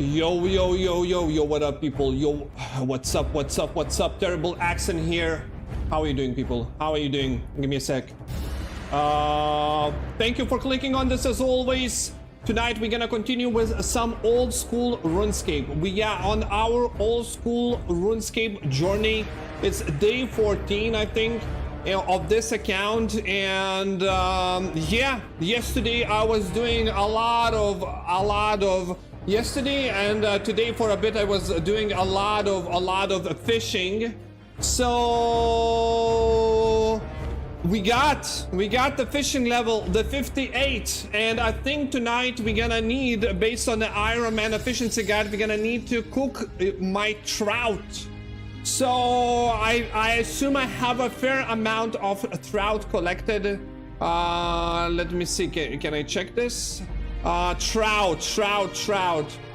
Yo, yo, yo, yo, yo, what up, people? Yo, what's up, what's up, what's up? TerribleAccent here. How are you doing, people? How are you doing? Give me a sec. Thank you for clicking on this as always. Tonight we're gonna continue with some old school RuneScape. We are on our old school RuneScape journey. It's day 14, I think, of this account. And yeah, yesterday I was doing a lot of yesterday, and today for a bit I was doing a lot of fishing. So we got the fishing level, the 58, and I think tonight we're gonna need, based on the Ironman efficiency guide, we're gonna need to cook my trout. So I assume I have a fair amount of trout collected. Let me see, can I check this? Trout.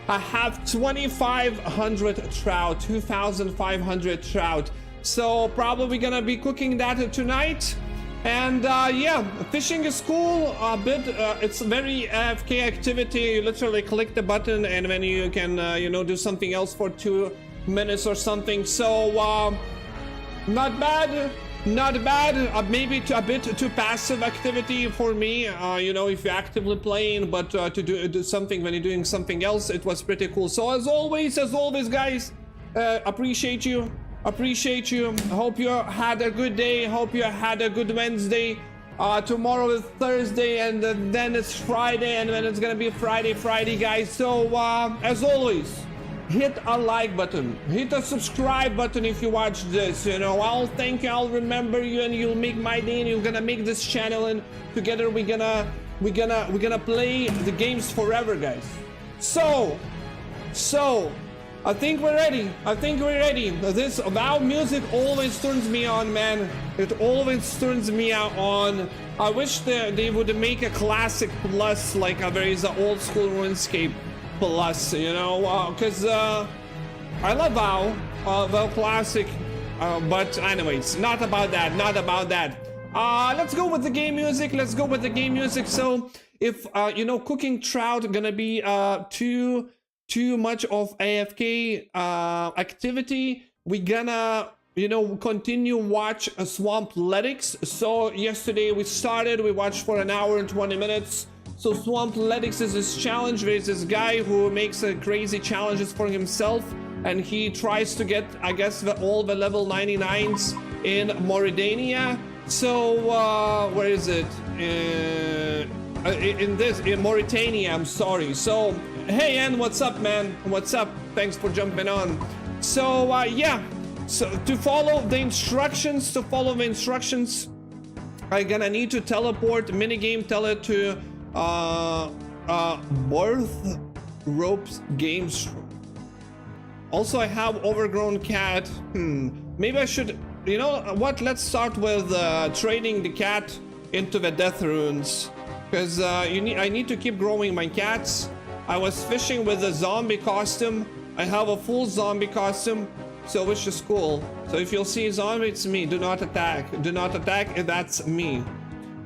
I have 2,500 trout, 2,500 trout. So probably gonna be cooking that tonight. And yeah, fishing is cool a bit. It's very AFK activity. You literally click the button and then you can, you know, do something else for 2 minutes or something. So not bad. Not bad. Maybe a bit too passive activity for me. You know, if you're actively playing, but to do something when you're doing something else, it was pretty cool. So as always, guys, appreciate you. I hope you had a good day. Hope you had a good Wednesday. Tomorrow is Thursday, and then it's Friday, and then it's gonna be Friday, guys. So as always, hit a like button, hit a subscribe button if you watch this. You know, I'll thank you, I'll remember you, and you'll make my day, and you're gonna make this channel, and together we're gonna play the games forever, guys. So I think we're ready. This WoW music always turns me on, man. It always turns me on. I wish they would make a classic plus, like there is an old school RuneScape plus, you know, because I love WoW classic, but anyways, not about that. Let's go with the game music. So if you know, cooking trout gonna be too much of AFK activity, we gonna, you know, continue watch Swampletics. So yesterday we watched for an hour and 20 minutes. So Swampletics is this challenge. There's this guy who makes crazy challenges for himself, and he tries to get, I guess, all the level 99s in Mauritania. So where is it? In Mauritania, I'm sorry. So hey, Ann, what's up, man? What's up? Thanks for jumping on. So yeah, so to follow the instructions, I'm gonna need to teleport minigame, tell it to Birth Ropes Games. Also, I have overgrown cat. Maybe I should, you know what, let's start with trading the cat into the death runes, because I need to keep growing my cats. I was fishing with a zombie costume. I have a full zombie costume, so which is cool. So if you'll see a zombie, it's me. Do not attack, that's me.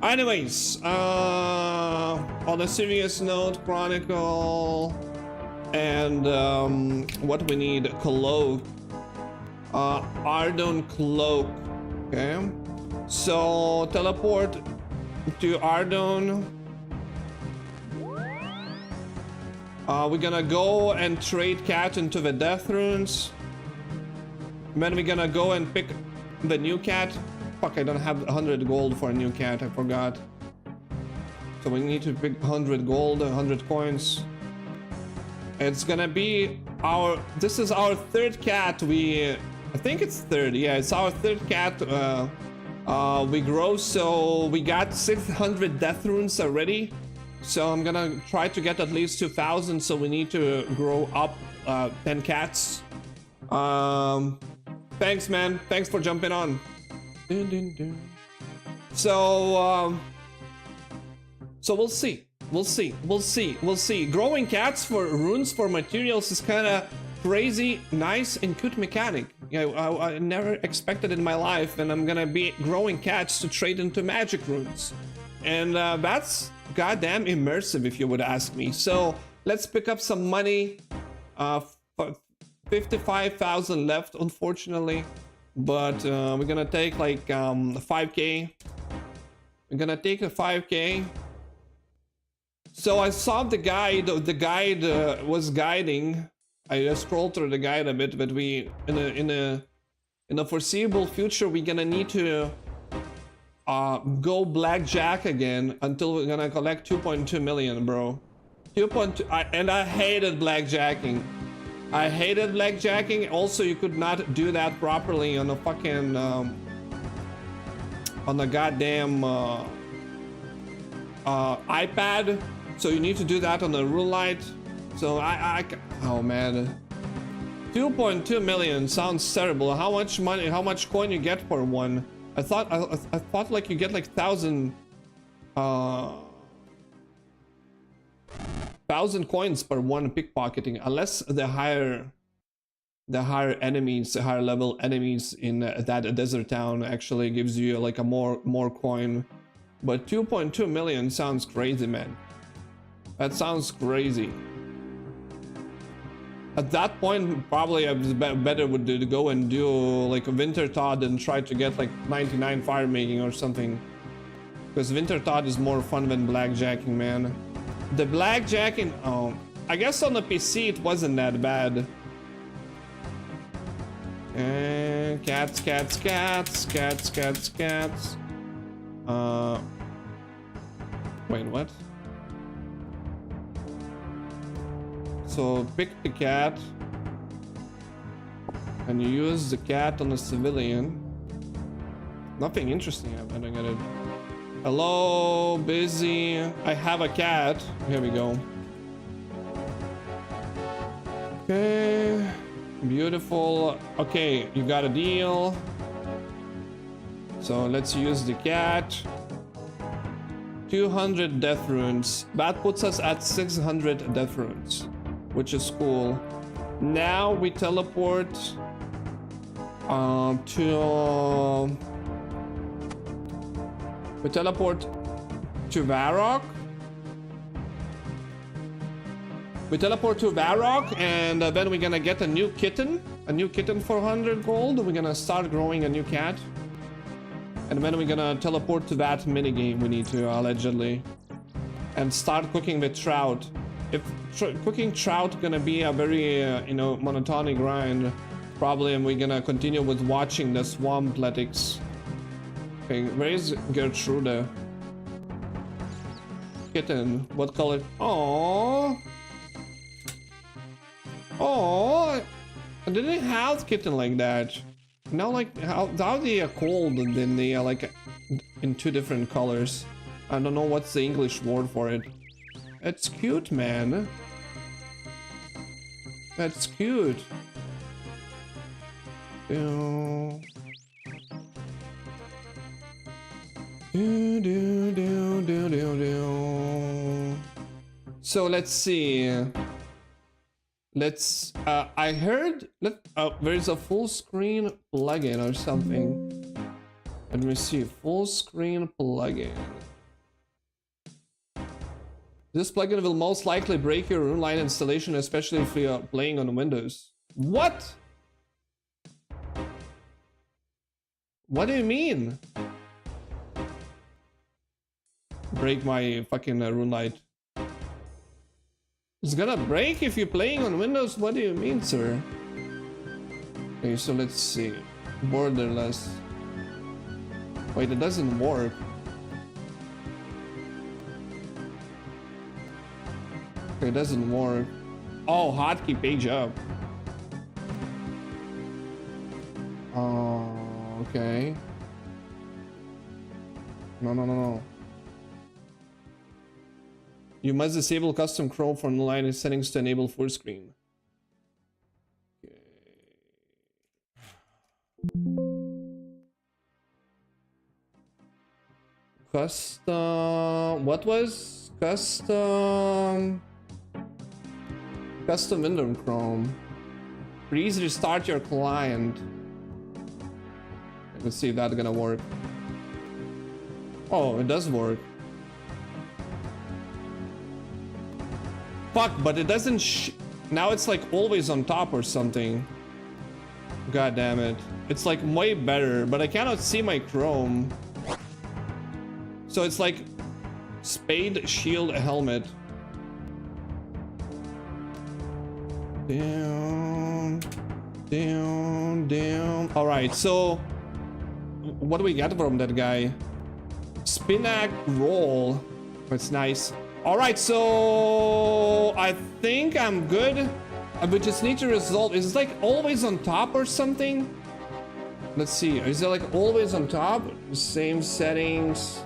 Anyways, on a serious note, Chronicle, and what we need, Cloak, Ardon Cloak, okay? So teleport to Ardon. We're gonna go and trade cat into the death runes. Then we're gonna go and pick the new cat. Fuck, I don't have 100 gold for a new cat, I forgot. So we need to pick 100 gold, 100 coins. It's gonna be this is our third cat. I think it's third, yeah, it's our third cat we grow. So we got 600 death runes already. So I'm gonna try to get at least 2,000, so we need to grow up 10 cats. Thanks, man. Thanks for jumping on. So we'll see. Growing cats for runes for materials is kind of crazy, nice, and cute mechanic. Yeah, I never expected in my life, and I'm gonna be growing cats to trade into magic runes, and that's goddamn immersive, if you would ask me. So let's pick up some money. 55,000 left, unfortunately. But we're gonna take like 5k. We're gonna take a 5k. So I saw the guide. The guide was guiding. I just scrolled through the guide a bit, but we in a foreseeable future we're gonna need to go blackjack again until we're gonna collect 2.2 million, bro. 2.2. And I hated blackjacking. I hated blackjacking. Also, you could not do that properly on a fucking on a goddamn iPad. So you need to do that on the roulette. So oh man, 2.2 million sounds terrible. How much money? How much coin you get for one? I thought like you get like 1,000 coins per one pickpocketing, unless the higher enemies, the higher level enemies in that desert town actually gives you like a more coin. But 2.2 million sounds crazy, man. That sounds crazy. At that point, probably I was better would to go and do like a Winter Todd and try to get like 99 fire making or something. Because Winter Todd is more fun than blackjacking, man. The blackjacking, oh, I guess on the PC it wasn't that bad. And cats. Wait, what? So pick the cat and you use the cat on a civilian. Nothing interesting, I don't get it. Hello, busy. I have a cat. Here we go. Okay, beautiful. Okay, you got a deal. So let's use the cat. 200 death runes. That puts us at 600 death runes, which is cool. Now we teleport to Varrock. We teleport to Varrock, and then we're gonna get a new kitten for 100 gold. We're gonna start growing a new cat, and then we're gonna teleport to that minigame we need to, allegedly, and start cooking with Trout. If cooking Trout gonna be a very monotonic grind, probably, and we're gonna continue with watching the Swamp Athletics. Okay, where is Gertrude? Kitten, what color? Oh, I didn't have kitten like that. Now, like, how they are called, and then they are like in two different colors. I don't know what's the English word for it. It's cute, man. That's cute. So let's see. Let's I heard there's a full screen plugin or something. Let me see. Full screen plugin. This plugin will most likely break your RuneLine installation, especially if you are playing on Windows. What? What do you mean? Break my fucking RuneLite. It's gonna break if you're playing on Windows? What do you mean, sir? Okay, so let's see. Borderless. Wait, it doesn't work. Okay, it doesn't work. Oh, hotkey page up. Oh, okay. No. You must disable custom Chrome from the line settings to enable full screen. Okay. Custom... What was? Custom window in Chrome. Please restart your client. Let's see if that's gonna work. Oh, it does work. Fuck, but it doesn't Now it's like always on top or something. God damn it. It's like way better, but I cannot see my chrome. So it's like spade, shield, helmet. Down, down, down. All right, so what do we get from that guy? Spinac roll. That's nice. All right, so I think I'm good. We just need to resolve. Is it like always on top or something? Let's see. Is it like always on top? Same settings.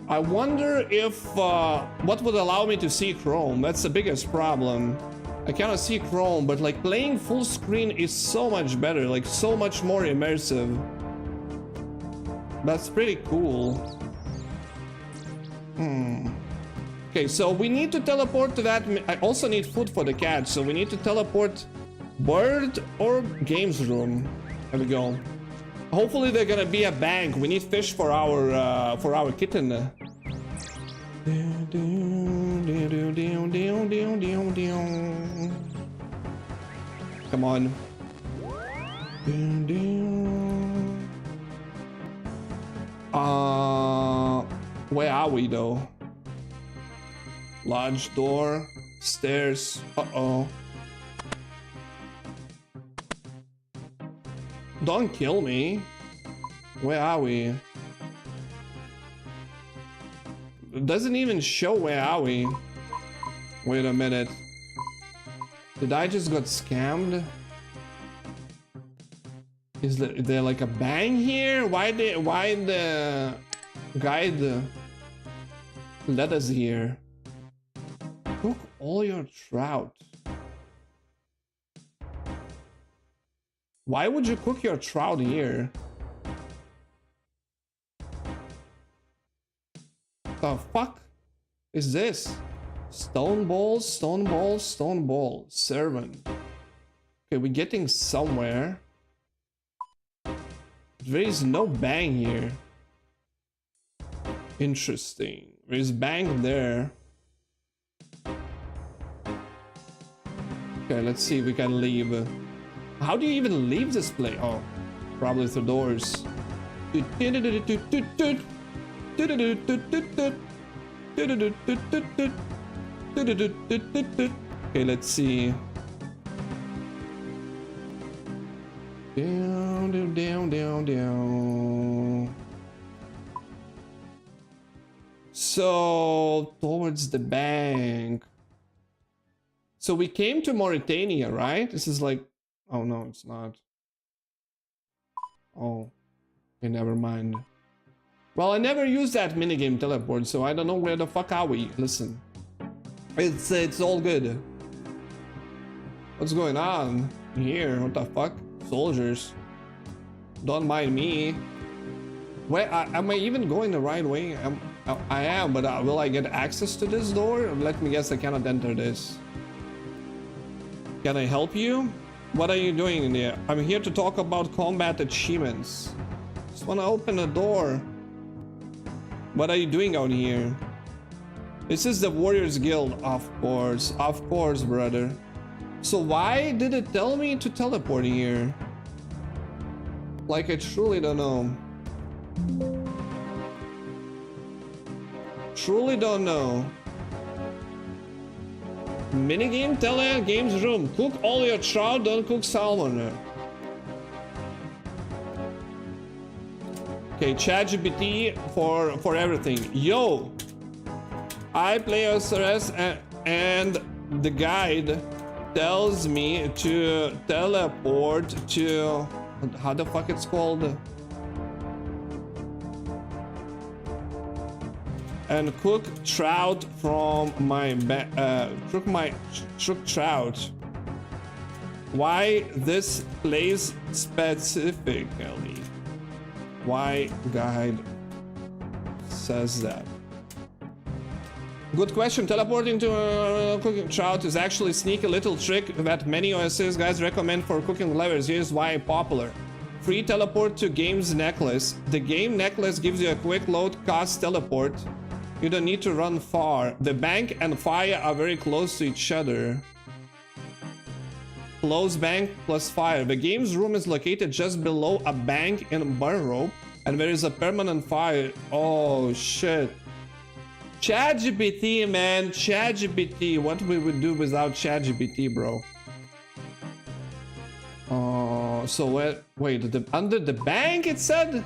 I wonder if what would allow me to see chrome. That's the biggest problem. I cannot see chrome, but like playing full screen is so much better, like so much more immersive. That's pretty cool. Okay, so we need to teleport to that. I also need food for the cat, so we need to teleport bird or games room. There we go. Hopefully there's gonna be a bank. We need fish for our kitten. Come on. Where are we though? Large door, stairs. Uh-oh. Don't kill me. Where are we? It doesn't even show where are we. Wait a minute. Did I just got scammed? Is there like a bang here? Why the guide let us here? Cook all your trout. Why would you cook your trout here? The fuck is this? Stone balls, stone balls, stone ball. Servant. Okay, we're getting somewhere. There is no bang here. Interesting. There is bang there. Okay, let's see if we can leave. How do you even leave this place? Oh, probably through doors. Okay, let's see. Down, down, down, down, down. So, towards the bank. So we came to Mauritania, right? This is like... Oh, no, it's not. Oh. Okay, never mind. Well, I never used that minigame teleport, so I don't know where the fuck are we. Listen. It's all good. What's going on here? What the fuck? Soldiers. Don't mind me. Where am I even going the right way? I am, but will I get access to this door? Let me guess, I cannot enter this. Can I help you? What are you doing in there? I'm here to talk about combat achievements. Just want to open a door. What are you doing out here? This is the Warriors Guild, of course, brother. So why did it tell me to teleport here? Like, I truly don't know. Truly don't know. Minigame, games room. Cook all your trout, don't cook salmon. Okay, ChatGPT for everything. Yo, I play OSRS and the guide tells me to teleport to, how the fuck it's called? And cook trout from my cook trout. Why this place specifically? Why guide says that? Good question. Teleporting to cooking trout is actually a sneaky little trick that many OSRS guys recommend for cooking levers. Here's why popular. Free teleport to game's necklace. The game necklace gives you a quick load cost teleport. You don't need to run far. The bank and fire are very close to each other. Close bank plus fire. The games room is located just below a bank in Burrow, and there is a permanent fire. Oh shit. ChatGPT, man. ChatGPT. What we would do without ChatGPT, bro? Oh, so wait, under the bank it said?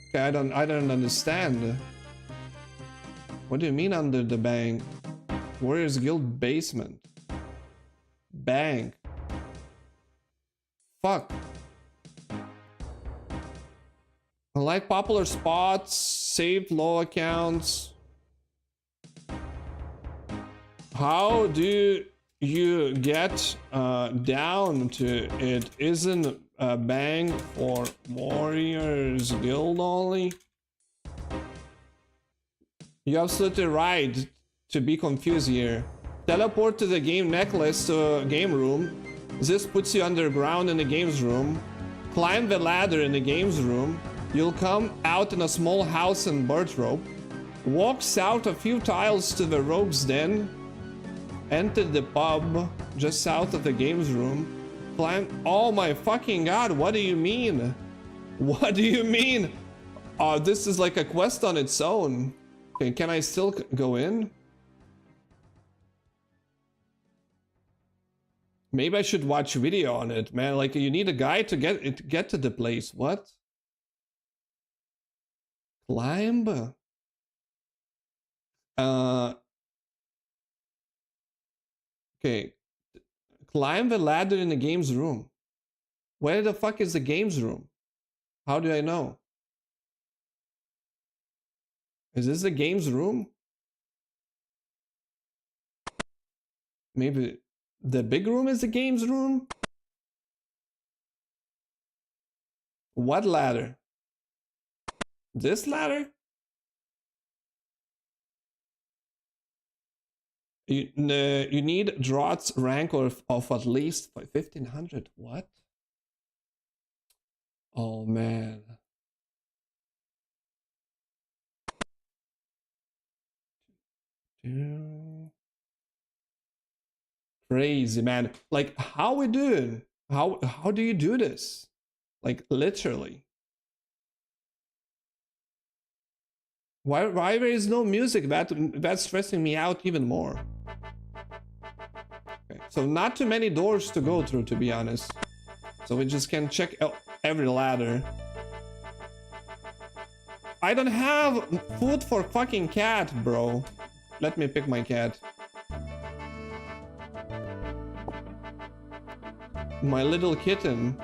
Okay, I don't understand. What do you mean under the bank? Warriors Guild basement. Bank. Fuck. I like popular spots, saved low accounts. How do you get down to it? Isn't a bank for Warriors Guild only? You're absolutely right to be confused here. Teleport to the game necklace to game room. This puts you underground in the games room. Climb the ladder in the games room. You'll come out in a small house in Burthrope. Walk south a few tiles to the Rogue's Den. Enter the pub just south of the games room. Climb. Oh my fucking god, what do you mean? What do you mean? Oh, this is like a quest on its own. Okay, can I still go in? Maybe I should watch a video on it, man. Like, you need a guide to get to the place. What? Climb? Okay. Climb the ladder in the games room. Where the fuck is the games room? How do I know? Is this the games room? Maybe the big room is the games room? What ladder? This ladder? You need Drought's rank of at least 1500. What? Oh man. Crazy, man. Like, how we doing? How do you do this? Like, literally. Why there is no music? That's stressing me out even more. Okay, so not too many doors to go through, to be honest. So we just can check every ladder. I don't have food for fucking cat, bro. Let me pick my cat. My little kitten.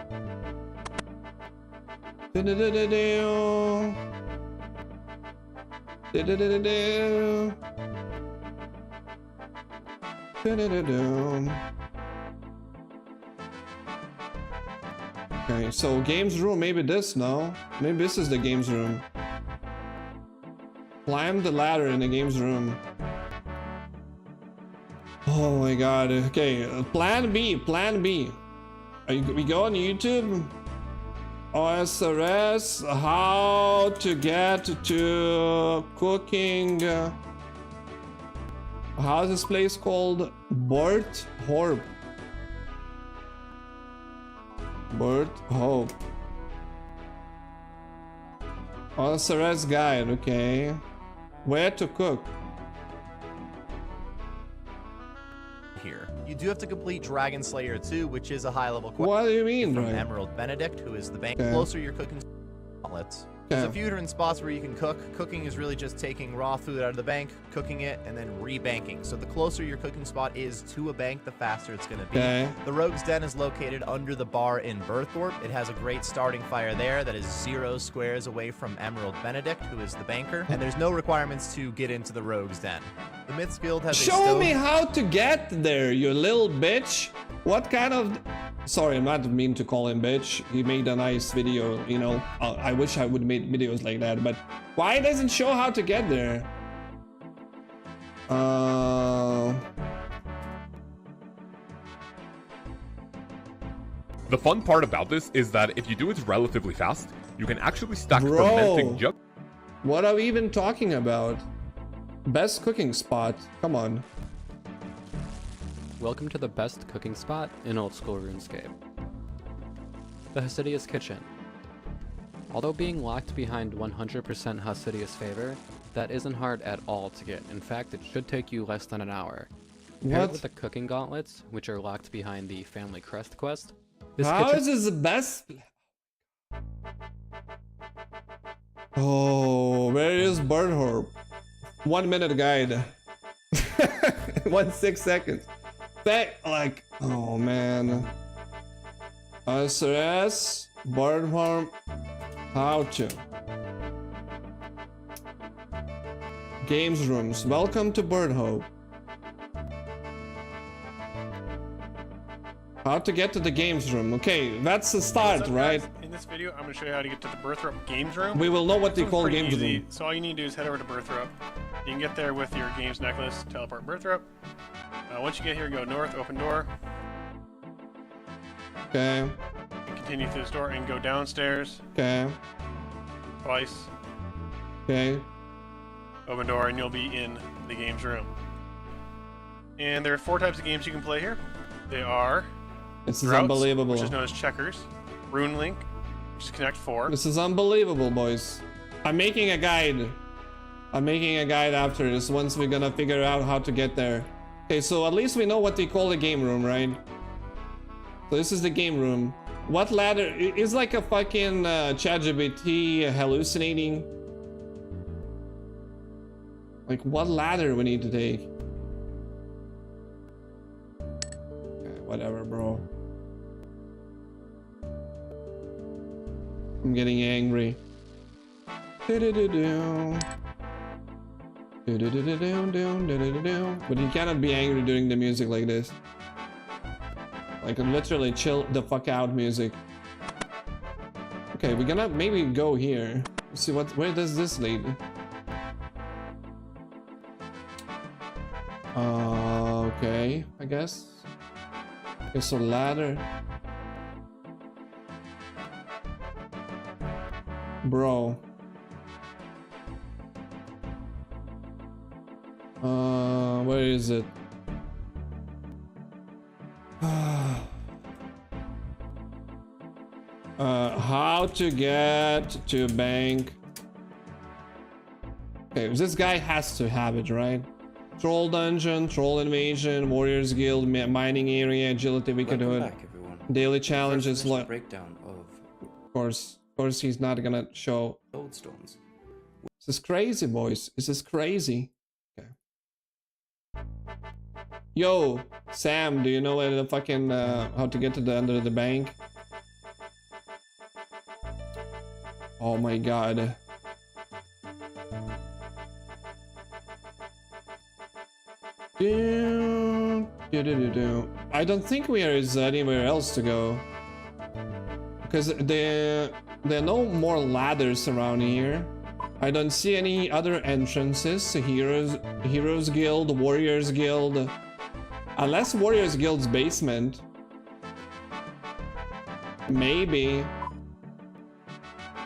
Okay, so games room, maybe this, no? Maybe this is the games room. Climb the ladder in the games room. Oh my god, okay, plan B. We go on YouTube. OSRS, how to get to cooking. How's this place called? Burthorpe. Burthorpe. OSRS guide, okay. Where to cook? Here. You do have to complete Dragon Slayer 2, which is a high-level quest. What do you mean, from right? Emerald Benedict, who is the bank. Okay. Closer you're cooking gauntlets. There's a few different spots where you can cook. Cooking is really just taking raw food out of the bank, cooking it, and then re-banking. So the closer your cooking spot is to a bank, the faster it's going to be. Okay. The Rogue's Den is located under the bar in Burthorpe. It has a great starting fire there that is 0 squares away from Emerald Benedict, who is the banker. And there's no requirements to get into the Rogue's Den. The Myths Guild has Show me how to get there, you little bitch. What kind of... Sorry, I'm not mean to call him bitch. He made a nice video, you know. I wish I would make videos like that, but why doesn't show how to get there? The fun part about this is that if you do it relatively fast, you can actually stack Bro. fermenting jug. What are we even talking about? Best cooking spot. Come on. Welcome to the best cooking spot in Old School RuneScape. The Hasidious Kitchen. Although being locked behind 100% Hasidious favor, that isn't hard at all to get. In fact, it should take you less than an hour. Paired What? with the cooking gauntlets, which are locked behind the Family Crest quest. How is this the best? Oh, where is Birdhorp? 1 minute guide. 6 seconds. Like, oh man. OSRS, Birdhorp, how to. Games rooms. Welcome to Birdhorp. How to get to the games room. Okay, that's the start, What's up, right? guys? In this video, I'm going to show you how to get to the Birthrup Games Room. We will know what they This one's call pretty games easy. room. So all you need to do is head over to Birthrup. You can get there with your games necklace, teleport Birthrup. Once you get here, go north, open door. Okay, And continue through this door and go downstairs okay, twice. okay. Open door and you'll be in the games room. And there are 4 types of games you can play here. They are This is Droughts, unbelievable. which is known as checkers, Rune Link, which is Connect 4. This is unbelievable, boys. I'm making a guide. I'm making a guide after this once we're gonna figure out how to get there. Okay, so at least we know what they call the game room, right? So this is the game room. What ladder? It's like a fucking ChatGPT hallucinating. Like, what ladder we need to take? Okay, whatever, bro. I'm getting angry. Do-do-do-do. Do-do-do-do-do-do-do-do. But you cannot be angry during the music like this. Like literally chill the fuck out music. Okay, we're gonna maybe go here. See where does this lead? Okay, I guess. Okay, so ladder. Bro. Where is it? How to get to bank. Okay, this guy has to have it, right? Troll dungeon, troll invasion, warriors guild, mining area, agility, wicked Welcome hood, back, everyone. daily First, challenges. finish the breakdown of Of course, he's not gonna show. Old Stones. This is crazy, boys. This is crazy. Okay. Yo, Sam, do you know where the fucking how to get to the under the bank? Oh my god. I don't think there is anywhere else to go. Because there are no more ladders around here. I don't see any other entrances. Heroes Guild, Warriors Guild. Unless Warriors Guild's basement. Maybe.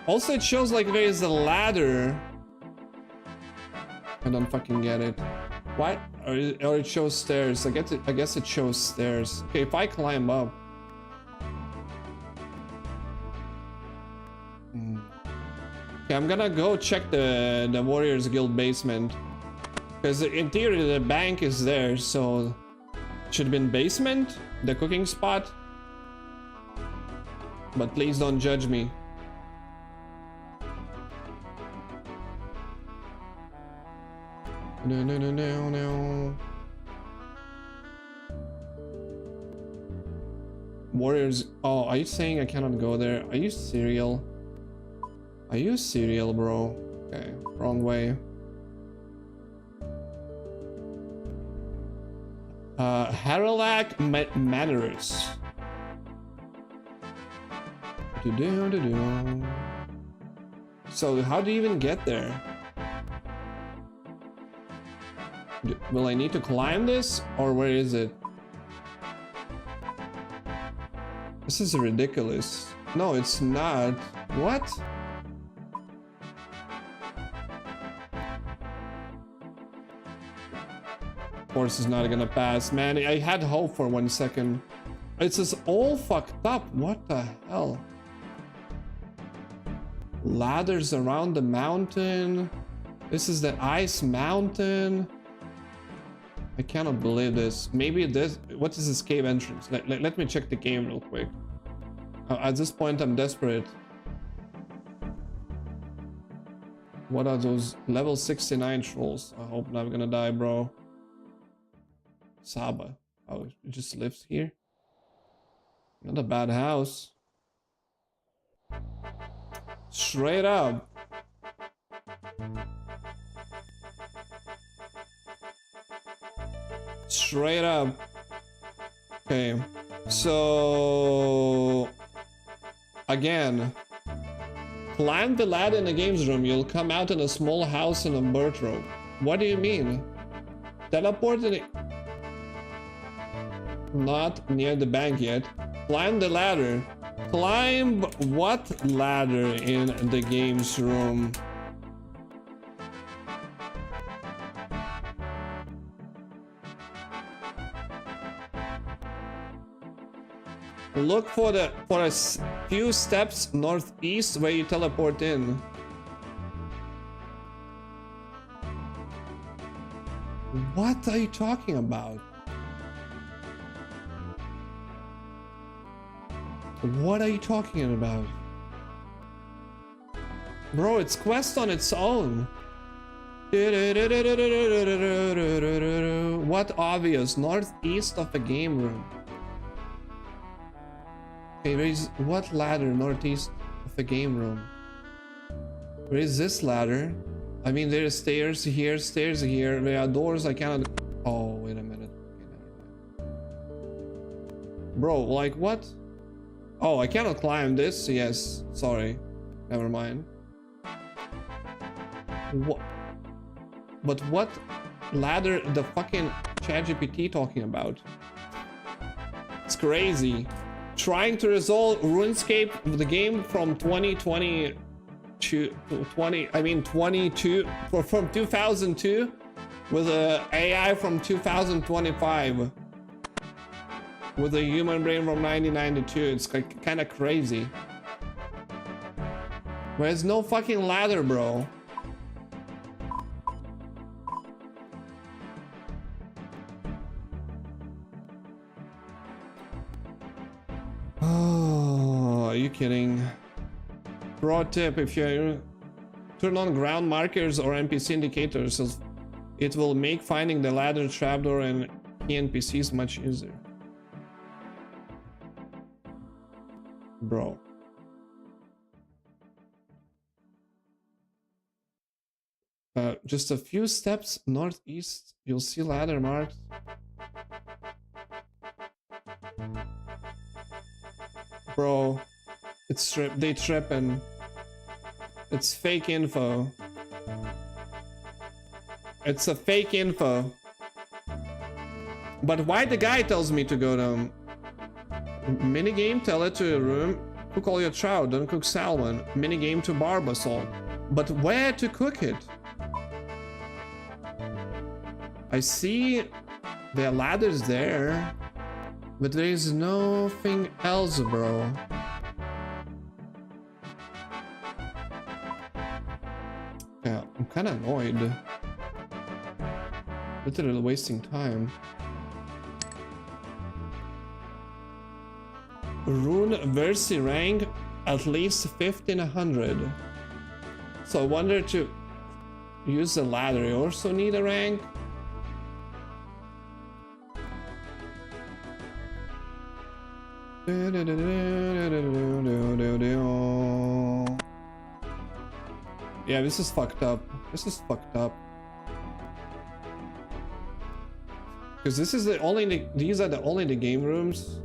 Also, it shows like there is a ladder. I don't fucking get it. What? Or it shows stairs. I guess it shows stairs. Okay, if I climb up. Okay, I'm gonna go check the Warriors Guild basement. Because in theory the bank is there, so it should have been basement, the cooking spot. But please don't judge me. No. Warriors. Oh, are you saying I cannot go there? Are you serial? Are you serial, bro? Okay, wrong way. Haralac Manors. So how do you even get there? Will I need to climb this, or where is it? This is ridiculous. No, it's not. What? Of course, it's not gonna pass, man. I had hope for 1 second. It's just all fucked up. What the hell? Ladders around the mountain. This is the ice mountain. I cannot believe this. Maybe this. What is this cave entrance? Let me check the game real quick. At this point, I'm desperate. What are those level 69 trolls? I hope I'm not gonna die, bro. Saba. Oh, it just lives here. Not a bad house. Straight up. Straight up. Okay. So again, climb the ladder in the games room. You'll come out in a small house in a bird robe. What do you mean? Teleport in it. Not near the bank yet. Climb the ladder. Climb what ladder in the games room? Look for a few steps northeast where you teleport in. What are you talking about? What are you talking about? Bro, it's quest on its own. What obvious? Northeast of a game room. Okay, raise what ladder northeast of a game room? Where is this ladder? I mean, there are stairs here, there are doors I cannot. Oh, wait a minute. Okay, never mind. Bro, like what? Oh, I cannot climb this. Yes, sorry. Never mind. What? But what ladder the fucking ChatGPT talking about? It's crazy. Trying to resolve RuneScape, the game from 2020 to 22 from 2002 with a AI from 2025 with a human brain from 1992. It's like kind of crazy. There's no fucking ladder, bro. Oh, are you kidding? Pro tip: if you turn on ground markers or NPC indicators, it will make finding the ladder, trapdoor, and key NPCs much easier. Bro. Just a few steps northeast, you'll see ladder marked. Bro, it's they tripping. It's fake info. It's a fake info. But why the guy tells me to go down? Minigame, tell it to a room. Cook all your trout, don't cook salmon. Minigame to barbasol. But where to cook it? I see there are ladders there, but there is nothing else, bro. Yeah, I'm kind of annoyed. Literally wasting time. Rune Versi rank at least 1500. So I wonder to use the ladder. You also need a rank. Yeah, this is fucked up. This is fucked up. Because this is the only these are the only the game rooms.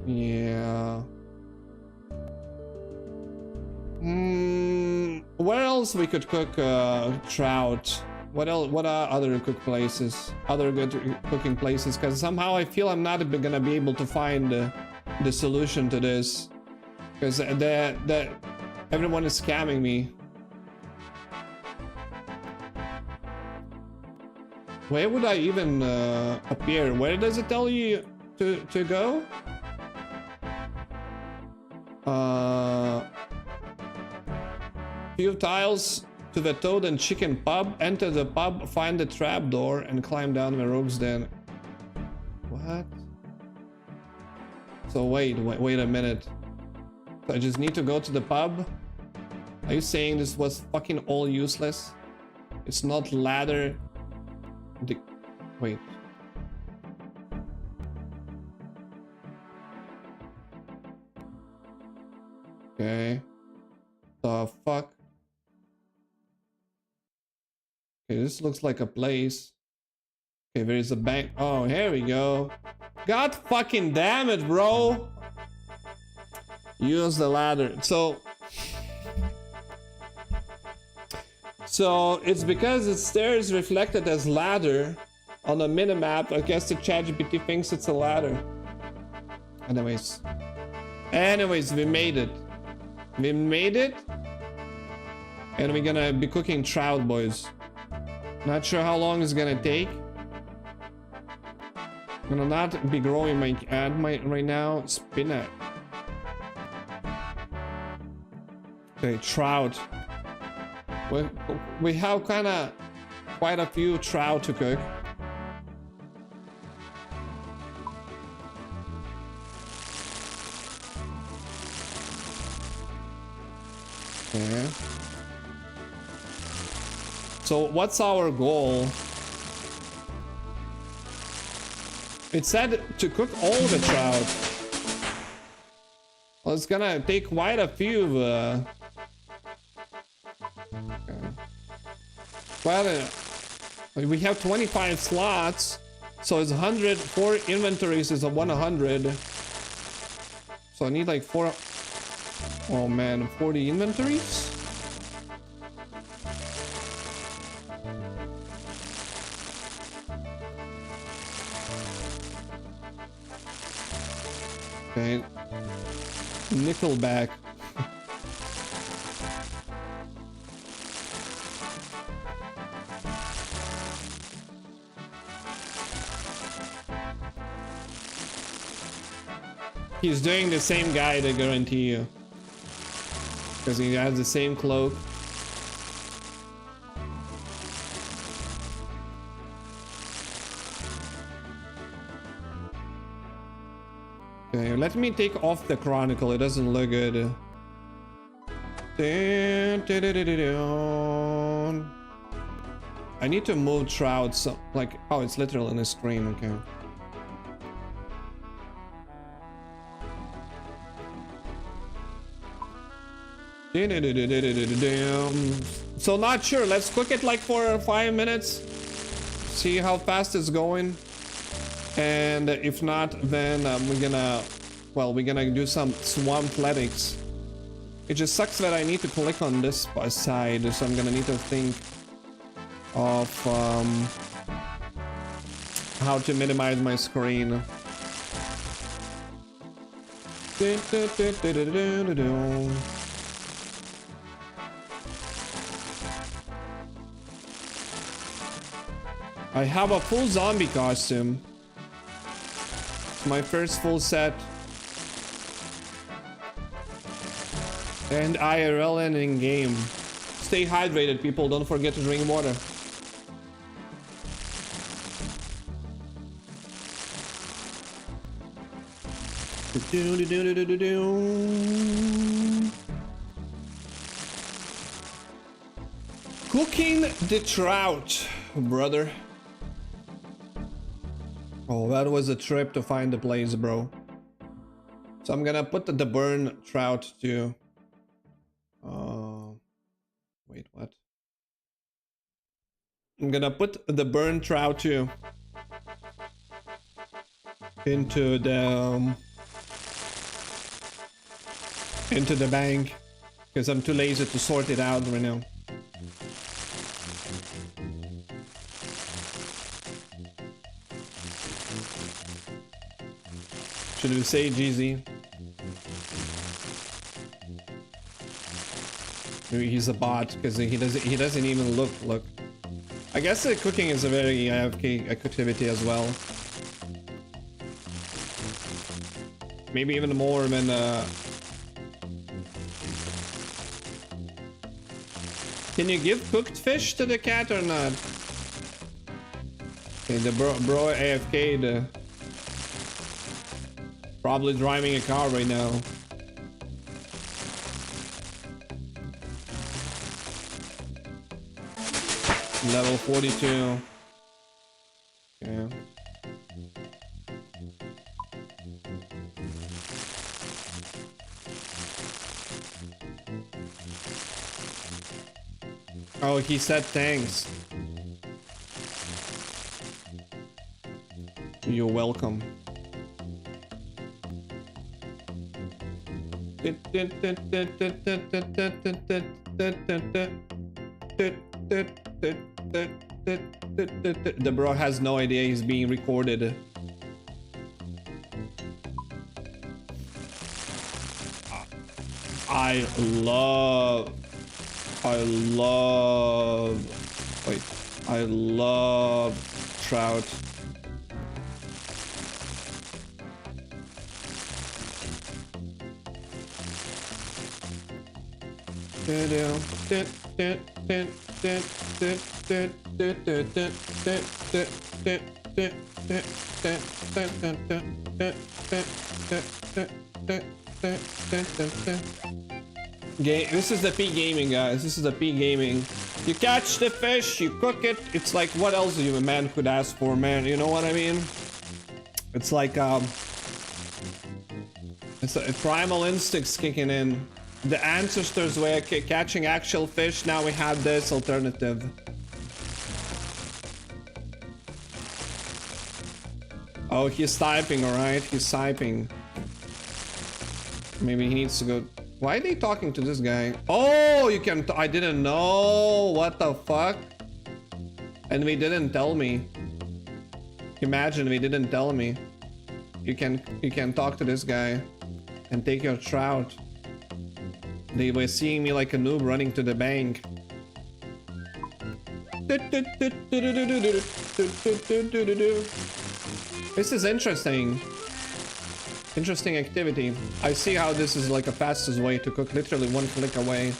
Yeah. Where else we could cook trout? What else? What are other cook places? Other good cooking places? Because somehow I feel I'm not gonna be able to find the solution to this. Because everyone is scamming me. Where would I even appear? Where does it tell you to go? Few tiles to the Toad and Chicken pub. Enter the pub, find the trapdoor, and climb down the rogue's den. What? So wait a minute. So I just need to go to the pub? Are you saying this was fucking all useless? It's not ladder. Wait. Okay. The fuck? Okay, this looks like a place. Okay, there is a bank. Oh, here we go. God fucking damn it, bro. Use the ladder. So it's because the stairs reflected as ladder on the minimap. I guess the ChatGPT thinks it's a ladder. Anyways, we made it. We made it. And we're gonna be cooking trout, boys. Not sure how long it's gonna take. I'm gonna not be growing my ad right now. Spinach. Okay, trout. We have quite a few trout to cook. Okay. So what's our goal? It said to cook all the trout. Well, it's gonna take quite a few. We have 25 slots, so it's 100. 4 inventories is a 100. So I need like 4. Oh man, 40 inventories. Okay, Nickelback. He's doing the same guide, I guarantee you. Because he has the same cloak. Okay, let me take off the chronicle. It doesn't look good. I need to move Trout. So, like, oh, it's literally on the screen. Okay. So not sure. Let's cook it like for 5 minutes. See how fast it's going. And if not, then we're gonna do some swamp athletics. It just sucks that I need to click on this side, so I'm gonna need to think of how to minimize my screen. I have a full zombie costume. My first full set. And IRL and in game. Stay hydrated, people. Don't forget to drink water. Cooking the trout, brother. Oh, that was a trip to find the place, bro. So I'm gonna put the burn trout to... wait, what? I'm gonna put the burn trout too into the bank because I'm too lazy to sort it out right now. Should we say GZ? Maybe he's a bot because he doesn't even look. I guess cooking is a very AFK activity as well. Maybe even more than Can you give cooked fish to the cat or not? Okay, the bro AFK, probably driving a car right now. Level 42. Yeah. Oh, he said thanks. You're welcome. The bro has no idea he's being recorded. I love Trout. This is the P gaming, guys. This is the P gaming. You catch the fish, you cook it. It's like, what else do you a man could ask for, man? You know what I mean? It's like it's a primal instincts kicking in. The ancestors were catching actual fish. Now we have this alternative. Oh, he's typing, alright? He's typing. Maybe he needs to go. Why are they talking to this guy? Oh, you can. I didn't know. What the fuck? And they didn't tell me. Imagine they didn't tell me. You can talk to this guy and take your trout. They were seeing me like a noob running to the bank. This is interesting. Interesting activity. I see how this is like a fastest way to cook, literally one click away.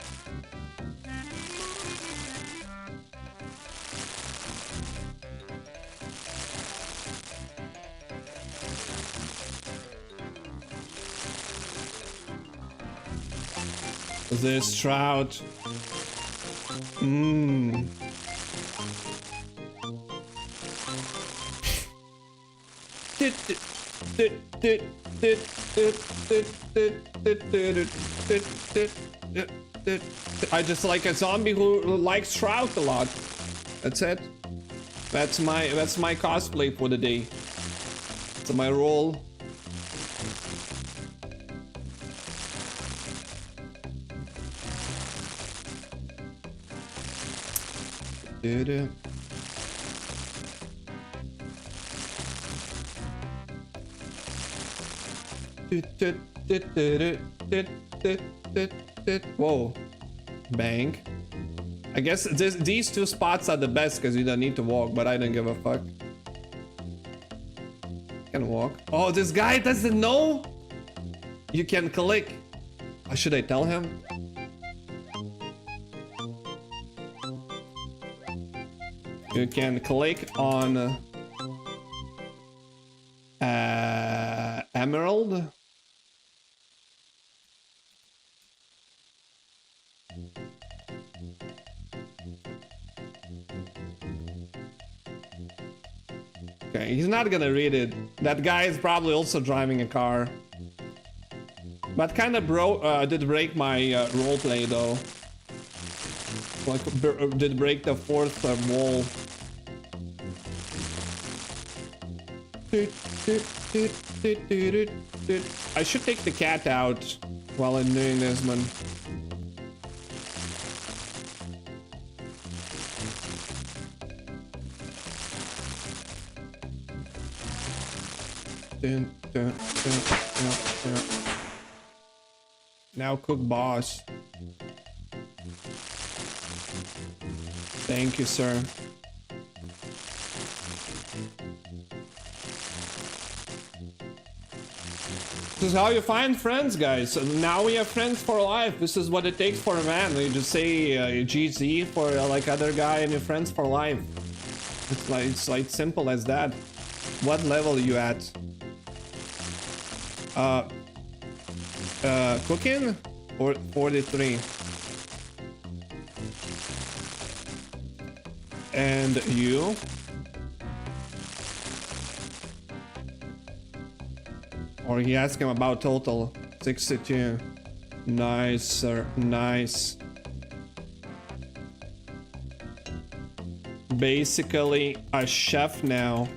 This trout. Mmm. I just like a zombie who likes Trout a lot. That's it. That's my cosplay for the day. It's my role. Whoa. Bank. I guess these two spots are the best because you don't need to walk, but I don't give a fuck. Can walk. Oh, this guy doesn't know? You can click. Or should I tell him? You can click on Emerald. Okay, he's not gonna read it. That guy is probably also driving a car. But kind of did break my roleplay though. Like, did break the fourth wall. I should take the cat out while I'm doing this, man. Now cook boss. Thank you, sir. This is how you find friends, guys. So now we have friends for life. This is what it takes for a man. You just say GZ for like other guy and your friends for life. It's like simple as that. What level are you at? Cooking or 43? And you? Or he asked him about total 62. Nice, sir. Nice. Basically a chef now.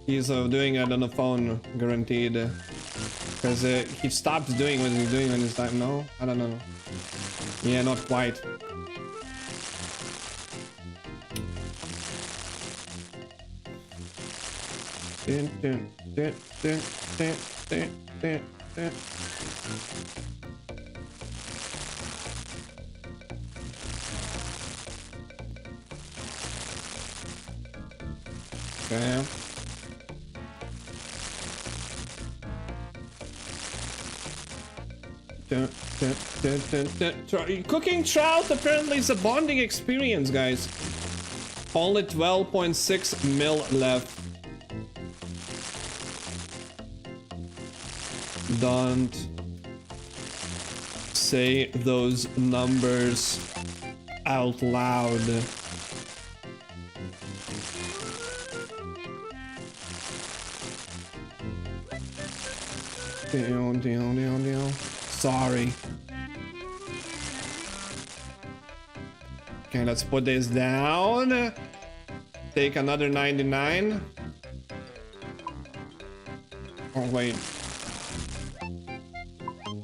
He's doing it on the phone, guaranteed. Because he stops doing what he's doing when he's time. No? I don't know. Yeah, not quite. Okay. Cooking trout apparently is a bonding experience, guys. Only 12.6 mil left. Don't say those numbers out loud. Sorry. Okay, let's put this down. Take another 99. Oh, wait.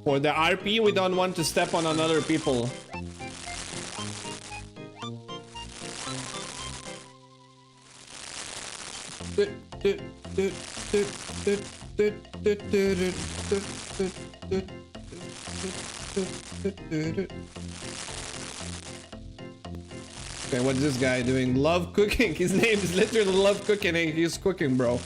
For the RP, we don't want to step on another people. Okay, what's this guy doing? Love cooking. His name is literally Love Cooking and he's cooking, bro.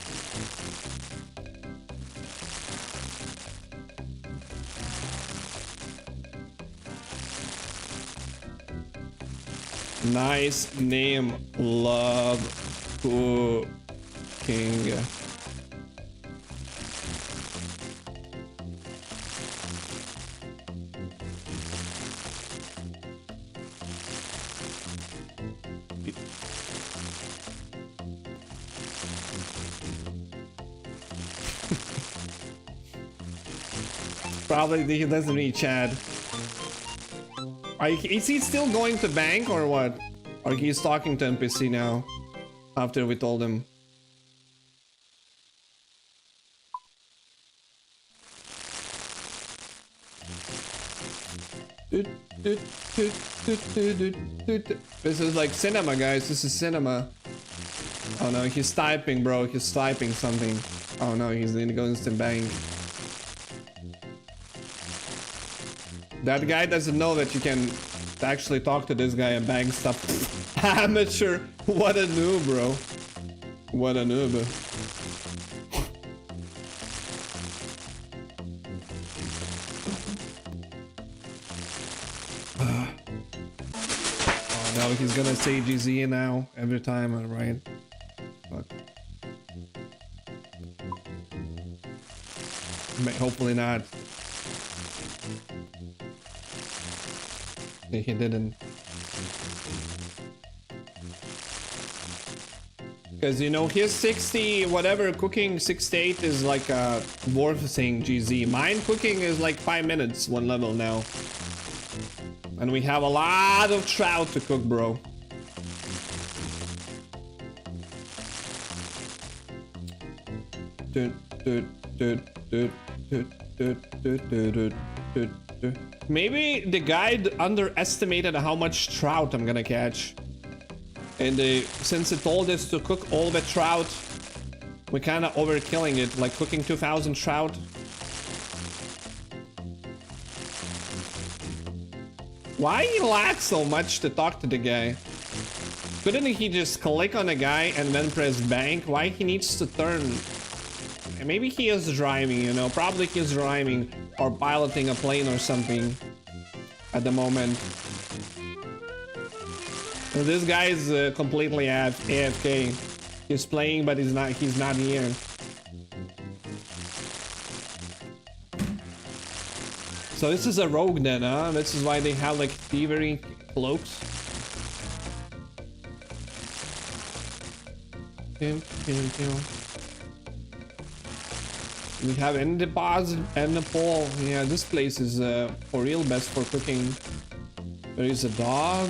Nice name, Love Cooking. Probably he doesn't read Chad. Is he still going to bank or what? Or he's talking to NPC now after we told him. This is like cinema, guys. This is cinema. Oh no, he's typing, bro. He's typing something. Oh no, he's going to instant bank. That guy doesn't know that you can actually talk to this guy and bang stuff. Amateur. What a noob, bro. What a noob. Oh no, he's gonna say GZ now every time, right? Fuck. Hopefully not. He didn't. Because you know his 60 whatever cooking 68 is like worth saying GZ. Mine cooking is like 5 minutes one level now. And we have a lot of trout to cook, bro. Maybe the guy underestimated how much trout I'm gonna catch. And since it told us to cook all the trout we're kind of overkilling it, like cooking 2,000 trout. Why he lags so much to talk to the guy? Couldn't he just click on a guy and then press bank? Why he needs to turn? Maybe he is driving, you know, probably he's driving or piloting a plane or something at the moment. And this guy is completely AFK. He's playing, but he's not here. So this is a rogue then, huh? This is why they have like thievery cloaks. We have end deposit and the pole. Yeah, this place is for real best for cooking. There is a dog.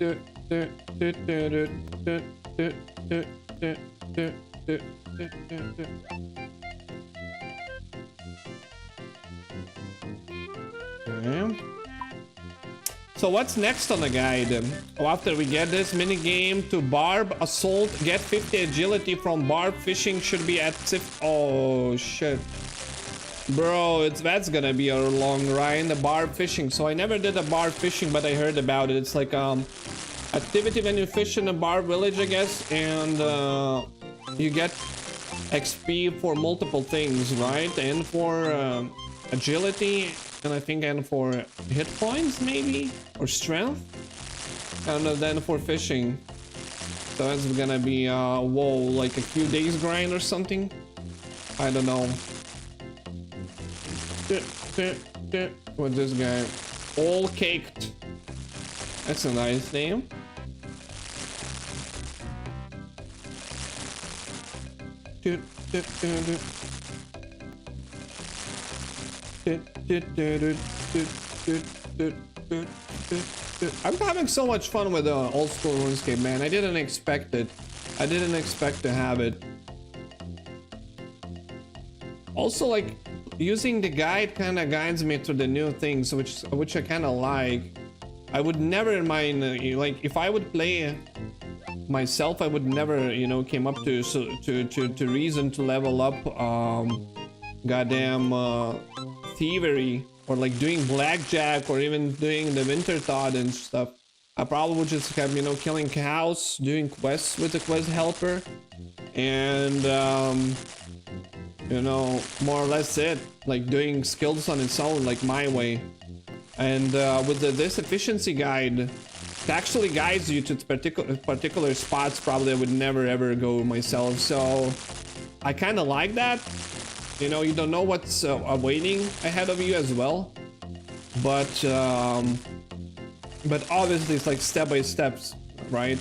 Okay. So what's next on the guide? After we get this mini game to barb assault, get 50 agility from barb fishing should be at oh shit. Bro, that's gonna be a long ride, the barb fishing. So I never did a barb fishing, but I heard about it. It's like activity when you fish in a barb village, I guess, and you get XP for multiple things, right? And for agility, and I think and for hit points maybe, or strength, and then for fishing. So that's gonna be whoa, like a few days grind or something. I don't know. What's this guy? All caked. That's a nice name. I'm having so much fun with Old School RuneScape, man. I didn't expect it. I didn't expect to have it. Also, like, using the guide kind of guides me to the new things, which I kind of like. I would never mind, like, if I would play myself, I would never, you know, came up to reason to level up goddamn thievery, or like doing blackjack, or even doing the winter thought and stuff. I probably would just have, you know, killing cows, doing quests with the quest helper, and you know, more or less it, like doing skills on its own, like my way. And with this efficiency guide, it actually guides you to particular spots probably I would never ever go myself. So I kind of like that. You know, you don't know what's awaiting ahead of you as well. But obviously it's like step by steps, right?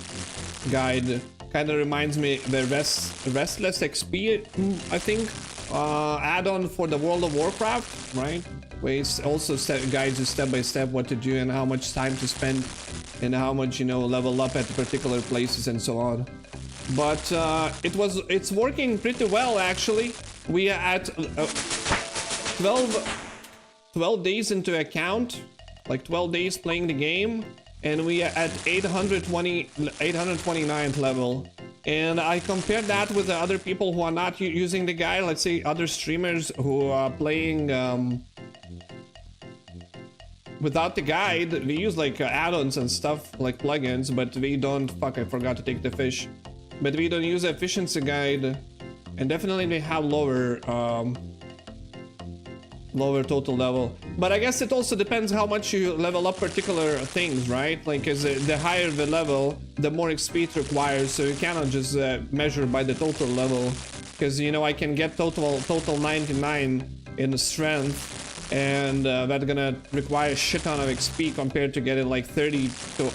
Guide kind of reminds me the Restless XP, I think, add-on for the World of Warcraft, right? Where it also guides you step by step what to do and how much time to spend and how much, you know, level up at particular places and so on. But it's working pretty well, actually. We are at 12 days into account, like 12 days playing the game, and we are at 829th level. And I compared that with the other people who are not using the guide, let's say other streamers who are playing without the guide. We use like add-ons and stuff, like plugins, but we don't, fuck, I forgot to take the fish. But we don't use the efficiency guide, and definitely they have lower total level. But I guess it also depends how much you level up particular things, right? Like, as the higher the level, the more XP it requires, so you cannot just measure by the total level. Because, you know, I can get total 99 in strength, and that's gonna require a shit ton of XP compared to getting like 30 to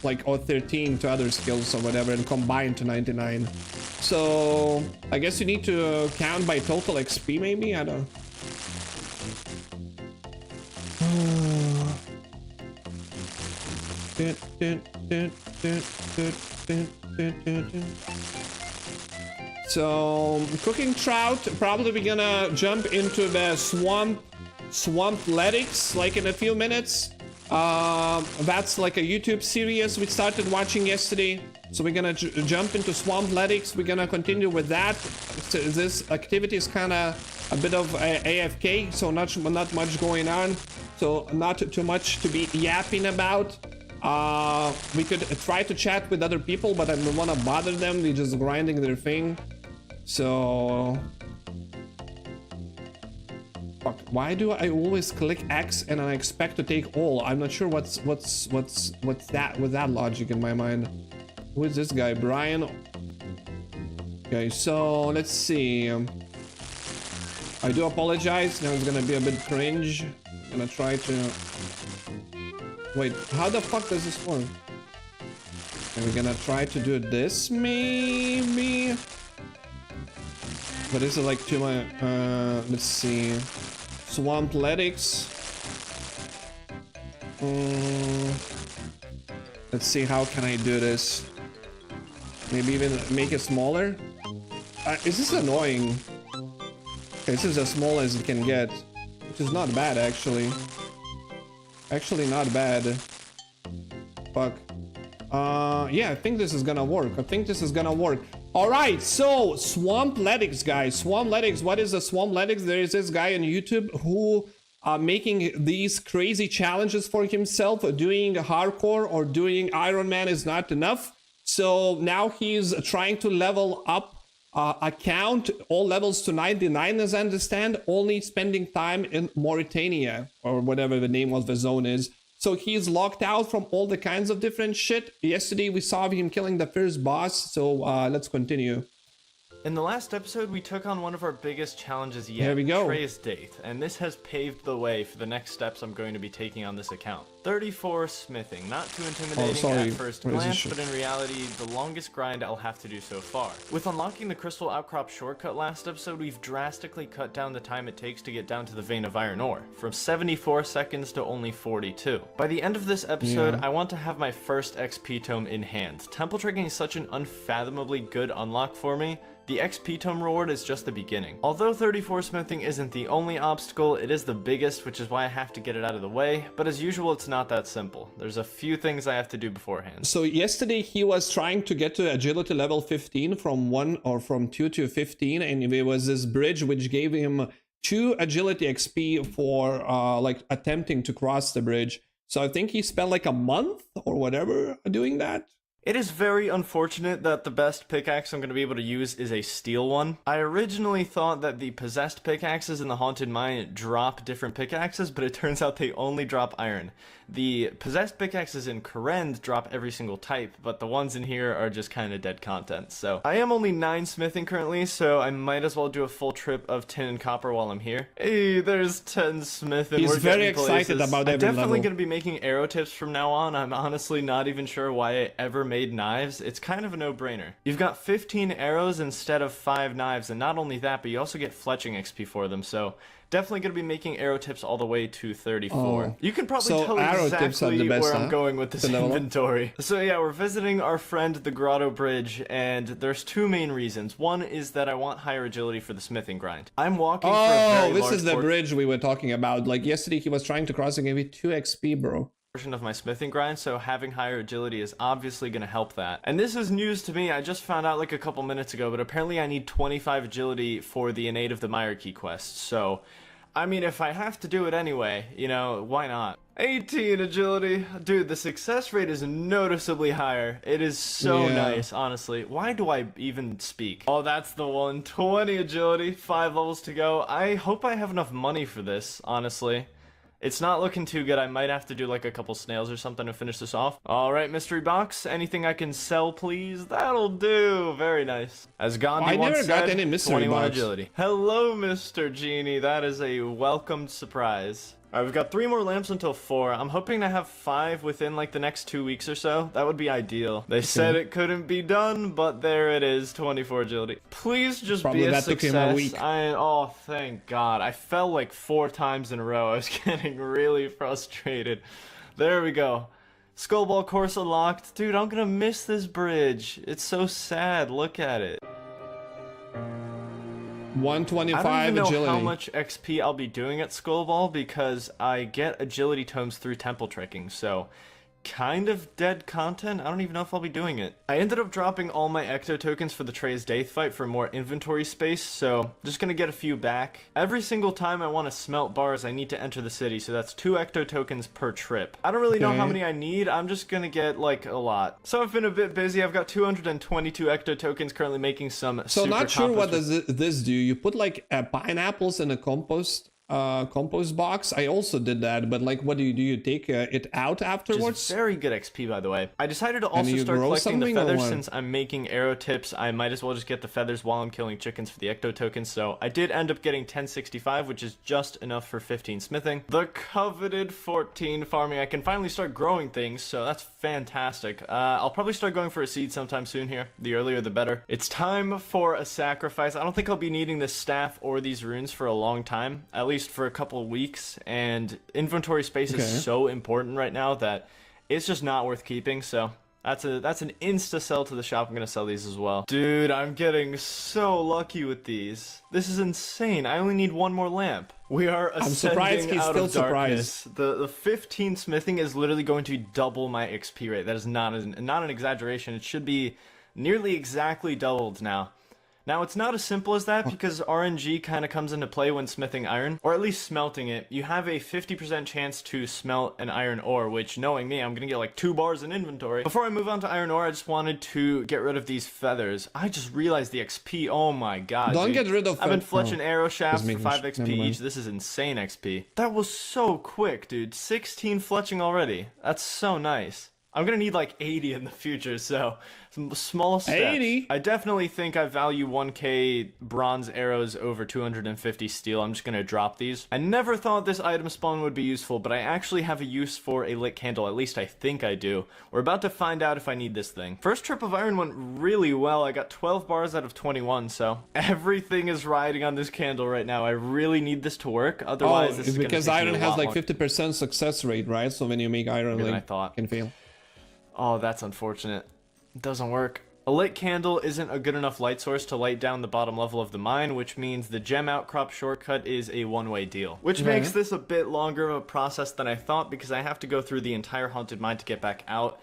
like, or 13 to other skills or whatever, and combine to 99. So I guess you need to count by total XP, maybe? I don't know. So cooking trout, probably we're gonna jump into the swamp Swampletics like in a few minutes. That's like a YouTube series we started watching yesterday. So we're gonna jump into Swampletics. We're gonna continue with that. So this activity is kind of a bit of AFK, so not much going on. So not too much to be yapping about. We could try to chat with other people, but I don't want to bother them. They're just grinding their thing. So fuck, why do I always click X and I expect to take all? I'm not sure what's that with that logic in my mind. Who is this guy? Brian. Okay, so let's see. I do apologize. Now it's gonna be a bit cringe. I'm gonna try to wait. How the fuck does this work? And we're gonna try to do this maybe. But is it like too much? Let's see. Swampletics. Let's see, how can I do this? Maybe even make it smaller? Is this annoying? Okay, this is as small as it can get. Which is not bad, actually. Actually, not bad. Fuck. Yeah, I think this is gonna work. Alright, so Swampletics, guys. Swampletics, what is a Swampletics? There is this guy on YouTube who making these crazy challenges for himself. Doing hardcore or doing Ironman is not enough. So now he's trying to level up account, all levels to 99 as I understand, only spending time in Mauritania or whatever the name of the zone is. So he's locked out from all the kinds of different shit. Yesterday we saw him killing the first boss, so let's continue. In the last episode, we took on one of our biggest challenges yet, There we go. Trey's Date, and this has paved the way for the next steps I'm going to be taking on this account. 34 smithing, not too intimidating at first glance, but in reality, the longest grind I'll have to do so far. With unlocking the Crystal Outcrop shortcut last episode, we've drastically cut down the time it takes to get down to the vein of iron ore, from 74 seconds to only 42. By the end of this episode, I want to have my first XP tome in hand. Temple Tricking is such an unfathomably good unlock for me. The XP tome reward is just the beginning. Although 34 smithing isn't the only obstacle, it is the biggest, which is why I have to get it out of the way, but as usual it's not that simple. There's a few things I have to do beforehand. So yesterday he was trying to get to agility level 15 from 2 to 15, and there was this bridge which gave him 2 agility XP for like attempting to cross the bridge. So I think he spent like a month or whatever doing that. It is very unfortunate that the best pickaxe I'm going to be able to use is a steel one. I originally thought that the possessed pickaxes in the Haunted Mine drop different pickaxes, but it turns out they only drop iron. The possessed pickaxes in Korend drop every single type, but the ones in here are just kind of dead content. So I am only 9 smithing currently, so I might as well do a full trip of tin and copper while I'm here. Hey, there's 10 smithing. He's very excited about every level. I'm definitely going to be making arrow tips from now on. I'm honestly not even sure why I ever made knives. It's kind of a no-brainer. You've got 15 arrows instead of 5 knives, and not only that, but you also get fletching XP for them, so definitely going to be making arrow tips all the way to 34. Oh. You can probably So tell arrow exactly tips are the best, where huh? I'm going with this inventory. So yeah, we're visiting our friend the Grotto Bridge, and there's 2 main reasons. One is that I want higher agility for the smithing grind. I'm walking for a very this large is the bridge we were talking about. Like yesterday he was trying to cross and gave me 2 XP, bro. Of my smithing grind, so having higher agility is obviously going to help that. And this is news to me. I just found out like a couple minutes ago, but apparently I need 25 agility for the Innate of the Myarchy quest. So, I mean, if I have to do it anyway, you know, why not? 18 agility. Dude, the success rate is noticeably higher. It is so nice, honestly. Why do I even speak? Oh, that's the one. 20 agility, 5 levels to go. I hope I have enough money for this, honestly. It's not looking too good. I might have to do like a couple snails or something to finish this off. Alright, mystery box. Anything I can sell, please? That'll do. Very nice. As Gandhi once said, got any mystery 21 box. agility. Hello, Mr. Genie. That is a welcomed surprise. Alright, we've got 3 more lamps until 4. I'm hoping to have 5 within like the next 2 weeks or so. That would be ideal. They said it couldn't be done, but there it is, 24 agility. Please just Probably be a that took him success. a week. Oh, thank God. I fell like 4 times in a row. I was getting really frustrated. There we go. Skullball course unlocked. Dude, I'm gonna miss this bridge. It's so sad. Look at it. 125 I don't even know agility. how much XP I'll be doing at Skullball because I get agility tomes through temple tricking, so kind of dead content. I don't even know if I'll be doing it. I ended up dropping all my ecto tokens for the Trey's Daith fight for more inventory space, so just gonna get a few back. Every single time I want to smelt bars, I need to enter the city, so that's 2 ecto tokens per trip. I don't really know how many I need. I'm just gonna get like a lot. So I've been a bit busy. I've got 222 ecto tokens currently making some. So super not sure what compost does this do. You put like pineapples in a compost box. I also did that, but like, what do? You take it out Which afterwards? is very good XP, by the way. I decided to also you start grow collecting the something or feathers what? since I'm making arrow tips. I might as well just get the feathers while I'm killing chickens for the ecto tokens. So I did end up getting 1065, which is just enough for 15 smithing. The coveted 14 farming. I can finally start growing things, so that's fantastic. I'll probably start going for a seed sometime soon here. The earlier the better. It's time for a sacrifice. I don't think I'll be needing this staff or these runes for a long time, at least for a couple of weeks. And inventory space is so important right now that it's just not worth keeping. So that's an insta sell to the shop. I'm gonna sell these as well. Dude, I'm getting so lucky with these. This is insane. I only need one more lamp. We are ascending I'm surprised he's out still of darkness. surprised. The 15 smithing is literally going to double my XP rate. That is not an exaggeration. It should be nearly exactly doubled now. Now, it's not as simple as that because RNG kind of comes into play when smithing iron, or at least smelting it. You have a 50% chance to smelt an iron ore, which, knowing me, I'm going to get like 2 bars in inventory. Before I move on to iron ore, I just wanted to get rid of these feathers. I just realized the XP. Oh my god. Don't dude. get rid of. I've been fletching arrow shafts for making 5 never XP mind. each. This is insane XP. That was so quick, dude. 16 fletching already. That's so nice. I'm gonna need like 80 in the future, so some small steps. 80? I definitely think I value 1k bronze arrows over 250 steel. I'm just gonna drop these. I never thought this item spawn would be useful, but I actually have a use for a lit candle. At least I think I do. We're about to find out if I need this thing. First trip of iron went really well. I got 12 bars out of 21, so everything is riding on this candle right now. I really need this to work. Otherwise, this is gonna because take me iron a has lot like longer 50% success rate, right? So when you make iron, than I like, thought. can fail. Oh, that's unfortunate. It doesn't work. A lit candle isn't a good enough light source to light down the bottom level of the mine, which means the gem outcrop shortcut is a one-way deal. Which makes this a bit longer of a process than I thought because I have to go through the entire haunted mine to get back out,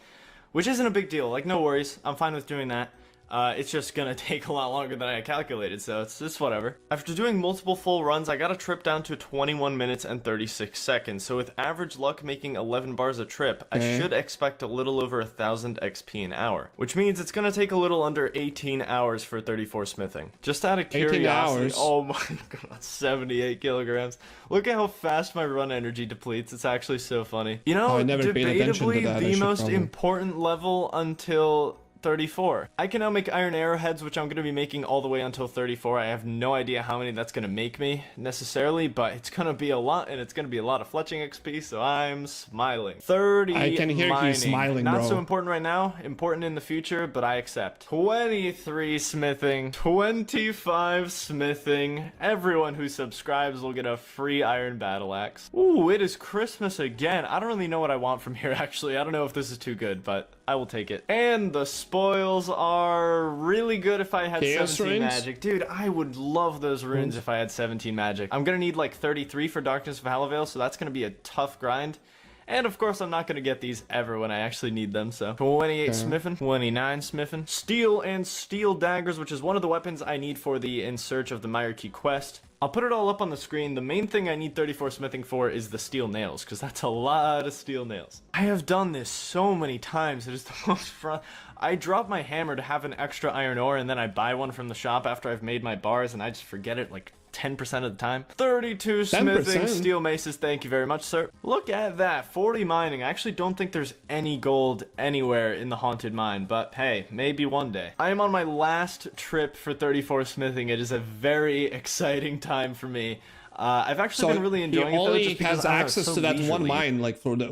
which isn't a big deal. Like, no worries. I'm fine with doing that. It's just gonna take a lot longer than I calculated, so it's just whatever. After doing multiple full runs, I got a trip down to 21 minutes and 36 seconds, so with average luck making 11 bars a trip, I should expect a little over 1,000 XP an hour, which means it's gonna take a little under 18 hours for 34 smithing. Just out of curiosity, 18 hours. Oh my god, 78 kilograms. Look at how fast my run energy depletes. It's actually so funny. You know, I never paid attention to debatably that. I the should most probably. important level until 34. I can now make iron arrowheads, which I'm going to be making all the way until 34. I have no idea how many that's going to make me necessarily, but it's going to be a lot, and it's going to be a lot of fletching XP, so I'm smiling. 30 I can hear mining. you smiling, Not bro. so important right now, important in the future, but I accept. 23 smithing, 25 smithing. Everyone who subscribes will get a free iron battle axe. Ooh, it is Christmas again. I don't really know what I want from here, actually. I don't know if this is too good, but I will take it. And the spoils are really good if I had Chaos 17 runes? magic. Dude, I would love those runes if I had 17 magic. I'm gonna need like 33 for Darkness of Halavale, so that's gonna be a tough grind. And of course, I'm not gonna get these ever when I actually need them, so. 28 smithing, 29 smithing. Steel and steel daggers, which is one of the weapons I need for the In Search of the Myarchy quest. I'll put it all up on the screen. The main thing I need 34 smithing for is the steel nails, because that's a lot of steel nails. I have done this so many times. It is the most fun. I drop my hammer to have an extra iron ore, and then I buy one from the shop after I've made my bars, and I just forget it like 10% of the time. 32 smithing, 10%? steel maces, thank you very much, sir. Look at that, 40 mining. I actually don't think there's any gold anywhere in the haunted mine, but hey, maybe one day. I am on my last trip for 34 smithing. It is a very exciting time for me. I've actually been really enjoying he it though, only just because has I don't know, access it's so to that one leisurely. mine, like through the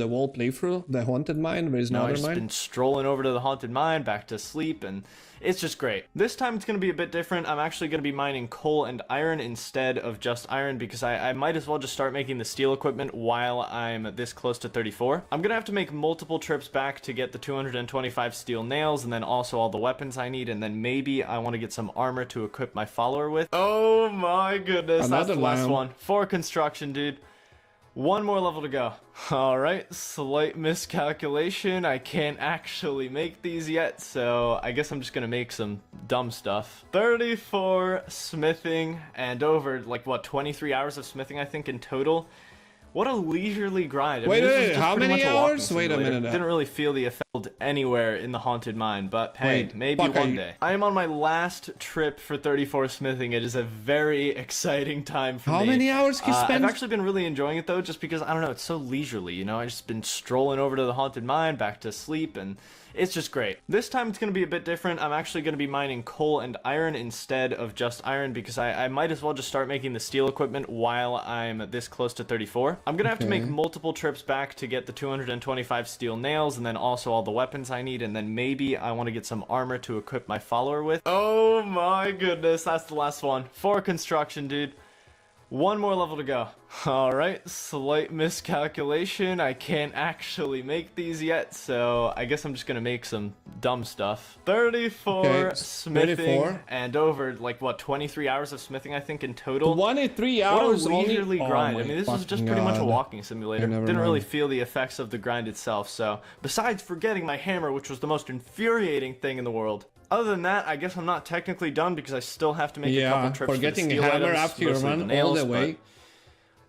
whole playthrough, the haunted mine. There is no No, I've other just mine. been strolling over to the haunted mine, back to sleep, and it's just great. This time it's going to be a bit different. I'm actually going to be mining coal and iron instead of just iron because I might as well just start making the steel equipment while I'm this close to 34. I'm going to have to make multiple trips back to get the 225 steel nails and then also all the weapons I need, and then maybe I want to get some armor to equip my follower with. Oh my goodness, that's the last one. For construction, dude. One more level to go. Alright, slight miscalculation. I can't actually make these yet, so I guess I'm just gonna make some dumb stuff. 34 smithing and over, like, what, 23 hours of smithing, I think, in total. What a leisurely grind. I mean, Wait, how many hours? Wait a minute. Didn't really feel the effect anywhere in the haunted mine, but hey, maybe one day. I am on my last trip for 34 smithing. It is a very exciting time for me. How many hours can you spend? I've actually been really enjoying it though, just because, I don't know, it's so leisurely, you know? I've just been strolling over to the haunted mine, back to sleep, and it's just great. This time it's going to be a bit different. I'm actually going to be mining coal and iron instead of just iron because I might as well just start making the steel equipment while I'm this close to 34. I'm going to have to make multiple trips back to get the 225 steel nails and then also all the weapons I need, and then maybe I want to get some armor to equip my follower with. Oh my goodness, that's the last one. For construction, dude. One more level to go. Alright, slight miscalculation. I can't actually make these yet, so I guess I'm just gonna make some dumb stuff. 34 smithing 34. And over, like, what, 23 hours of smithing, I think, in total. 23 hours what a leisurely only? grind. Oh, I mean, this is just pretty much a walking simulator. Didn't really feel the effects of the grind itself, so besides forgetting my hammer, which was the most infuriating thing in the world, other than that, I guess I'm not technically done because I still have to make a couple trips for the steel hammer items, after you run nails, all the way.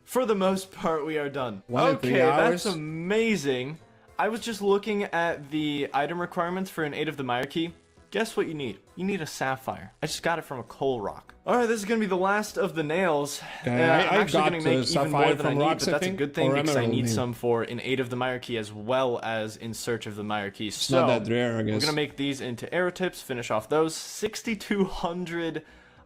For the most part, we are done. Okay, that's amazing. I was just looking at the item requirements for an 8 of the Mire Key. Guess what you need? You need a sapphire. I just got it from a coal rock. Alright, this is going to be the last of the nails. I'm actually going to make even more than I need, but that's a good thing because I need some for an 8 of the Mire Key as well as in search of the Mire Key. So, not that rare, I guess. We're going to make these into arrow tips, finish off those. 6,200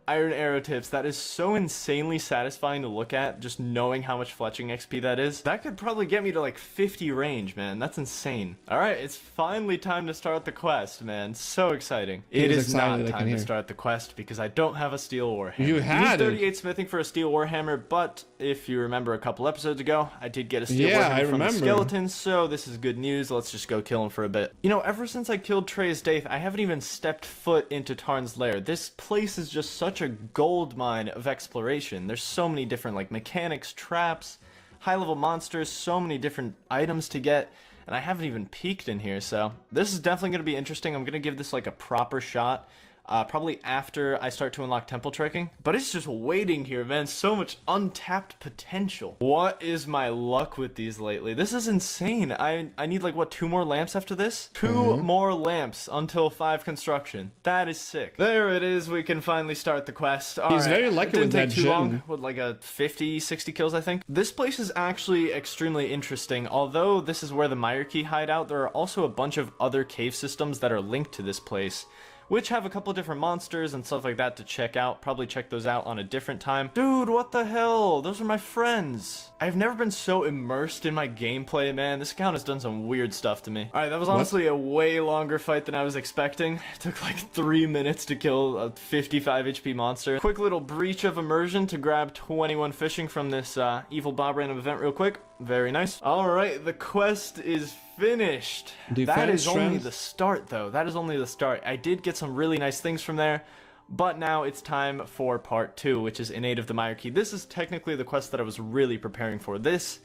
iron arrow tips. That is so insanely satisfying to look at, just knowing how much fletching XP that is. That could probably get me to like 50 range, man. That's insane. Alright, it's finally time to start the quest, man. So exciting. It is not time to start the quest because I don't have a steel warhammer. You had need 38 smithing for a steel warhammer, but if you remember a couple episodes ago, I did get a steel warhammer from the skeleton, so this is good news. Let's just go kill him for a bit. You know, ever since I killed Trey's Daith, I haven't even stepped foot into Tarn's lair. This place is just such a gold mine of exploration. There's so many different like mechanics, traps, high level monsters, so many different items to get, and I haven't even peeked in here, so this is definitely going to be interesting. I'm going to give this like a proper shot. Probably after I start to unlock temple trekking. But it's just waiting here, man. So much untapped potential. What is my luck with these lately? This is insane. I need like, what, 2 more lamps after this? 2 more lamps until 5 construction. That is sick. There it is. We can finally start the quest. He's very lucky with that too long. With like a 50, 60 kills, I think. This place is actually extremely interesting. Although this is where the Mire Key hideout, there are also a bunch of other cave systems that are linked to this place, which have a couple different monsters and stuff like that to check out. Probably check those out on a different time. Dude, what the hell? Those are my friends. I've never been so immersed in my gameplay, man. This account has done some weird stuff to me. Alright, that was honestly a way longer fight than I was expecting. It took like 3 minutes to kill a 55 HP monster. Quick little breach of immersion to grab 21 fishing from this evil Bob random event real quick. Very nice. Alright, the quest is finished. That is only the start, though. That is only the start. I did get some really nice things from there, but now it's time for part 2, which is Innate of the Mire Key. This is technically the quest that I was really preparing for. This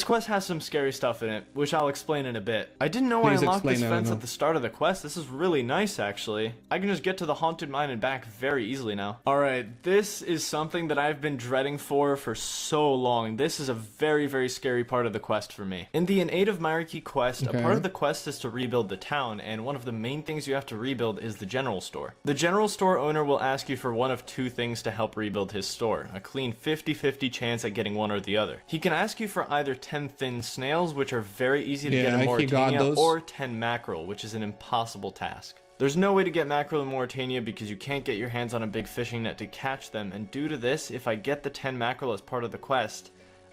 quest has some scary stuff in it, which I'll explain in a bit. I didn't know I unlocked this fence at the start of the quest. This is really nice, actually. I can just get to the haunted mine and back very easily now. Alright, this is something that I've been dreading for so long. This is a very, very scary part of the quest for me. In the Innate of Mire Key quest, a part of the quest is to rebuild the town, and one of the main things you have to rebuild is the general store. The general store owner will ask you for one of 2 things to help rebuild his store. A clean 50-50 chance at getting one or the other. He can ask you for either 10 thin snails, which are very easy to get in Mauritania, or 10 mackerel, which is an impossible task. There's no way to get mackerel in Mauritania because you can't get your hands on a big fishing net to catch them, and due to this, if I get the 10 mackerel as part of the quest,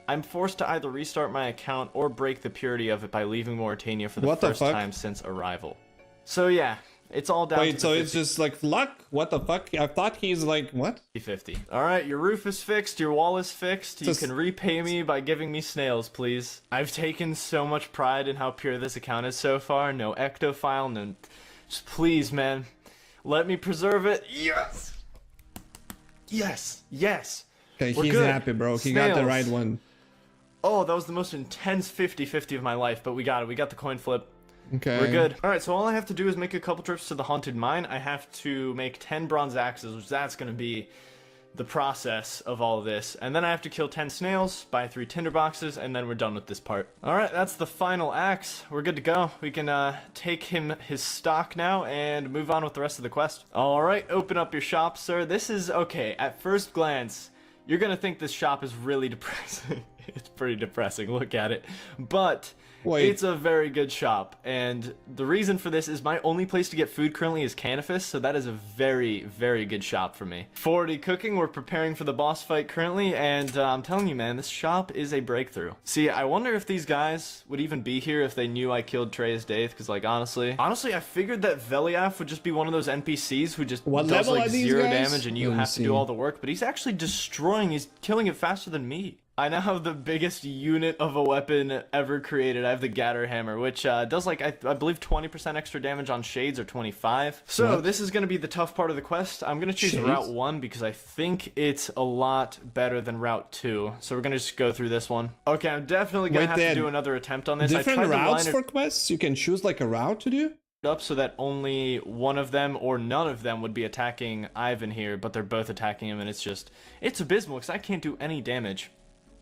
I'm forced to either restart my account or break the purity of it by leaving Mauritania for the first time since arrival. So yeah, It's all down to Wait, so it's just like luck? What the fuck? I thought he's like, what? 50. All right, your roof is fixed, your wall is fixed. You Just- can repay me by giving me snails, please. I've taken so much pride in how pure this account is so far. No ectophile, no... Just please, man. Let me preserve it. Yes! Yes! Yes! Okay, We're he's good. happy, bro. He got the Snails. right one. Oh, that was the most intense 50-50 of my life, but we got it. We got the coin flip. Okay. We're good. All right, so all I have to do is make a couple trips to the haunted mine. I have to make 10 bronze axes, which that's going to be the process of all of this. And then I have to kill 10 snails, buy 3 tinder boxes, and then we're done with this part. All right, that's the final axe. We're good to go. We can take him his stock now and move on with the rest of the quest. All right, open up your shop, sir. This is, okay, at first glance, you're going to think this shop is really depressing. It's pretty depressing, look at it. But... Wait. It's a very good shop, and the reason for this is my only place to get food currently is Canifis, so that is a very, very good shop for me. 40 cooking, we're preparing for the boss fight currently, and I'm telling you, man, this shop is a breakthrough. See, I wonder if these guys would even be here if they knew I killed Trey's Daith, because, like, honestly, I figured that Veliath would just be one of those NPCs who just What does, level like, are these 0 guys? damage, and you Let me have to do see. all the work, but he's actually destroying, he's killing it faster than me. I now have the biggest unit of a weapon ever created. I have the Gatter Hammer, which does like, I believe 20% extra damage on shades or 25. So What? this is going to be the tough part of the quest. I'm going to choose Shades? Route 1 because I think it's a lot better than Route 2. So we're going to just go through this one. Okay, I'm definitely going to Wait, have to then, do another attempt on this. Different I tried routes to for line quests? You can choose like a route to do? it up so that only one of them or none of them would be attacking Ivan here, but they're both attacking him, and it's abysmal because I can't do any damage.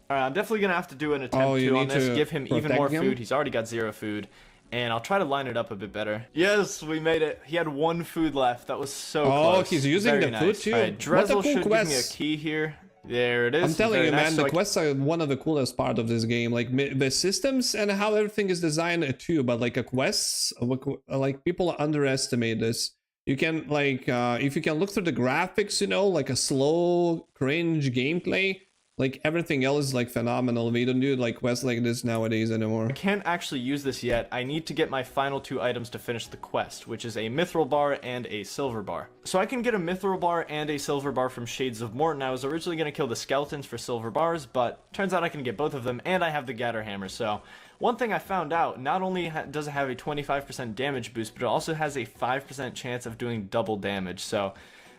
Alright, I'm definitely going to have to do an attempt you on need this, to give him even protect more him? food. He's already got 0 food, and I'll try to line it up a bit better. Yes, we made it. He had 1 food left. That was so close. Oh, he's using Very the food nice. too? Alright, What a Drezel cool should give me a quest. key here. There it is. I'm telling Very you, nice. man, So the I- quests are one of the coolest part of this game. Like the systems and how everything is designed too. But like a quests, like people underestimate this. You can like, if you can look through the graphics, you know, like a slow, cringe gameplay. Like everything else is like phenomenal. We don't do like quests like this nowadays anymore. I can't actually use this yet. I need to get my final 2 items to finish the quest, which is a mithril bar and a silver bar. So I can get a mithril bar and a silver bar from Shades of Morton. I was originally going to kill the skeletons for silver bars, but turns out I can get both of them, and I have the Gatter Hammer. So one thing I found out, not only does it have a 25% damage boost, but it also has a 5% chance of doing double damage. So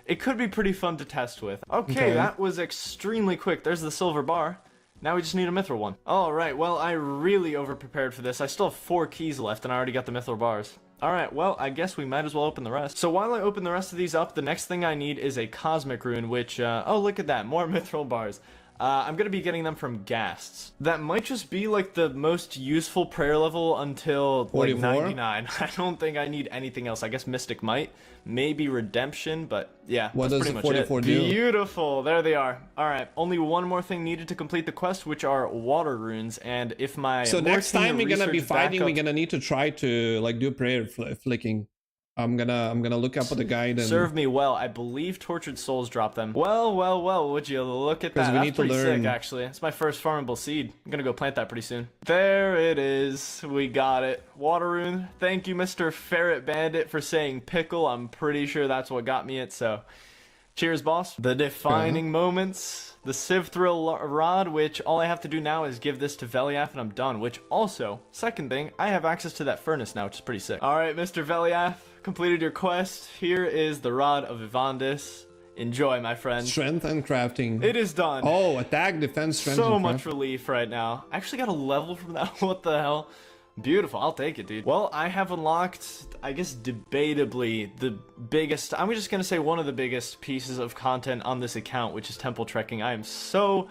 it could be pretty fun to test with. Okay, that was extremely quick. There's the silver bar. Now we just need a mithril one. Alright, well, I really over-prepared for this. I still have 4 keys left, and I already got the mithril bars. Alright, well, I guess we might as well open the rest. So while I open the rest of these up, the next thing I need is a cosmic rune, which, oh, look at that, more mithril bars. I'm going to be getting them from ghasts. That might just be like the most useful prayer level until like 44? 99. I don't think I need anything else. I guess Mystic Might, maybe Redemption, but yeah, What that's does pretty the much it. 44 do? Beautiful, there they are. Alright, only one more thing needed to complete the quest, which are water runes, and if my So more next time senior we're gonna be research fighting, backup- we're gonna need to try to like do prayer flicking. I'm gonna look up the guide and Serve me well. I believe Tortured Souls drop them. Well, well, well, would you look at 'Cause that? we That's need to pretty learn. sick, actually. It's my first farmable seed. I'm gonna go plant that pretty soon. There it is. We got it. Water rune. Thank you, Mr. Ferret Bandit, for saying pickle. I'm pretty sure that's what got me it, so... Cheers, boss. The defining moments. The Civ Thrill Rod, which all I have to do now is give this to Veliath and I'm done. Which also, second thing, I have access to that furnace now, which is pretty sick. Alright, Mr. Veliath, completed your quest. Here is the Rod of Ivandis. Enjoy, my friend. strength and crafting. It is done. Oh, attack, defense, strength. So and much craft. relief right now. I actually got a level from that. What the hell? Beautiful. I'll take it, dude. Well, I have unlocked, I guess, debatably the biggest, I'm just going to say one of the biggest pieces of content on this account, which is temple trekking. I am so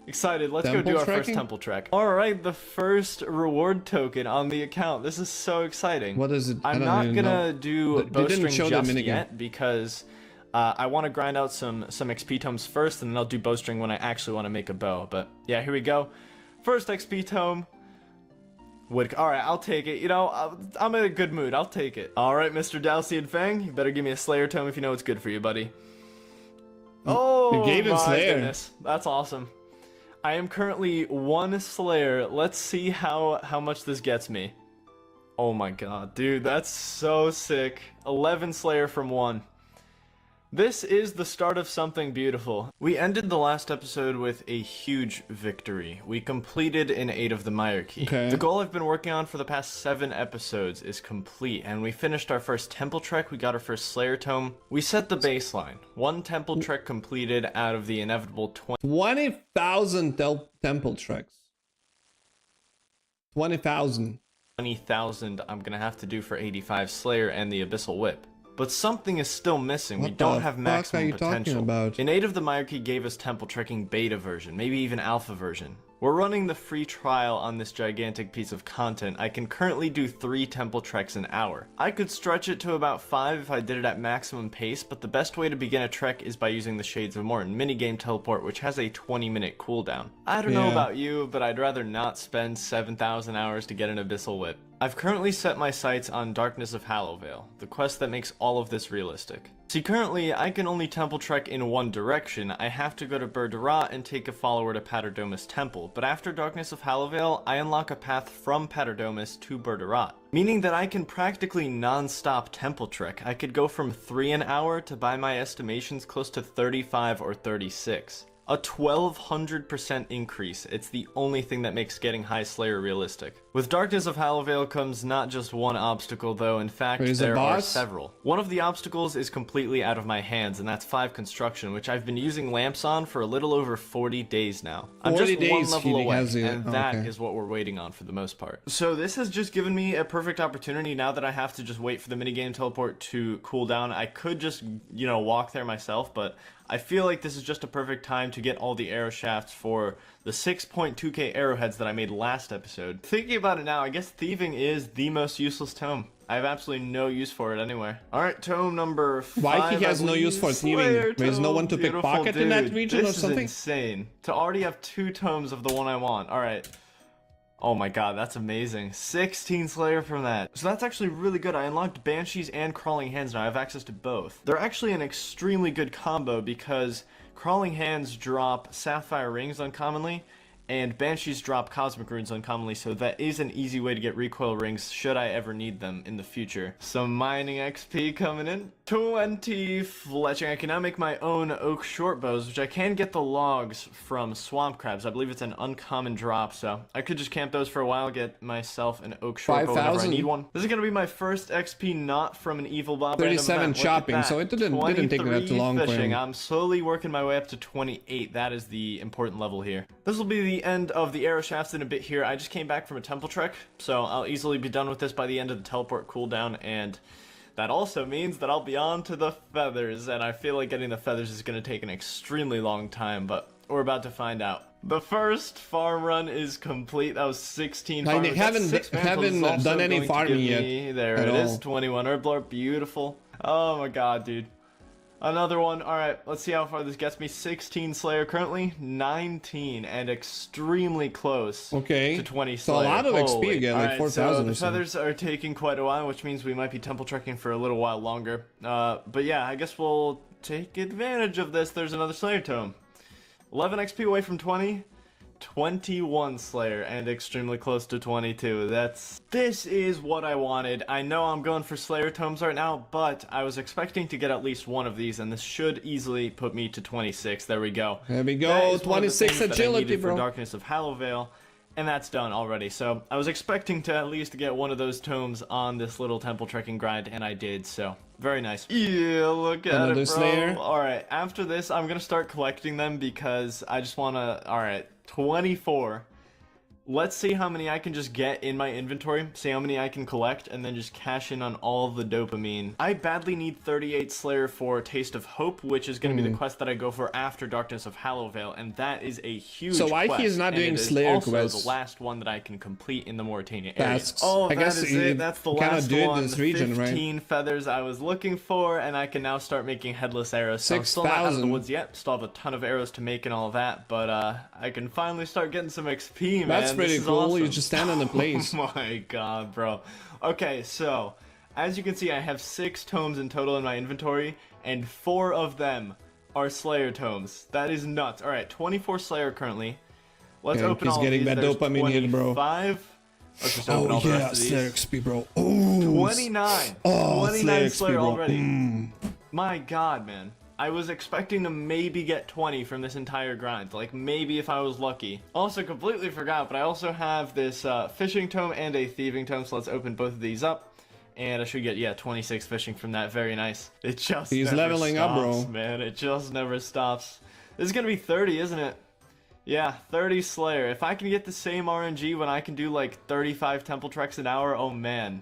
excited. Let's go Temple do our trekking? first temple trek. All right, the first reward token on the account. This is so exciting. What is it? I I'm don't not even going know. to do They didn't bowstring show the just minigun. yet because... I want to grind out some XP tomes first, and then I'll do bowstring when I actually want to make a bow. But yeah, here we go. First XP tome. Alright, I'll take it. You know, I'm in a good mood. I'll take it. Alright, Mr. Dalcian Fang, you better give me a Slayer tome if you know what's good for you, buddy. Oh, You gave him my Slayer. goodness. That's awesome. I am currently 1 Slayer. Let's see how much this gets me. Oh my god, dude, that's so sick. 11 Slayer from 1. This is the start of something beautiful. We ended the last episode with a huge victory. We completed an 8 of the Myarchy. Okay. The goal I've been working on for the past 7 episodes is complete, and we finished our first temple trek, we got our first Slayer tome. We set the baseline. 1 temple trek completed out of the inevitable 20,000 temple treks. 20,000. 20,000 I'm gonna have to do for 85 Slayer and the Abyssal Whip. But something is still missing. We What don't the have fuck are maximum you talking potential. about? In 8 of the Myarchy gave us temple trekking beta version, maybe even alpha version. We're running the free trial on this gigantic piece of content. I can currently do 3 temple treks an hour. I could stretch it to about 5 if I did it at maximum pace, but the best way to begin a trek is by using the Shades of Morn minigame teleport, which has a 20-minute cooldown. I don't know about you, but I'd rather not spend 7,000 hours to get an Abyssal Whip. I've currently set my sights on Darkness of Hallowvale, the quest that makes all of this realistic. See, currently, I can only temple trek in one direction. I have to go to Burdarat and take a follower to Paterdomus Temple, but after Darkness of Hallowvale, I unlock a path from Paterdomus to Burdarat, meaning that I can practically non-stop temple trek. I could go from 3 an hour to, by my estimations, close to 35 or 36. A 1200% increase. It's the only thing that makes getting High Slayer realistic. With Darkness of Hallowvale comes not just one obstacle though, in fact there are several. One of the obstacles is completely out of my hands, and that's 5 construction, which I've been using lamps on for a little over 40 days now. I'm just 1 level away, and that is what we're waiting on for the most part. So this has just given me a perfect opportunity now that I have to just wait for the minigame teleport to cool down. I could just, you know, walk there myself, but I feel like this is just a perfect time to get all the arrow shafts for the 6.2k arrowheads that I made last episode. Thinking about it now, I guess thieving is the most useless tome. I have absolutely no use for it anywhere. Alright, tome number 5. Why he has no use for thieving? There's no one to pickpocket in that region or something? This is insane. To already have 2 tomes of the one I want. Alright. Oh my god, that's amazing. 16 Slayer from that. So that's actually really good. I unlocked Banshees and Crawling Hands now. I have access to both. They're actually an extremely good combo because Crawling Hands drop Sapphire Rings uncommonly, and Banshees drop Cosmic Runes uncommonly, so that is an easy way to get recoil rings should I ever need them in the future. Some mining XP coming in. 20 fletching. I can now make my own oak short bows, which I can get the logs from swamp crabs. I believe it's an uncommon drop, so I could just camp those for a while, get myself an oak short bow whenever I need one. This is going to be my first XP not from an evil Bob. 37 chopping, so it didn't take that too long for him. I'm slowly working my way up to 28. That is the important level here. This will be the end of the arrow shafts in a bit here. I just came back from a temple trek, so I'll easily be done with this by the end of the teleport cooldown, and that also means that I'll be on to the feathers, and I feel like getting the feathers is going to take an extremely long time, but we're about to find out. The first farm run is complete. That was 16 farms. They haven't done any farming yet. There it is, 21 Herblore, beautiful. Oh my god, dude. Another one. Alright, let's see how far this gets me. 16 Slayer currently, 19, and extremely close to 20 Slayer. So a lot of XP again, like 4,000 so the or something. feathers are taking quite a while, which means we might be temple trekking for a little while longer. But yeah, I guess we'll take advantage of this. There's another Slayer tome. 11 XP away from 20. 21 Slayer and extremely close to 22. This is what I wanted. I know I'm going for Slayer tomes right now, but I was expecting to get at least one of these, and this should easily put me to 26. There we go. There we go. 26 agility, bro. For Darkness of Hallowvale, and that's done already. So I was expecting to at least get one of those tomes on this little temple trekking grind, and I did. So very nice. Yeah, look at it, bro. Slayer. All right, after this, I'm gonna start collecting them because I just wanna. All right. 24. Let's see how many I can just get in my inventory, see how many I can collect, and then just cash in on all the dopamine. I badly need 38 Slayer for Taste of Hope, which is going to be the quest that I go for after Darkness of Hallowvale, and that is a huge So why quest, he's not doing also Slayer quests? the last one that I can complete in the Mauritania area. Tasks. Oh, I guess that is it. That's the last one. This region, 15 feathers I was looking for, and I can now start making headless arrows. So I'm still not out of the woods yet. Still have a ton of arrows to make and all that, but I can finally start getting some XP, man. That's pretty cool. Awesome. You just stand in the place. Oh my god, bro. Okay, so as you can see, I have 6 tomes in total in my inventory, and 4 of them are Slayer tomes. That is nuts. Alright, 24 Slayer currently. Let's open all getting of these. that There's dopamine hit, bro. 25. Let's just open all the rest of these. Slayer XP, bro. Ooh. 29. Oh, 29 Slayer Slayer XP, bro. already. My god, man. I was expecting to maybe get 20 from this entire grind. Like, maybe if I was lucky. Also, completely forgot, but I also have this fishing tome and a thieving tome, so let's open both of these up. And I should get, yeah, 26 fishing from that. Very nice. It just He's never leveling stops, up, bro. man. It just never stops. This is gonna be 30, isn't it? Yeah, 30 Slayer. If I can get the same RNG when I can do like 35 temple treks an hour, oh man.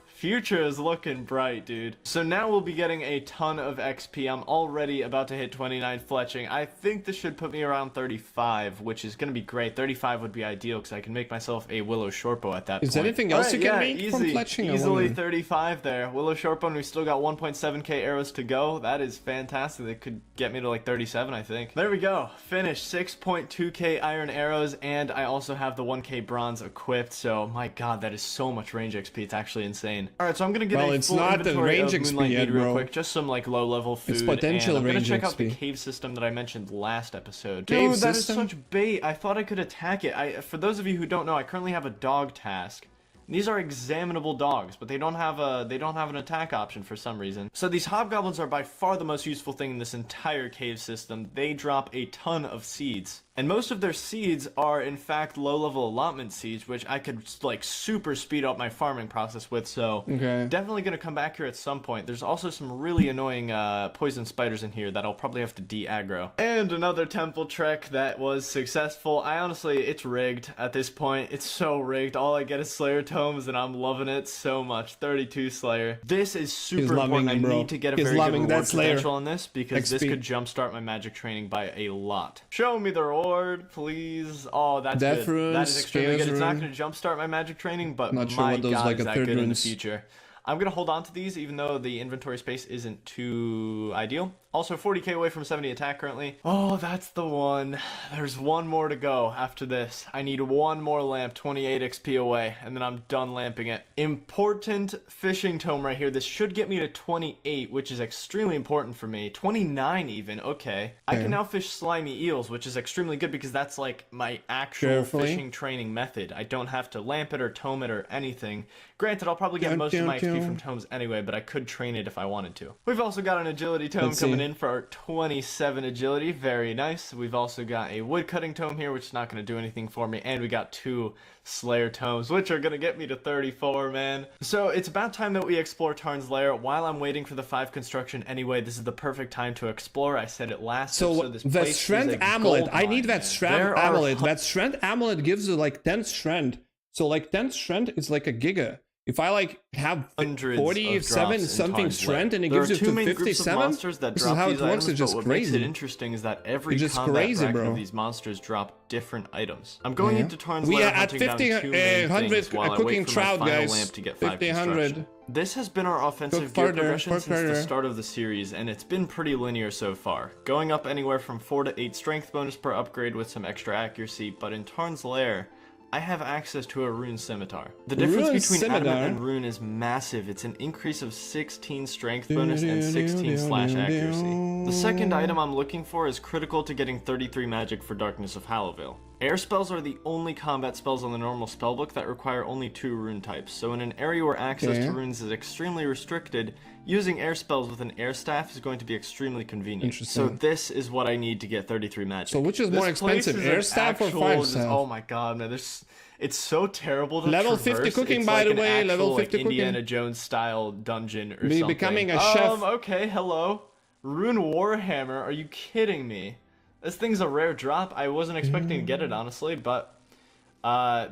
Future is looking bright, dude. So now we'll be getting a ton of XP. I'm already about to hit 29 fletching. I think this should put me around 35, which is going to be great. 35 would be ideal because I can make myself a Willow Shortbow at that point. Is there anything else you can make from fletching? Easily 35 there. Willow Shortbow, and we still got 1.7k arrows to go. That is fantastic. That could get me to like 37, I think. There we go. Finished. 6.2k iron arrows, and I also have the 1k bronze equipped. So, my god, that is so much range XP. It's actually insane. Alright, so I'm gonna get a full inventory of Moonlight Mead real quick, just some like low-level food, it's potential and I'm gonna check out the XP. cave system that I mentioned last episode. Cave Dude, that is system? such bait. I thought I could attack it. For those of you who don't know, I currently have a dog task. These are examinable dogs, but they don't have an attack option for some reason. So these hobgoblins are by far the most useful thing in this entire cave system. They drop a ton of seeds. And most of their seeds are, in fact, low-level allotment seeds, which I could, like, super speed up my farming process with, so definitely going to come back here at some point. There's also some really annoying poison spiders in here that I'll probably have to de-aggro. And another temple trek that was successful. It's rigged at this point. It's so rigged. All I get is Slayer tomes, and I'm loving it so much. 32 Slayer. This is super important. I need to get a very good reward potential on this, because this could jumpstart my magic training by a lot. Show me the reward. Please. Oh, that's Death good. runes, That is extremely good. It's not rune. going to jumpstart my magic training, but Not sure my what those, god, like, is a that third good in the runes. future. I'm going to hold on to these, even though the inventory space isn't too ideal. Also, 40k away from 70 attack currently. Oh, that's the one. There's one more to go after this. I need one more lamp, 28 XP away, and then I'm done lamping it. Important fishing tome right here. This should get me to 28, which is extremely important for me. 29 even, okay. I can now fish slimy eels, which is extremely good because that's like my actual fishing training method. I don't have to lamp it or tome it or anything. Granted, I'll probably get most of my XP from tomes anyway, but I could train it if I wanted to. We've also got an agility tome coming in for our 27 agility. Very nice. We've also got a woodcutting tome here, which is not going to do anything for me, and we got 2 Slayer tomes, which are going to get me to 34, man. So it's about time that we explore Tarn's Lair. While I'm waiting for the 5 construction anyway, this is the perfect time to explore. I said it last episode. This the place strength is a amulet. gold I need mine, that man. strength amulet. That strength amulet gives you like 10 strength. So like 10 strength is like a giga. If I like have 47 something strength and it gives you to 57, this is how it works. It's just what crazy. makes it interesting is that every combat bracket of these monsters drop different items. I'm going into Tarn's Lair hunting down 2 main things while I wait for my final lamp to get 5 construction. This has been our offensive gear progression since the start of the series, and it's been pretty linear so far, going up anywhere from 4 to 8 strength bonus per upgrade with some extra accuracy, but in Tarn's Lair, I have access to a rune scimitar. The difference between adamant and rune is massive. It's an increase of 16 strength bonus and 16 slash accuracy. The second item I'm looking for is critical to getting 33 magic for Darkness of Hallowville. Air spells are the only combat spells on the normal spellbook that require only 2 rune types, so in an area where access to runes is extremely restricted, using air spells with an air staff is going to be extremely convenient. So this is what I need to get 33 magic. So which is more expensive, air staff or 5 staff? Oh my god, man, it's so terrible to level traverse. 50 cooking, it's by like the way, level 50 like cooking. Indiana Jones style dungeon or something. Becoming a chef. Okay, hello. Rune Warhammer, are you kidding me? This thing's a rare drop. I wasn't expecting to get it, honestly, but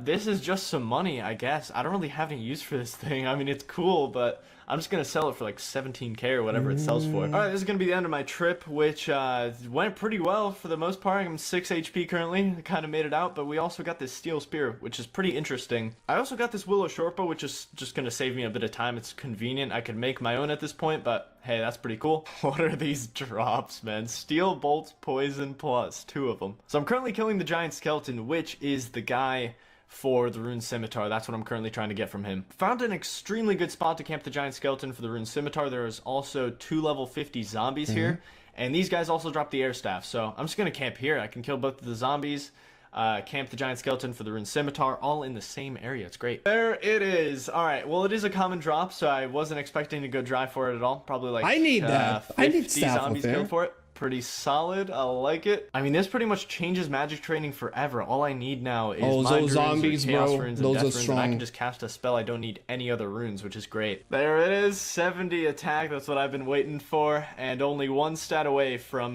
this is just some money, I guess. I don't really have any use for this thing. I mean, it's cool, but I'm just going to sell it for like 17k or whatever it sells for. Alright, this is going to be the end of my trip, which went pretty well for the most part. I'm 6 HP currently. Kind of made it out, but we also got this steel spear, which is pretty interesting. I also got this willow shortbow, which is just going to save me a bit of time. It's convenient. I could make my own at this point, but hey, that's pretty cool. What are these drops, man? Steel bolts, poison plus, 2 of them. So I'm currently killing the giant skeleton, which is the guy for the rune scimitar. That's what I'm currently trying to get from him. Found an extremely good spot to camp the giant skeleton for the rune scimitar. There is also 2 level 50 zombies here, and these guys also drop the air staff, so I'm just gonna camp here. I can kill both of the zombies. camp the giant skeleton for the rune scimitar, all in the same area. It's great. There it is. All right, well, it is a common drop, so I wasn't expecting to go dry for it at all. Probably like I need that. I need 50 staff zombies up there. killed for it. Pretty solid. I like it. I mean, this pretty much changes magic training forever. All I need now is Oh, mind those runes zombies, or chaos bro. runes Those and are death runes, and I strong. can just cast a spell. I don't need any other runes, which is great. There it is. 70 attack. That's what I've been waiting for, and only one stat away from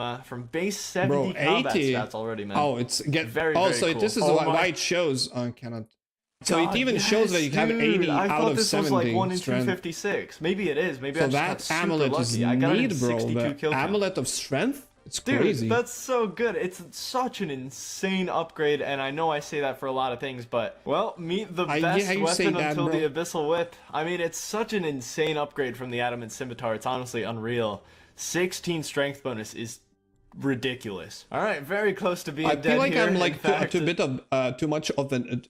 base 70 Bro, combat 80. stats already, man. Oh, it's Very, Oh, very so cool. this is Oh why my- it shows. I cannot. So God, it even yes, shows that you have dude. 80 I out thought of this 70 was like 1 in strength. 256. Maybe it is. Maybe So I just got that super amulet lucky. is I got it in neat, bro. 62 The kill count. amulet of strength. It's Dude, crazy. that's so good. It's such an insane upgrade, and I know I say that for a lot of things, but, well, meet the I best hear you say weapon that, until bro. the Abyssal Whip. I mean, it's such an insane upgrade from the Adamant Scimitar. It's honestly unreal. 16 strength bonus is ridiculous. All right, very close to being I dead feel like here. I'm In like fact, too bit of too much of the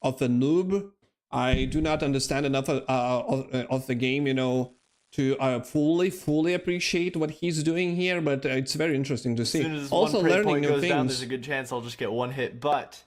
of the noob. I do not understand enough of the game, to fully appreciate what he's doing here. But it's very interesting to see. As soon as Also one prey learning point new goes down, there's things. a good chance I'll just get one hit. But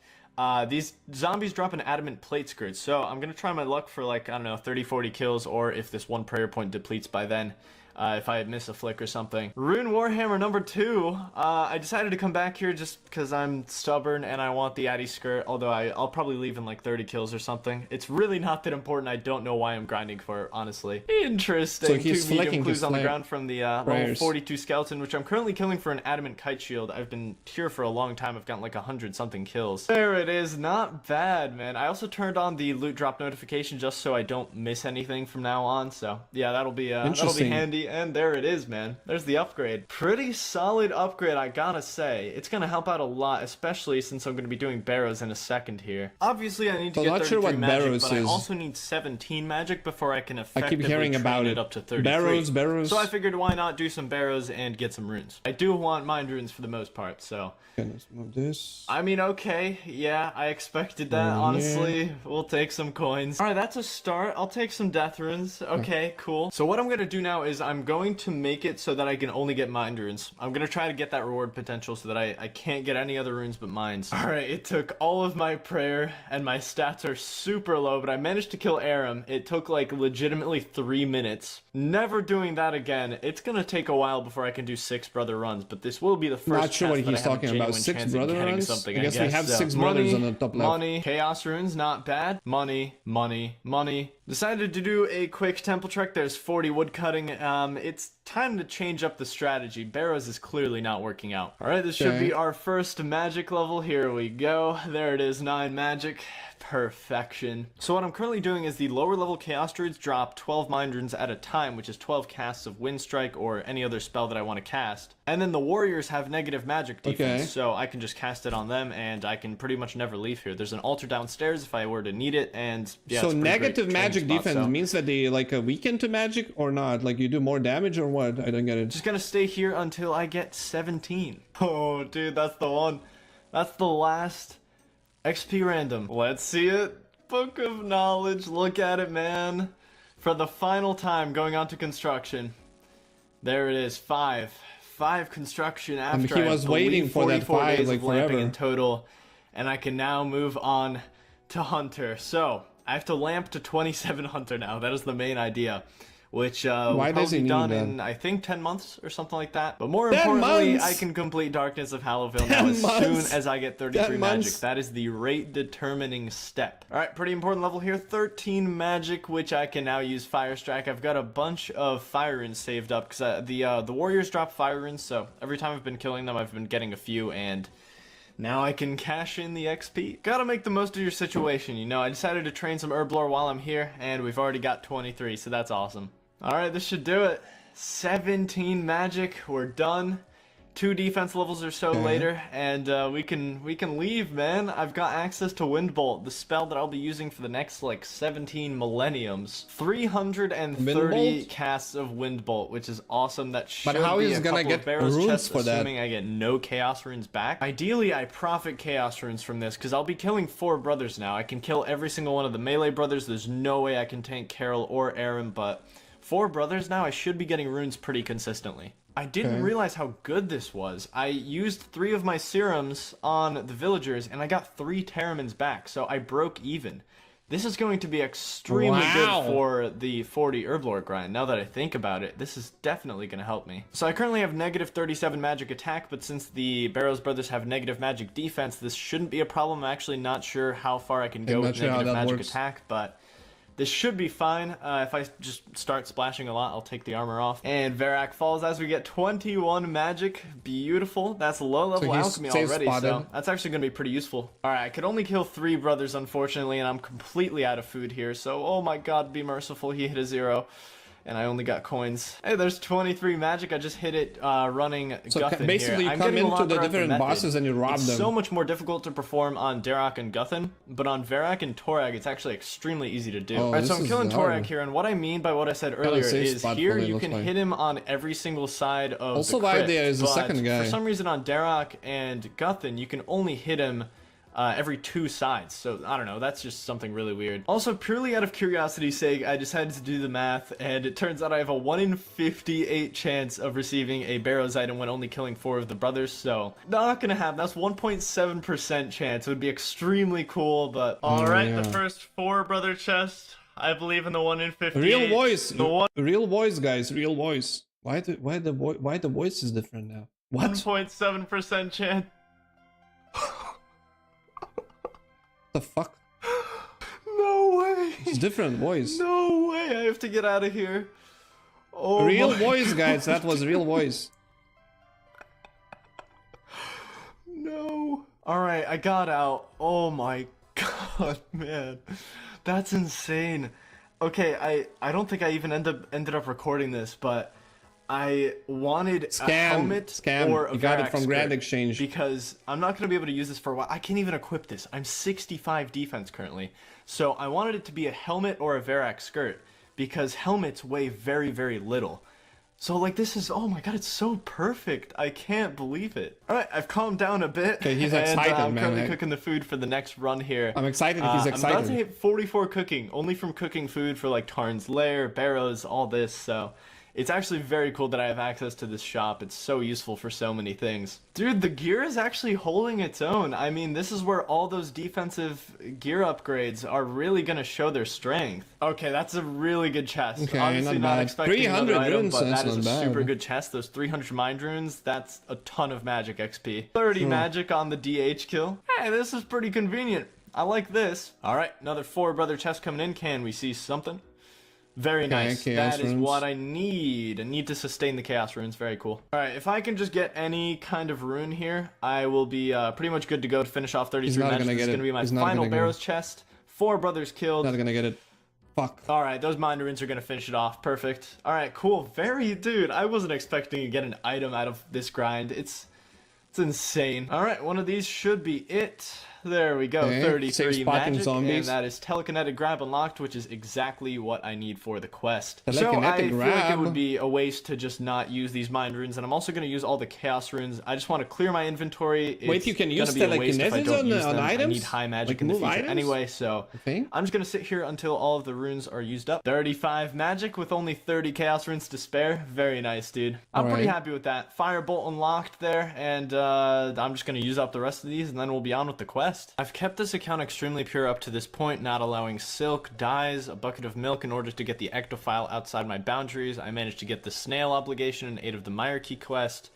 these zombies drop an adamant plate skirt, so I'm gonna try my luck for like, I don't know, 30-40 kills, or if this one prayer point depletes by then. If I miss a flick or something. Rune Warhammer number 2. I decided to come back here just because I'm stubborn and I want the Addy skirt, although I'll probably leave in like 30 kills or something. It's really not that important. I don't know why I'm grinding for it, honestly. Interesting. So he's 2 medium flicking clues his on the flame. ground from the level Prayers. 42 skeleton, which I'm currently killing for an adamant kite shield. I've been here for a long time. I've gotten like 100-something kills. There it is. Not bad, man. I also turned on the loot drop notification just so I don't miss anything from now on. So yeah, that'll be Interesting. handy. And there it is, man. There's the upgrade. Pretty solid upgrade, I gotta say. It's gonna help out a lot, especially since I'm gonna be doing barrows in a second here. Obviously, I need to So get not 33 sure what magic, barrows but I is. also need 17 magic before I can I effectively keep hearing train about it it. up to 33. Barrows. So I figured why not do some barrows and get some runes. I do want mind runes for the most part, so... Okay, let's move this. I mean, okay, yeah, I expected that, Yeah. honestly. We'll take some coins. Alright, that's a start. I'll take some death runes. Okay, cool. So what I'm gonna do now is I'm going to make it so that I can only get mind runes. I'm gonna try to get that reward potential so that I can't get any other runes but mines. Alright, it took all of my prayer, and my stats are super low, but I managed to kill Aram. It took like legitimately 3 minutes. Never doing that again. It's gonna take a while before I can do 6 brother runs, but this will be the first Not sure what test that I he's have a talking about. genuine 6 chance at brother getting runs? something, I guess we have so. 6 brothers Money, on the top left. money, chaos runes, not bad. Money, money, money. Decided to do a quick temple trek. There's 40 wood cutting. It's time to change up the strategy. Barrows is clearly not working out. All right, this should Okay. be our first magic level. Here we go. There it is, 9 magic. Perfection. So what I'm currently doing is the lower level chaos druids drop 12 mind runes at a time, which is 12 casts of wind strike or any other spell that I want to cast. And then the warriors have negative magic defense, Okay. so I can just cast it on them and I can pretty much never leave here. There's an altar downstairs if I were to need it, and yeah, So it's a pretty great negative training magic spot, defense so. means that they like weaken to magic or not? Like you do more damage or what? I don't get it. Just gonna stay here until I get 17. Oh, dude, that's the one. That's the last XP random. Let's see it. Book of Knowledge. Look at it, man. For the final time, going on to construction. There it is. 5 construction after he I was believe waiting for that 44 5, days like, of lamping forever. in total. And I can now move on to Hunter. So, I have to lamp to 27 Hunter now. That is the main idea. Which will Why does probably he be need done that? in, I think, 10 months or something like that. But more 10 importantly, months! I can complete Darkness of Hallowville now 10 as months! soon as I get 33 10 magic. months! That is the rate determining step. Alright, pretty important level here. 13 magic, which I can now use Fire Strike. I've got a bunch of fire runes saved up because the warriors drop fire runes, so every time I've been killing them, I've been getting a few, and now I can cash in the XP. Gotta make the most of your situation, you know. I decided to train some Herblore while I'm here, and we've already got 23, so that's awesome. Alright, this should do it. 17 magic, we're done. 2 defense levels or so later, and we can leave, man. I've got access to Windbolt, the spell that I'll be using for the next, like, 17 millenniums. 330 Windbolt? casts of Windbolt, which is awesome. That should how be is a gonna couple get of barrows runes chests, for that? assuming I get no chaos runes back. Ideally, I profit chaos runes from this, because I'll be killing 4 brothers now. I can kill every single one of the melee brothers. There's no way I can tank Carol or Aaron, but 4 brothers now, I should be getting runes pretty consistently. I didn't realize how good this was. I used 3 of my serums on the villagers, and I got 3 Terramins back, so I broke even. This is going to be extremely good for the 40 Herblore grind. Now that I think about it, this is definitely going to help me. So I currently have negative 37 magic attack, but since the Barrows brothers have negative magic defense, this shouldn't be a problem. I'm actually not sure how far I can go with negative magic attack, but this should be fine. If I just start splashing a lot, I'll take the armor off. And Varrock falls as we get 21 magic. Beautiful. That's low level alchemy already, so that's actually going to be pretty useful. Alright, I could only kill 3 brothers, unfortunately, and I'm completely out of food here. So, oh my god, be merciful. He hit a 0. And I only got coins. Hey, there's 23 magic. I just hit it running Guthin basically, here. you come into the different bosses and you rob them. It's so much more difficult to perform on Darok and Guthin, but on Varrock and Torag, it's actually extremely easy to do. Alright, so I'm killing Torag here, and what I mean by what I said earlier is here you can hit him on every single side of the crypt, there is a second guy. For some reason on Darok and Guthin, you can only hit him every 2 sides, so I don't know, that's just something really weird. Also, purely out of curiosity's sake, I decided to do the math, and it turns out I have a 1 in 58 chance of receiving a Barrows item when only killing 4 of the brothers, so not gonna happen. That's 1.7% chance. It would be extremely cool, but alright, the first 4 brother chest. I believe in the 1 in 58. Real voice, real voice, guys, real voice. Why the voice is different now? What? 1.7% chance. The fuck? No way. It's different voice. No way. I have to get out of here. Oh, real voice, guys. That was real voice. No. All right, I got out. Oh my god, man. That's insane. Okay, I don't think I even ended up recording this, but I wanted a helmet or a got it from Grand Exchange because I'm not going to be able to use this for a while. I can't even equip this. I'm 65 defense currently. So I wanted it to be a helmet or a Varrock skirt because helmets weigh very, very little. So like this is, oh my god, it's so perfect. I can't believe it. All right, I've calmed down a bit. Okay, he's excited, I'm man. currently cooking the food for the next run here. I'm excited. He's excited. I'm about to hit 44 cooking, only from cooking food for like Tarn's Lair, Barrows, all this. So it's actually very cool that I have access to this shop. It's so useful for so many things. Dude, the gear is actually holding its own. I mean, this is where all those defensive gear upgrades are really going to show their strength. Okay, that's a really good chest. Okay, obviously not expecting 300 another item, runes, but that is a bad. super good chest. Those 300 mind runes, that's a ton of magic XP. 30 magic on the DH kill. Hey, this is pretty convenient. I like this. All right, another 4 brother chest coming in. Can we see something? Very nice. That is what I need. I need to sustain the Chaos Runes. Very cool. Alright, if I can just get any kind of rune here, I will be pretty much good to go to finish off 33 matches. This is going to be my final Barrows chest. 4 brothers killed. Not gonna get it. Fuck. Alright, those mind runes are going to finish it off. Perfect. Alright, cool. Dude, I wasn't expecting to get an item out of this grind. It's insane. Alright, one of these should be it. There we go, 33 magic, and that is telekinetic grab unlocked, which is exactly what I need for the quest. So I feel like it would be a waste to just not use these mind runes, and I'm also going to use all the chaos runes. I just want to clear my inventory. Wait, you can use telekinesis on items? I need high magic in the future anyway, so I'm just going to sit here until all of the runes are used up. 35 magic with only 30 chaos runes to spare. Very nice, dude. I'm pretty happy with that. Firebolt unlocked there, and I'm just going to use up the rest of these, and then we'll be on with the quest. I've kept this account extremely pure up to this point, not allowing silk, dyes, a bucket of milk in order to get the ectophile outside my boundaries. I managed to get the snail obligation in aid of the Myrkey quest.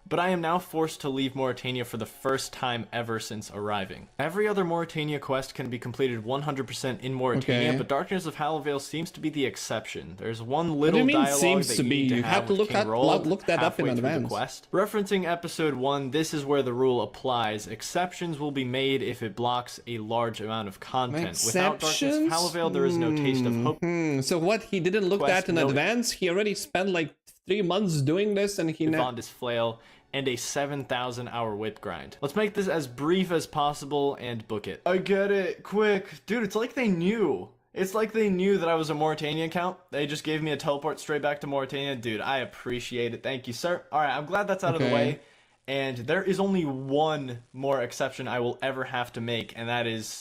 But I am now forced to leave Mauritania for the first time ever since arriving. Every other Mauritania quest can be completed 100% in Mauritania, but Darkness of Halavale seems to be the exception. There's one little dialogue that you need to have with King Rold look that up in advance. Quest. Referencing episode 1, this is where the rule applies. Exceptions will be made if it blocks a large amount of content. Without Darkness of Halavale, there is no taste of hope. So what, he didn't look that in advance? He already spent like 3 months doing this, and he Vondis flail and a 7,000 hour whip grind. Let's make this as brief as possible and book it. I get it, quick. Dude, it's like they knew. It's like they knew that I was a Mauritania account. They just gave me a teleport straight back to Mauritania. Dude, I appreciate it. Thank you, sir. All right, I'm glad that's out of the way. And there is only one more exception I will ever have to make, and that is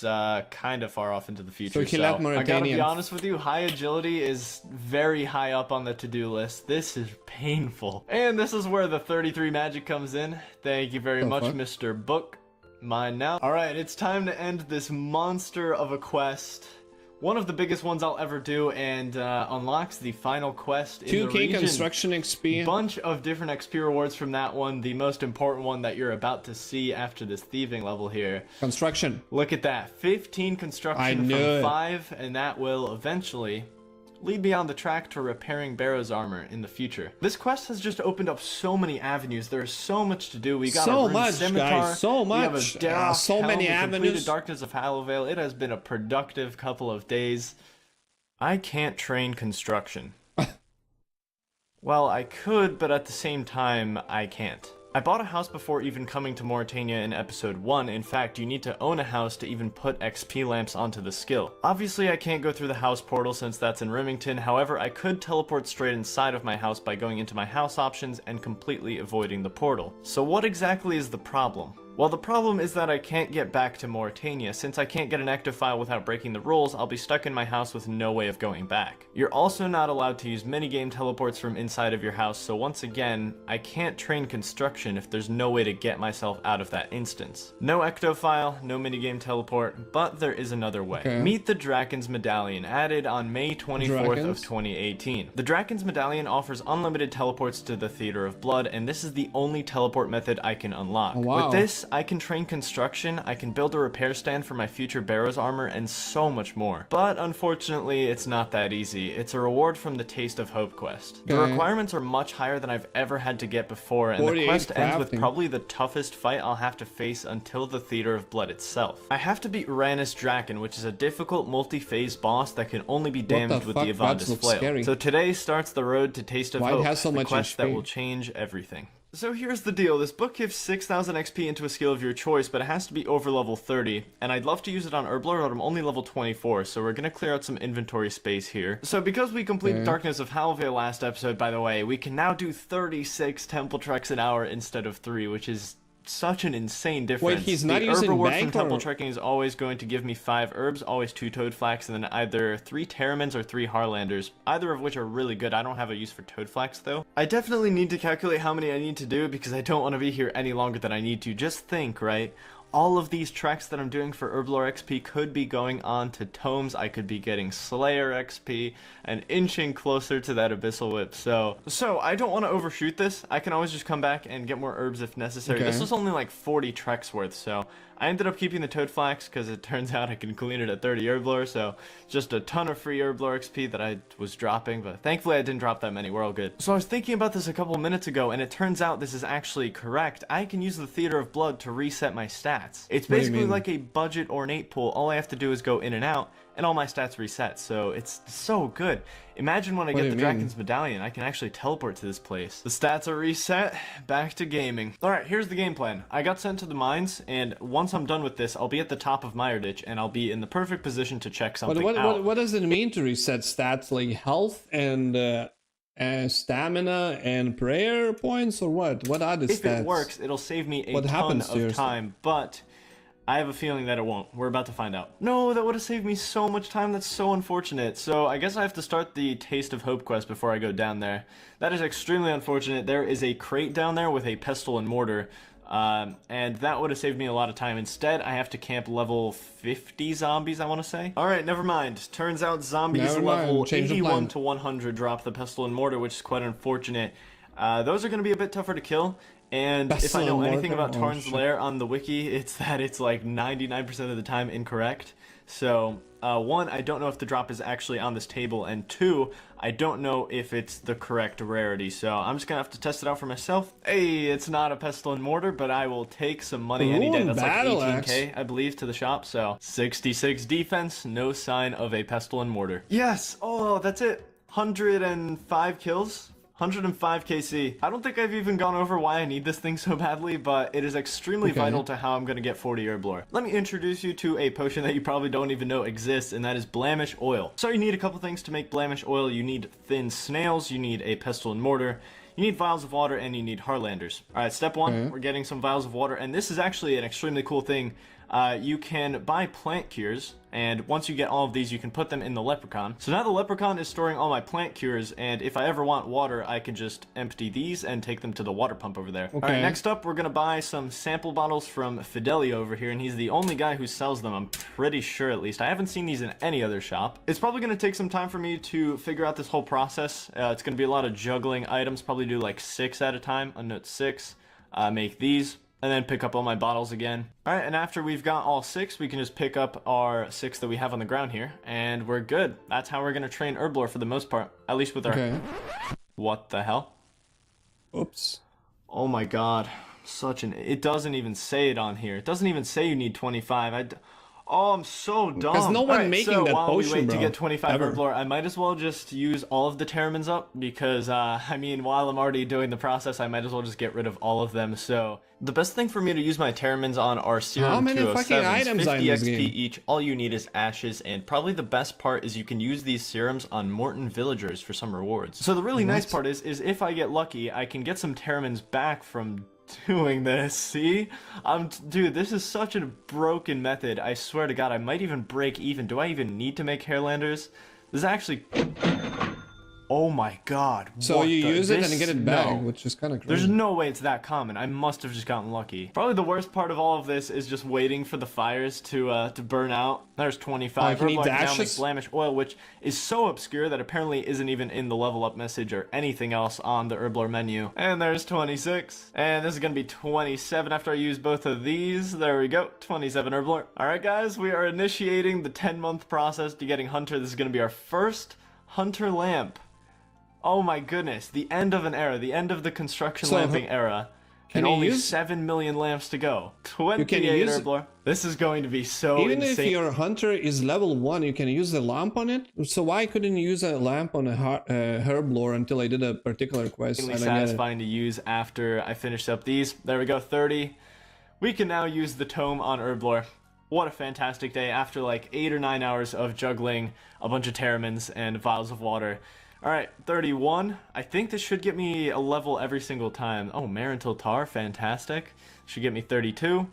kind of far off into the future. So he'll have I gotta be Mauritanians. honest with you, high agility is very high up on the to-do list. This is painful. And this is where the 33 magic comes in. Thank you very much, fuck? Mr. Book. Mine now. Alright, it's time to end this monster of a quest. One of the biggest ones I'll ever do, and unlocks the final quest in the 2k region. construction XP. Bunch of different XP rewards from that one. The most important one that you're about to see after this thieving level here. Construction. Look at that. 15 I construction knew from it. 5, and that will eventually lead me on the track to repairing Barrow's armor in the future. This quest has just opened up so many avenues. There's so much to do. We got So a rune much, scimitar. guys, so We have a much. Darroch So helm. many We completed avenues. Darkness of Hallowvale. It has been a productive couple of days. I can't train construction. Well, I could, but at the same time, I can't. I bought a house before even coming to Mauritania in episode 1. In fact, you need to own a house to even put XP lamps onto the skill. Obviously, I can't go through the house portal since that's in Remington. However, I could teleport straight inside of my house by going into my house options and completely avoiding the portal. So what exactly is the problem? Well, the problem is that I can't get back to Mauritania. Since I can't get an active file without breaking the rules, I'll be stuck in my house with no way of going back. You're also not allowed to use minigame teleports from inside of your house, so once again, I can't train construction if there's no way to get myself out of that instance. No ecto file, no minigame teleport, but there is another way. Okay. Meet the Draken's Medallion, added on May 24th Drakens? of 2018. The Draken's Medallion offers unlimited teleports to the Theater of Blood, and this is the only teleport method I can unlock. Oh, wow. With this, I can train construction, I can build a repair stand for my future Barrow's armor, and so much more. But unfortunately, it's not that easy. It's a reward from the Taste of Hope quest. The Okay. requirements are much higher than I've ever had to get before, and the 48 quest ends with crafting. probably the toughest fight I'll have to face until the Theater of Blood itself. I have to beat Ranus Draken, which is a difficult multi-phase boss that can only be damaged with fuck? the That Avandis looks flail. scary. So today starts the road to Taste of Why it Hope, has so the much quest that HP? will change everything. So here's the deal, this book gives 6,000 XP into a skill of your choice, but it has to be over level 30, and I'd love to use it on Herblore, but I'm only level 24, so we're gonna clear out some inventory space here. So because we completed Okay. Darkness of Hallowvale last episode, by the way, we can now do 36 temple treks an hour instead of 3, which is such an insane difference. he's not the using herb reward bank, from temple or- trekking is always going to give me 5 herbs, always 2 toad flax, and then either 3 Terramins or 3 Harlanders, either of which are really good. I don't have a use for toad flax though. I definitely need to calculate how many I need to do because I don't want to be here any longer than I need to. Just think, right? All of these treks that I'm doing for Herblore XP could be going on to tomes. I could be getting Slayer XP and inching closer to that Abyssal Whip. So I don't want to overshoot this. I can always just come back and get more herbs if necessary. Okay. This was only like 40 treks worth, so I ended up keeping the Toad Flax because it turns out I can clean it at 30 Herblore, so just a ton of free Herblore XP that I was dropping, but thankfully I didn't drop that many. We're all good. So I was thinking about this a couple minutes ago, and it turns out this is actually correct. I can use the Theater of Blood to reset my stats. It's What do you basically mean? like a budget ornate pool. All I have to do is go in and out, and all my stats reset, so it's so good. Imagine when I What do get you the mean? Draken's Medallion, I can actually teleport to this place. The stats are reset, back to gaming. Alright, here's the game plan. I got sent to the mines, and once I'm done with this, I'll be at the top of Meyerditch, and I'll be in the perfect position to check something out. What does it mean to reset stats, like health and stamina and prayer points, or what? What are the If stats? it works, it'll save me a What ton happens to your of time, but I have a feeling that it won't. We're about to find out. No, that would have saved me so much time. That's so unfortunate. So I guess I have to start the Taste of Hope quest before I go down there. That is extremely unfortunate. There is a crate down there with a pestle and mortar, and that would have saved me a lot of time. Instead, I have to camp level 50 zombies, I want to say. Alright, never mind. Turns out zombies Never mind. level Change the 81 plan. to 100 drop the pestle and mortar, which is quite unfortunate. Those are going to be a bit tougher to kill. And if Pestle I know and anything mortar? about Oh, Tarn's shit. Lair on the wiki, it's that it's like 99% of the time incorrect. So, one, I don't know if the drop is actually on this table, and two, I don't know if it's the correct rarity, so I'm just gonna have to test it out for myself. Hey, it's not a pestle and mortar, but I will take some money any day. Ooh, That's like battle 18k, I believe, to the shop, so 66 defense, no sign of a pestle and mortar. Yes! Oh, that's it! 105 kills. 105 KC. I don't think I've even gone over why I need this thing so badly, but it is extremely vital to how I'm going to get 40 Herblore. Let me introduce you to a potion that you probably don't even know exists, and that is Blamish Oil. So you need a couple things to make Blamish Oil. You need thin snails, you need a pestle and mortar, you need vials of water and you need Heartlanders. All right, step one, we're getting some vials of water, and this is actually an extremely cool thing. You can buy plant cures, and once you get all of these, you can put them in the leprechaun. So now the leprechaun is storing all my plant cures, and if I ever want water, I can just empty these and take them to the water pump over there. Okay. All right, next up, we're gonna buy some sample bottles from Fidelio over here, and he's the only guy who sells them, I'm pretty sure at least. I haven't seen these in any other shop. It's probably gonna take some time for me to figure out this whole process. It's gonna be a lot of juggling items, probably do like 6 at a time, unnote 6, make these, and then pick up all my bottles again. All right, and after we've got all 6, we can just pick up our 6 that we have on the ground here, and we're good. That's how we're gonna train Herblore for the most part, at least with our... What the hell? Oops. Oh my god, it doesn't even say it on here. It doesn't even say you need 25. Oh, I'm so dumb. There's no one making that while potion, we wait bro. to get 25 Ever. Herblore, I might as well just use all of the Terramins up, because, I mean, while I'm already doing the process, I might as well just get rid of all of them. So, the best thing for me to use my Terramins on are Serum 207s, 50 XP each. All you need is ashes, and probably the best part is you can use these serums on Morton villagers for some rewards. So the really nice part is if I get lucky, I can get some Terramins back from doing this. See, dude, this is such a broken method. I swear to god, I might even break even. Do I even need to make Hairlanders? This is actually, oh my god. So you use it and get it back, which is kind of crazy. There's no way it's that common. I must have just gotten lucky. Probably the worst part of all of this is just waiting for the fires to burn out. There's 25. Oh, you need now make ashes? Blamish oil, which is so obscure that apparently isn't even in the level up message or anything else on the Herblore menu. And there's 26. And this is gonna be 27 after I use both of these. There we go, 27 Herblore. All right, guys, we are initiating the 10-month process to getting Hunter. This is gonna be our first Hunter lamp. Oh my goodness, the end of an era, the end of the construction lamping era. And only 7 million lamps to go. 28 Herblore. This is going to be so Even insane. if your hunter is level 1, you can use the lamp on it. So why couldn't you use a lamp on a Herblore until I did a particular quest? Really satisfying to use after I finished up these. There we go, 30. We can now use the tome on Herblore. What a fantastic day after like 8 or 9 hours of juggling a bunch of Terramins and vials of water. Alright, 31. I think this should get me a level every single time. Oh, Marental Tar, fantastic. Should get me 32.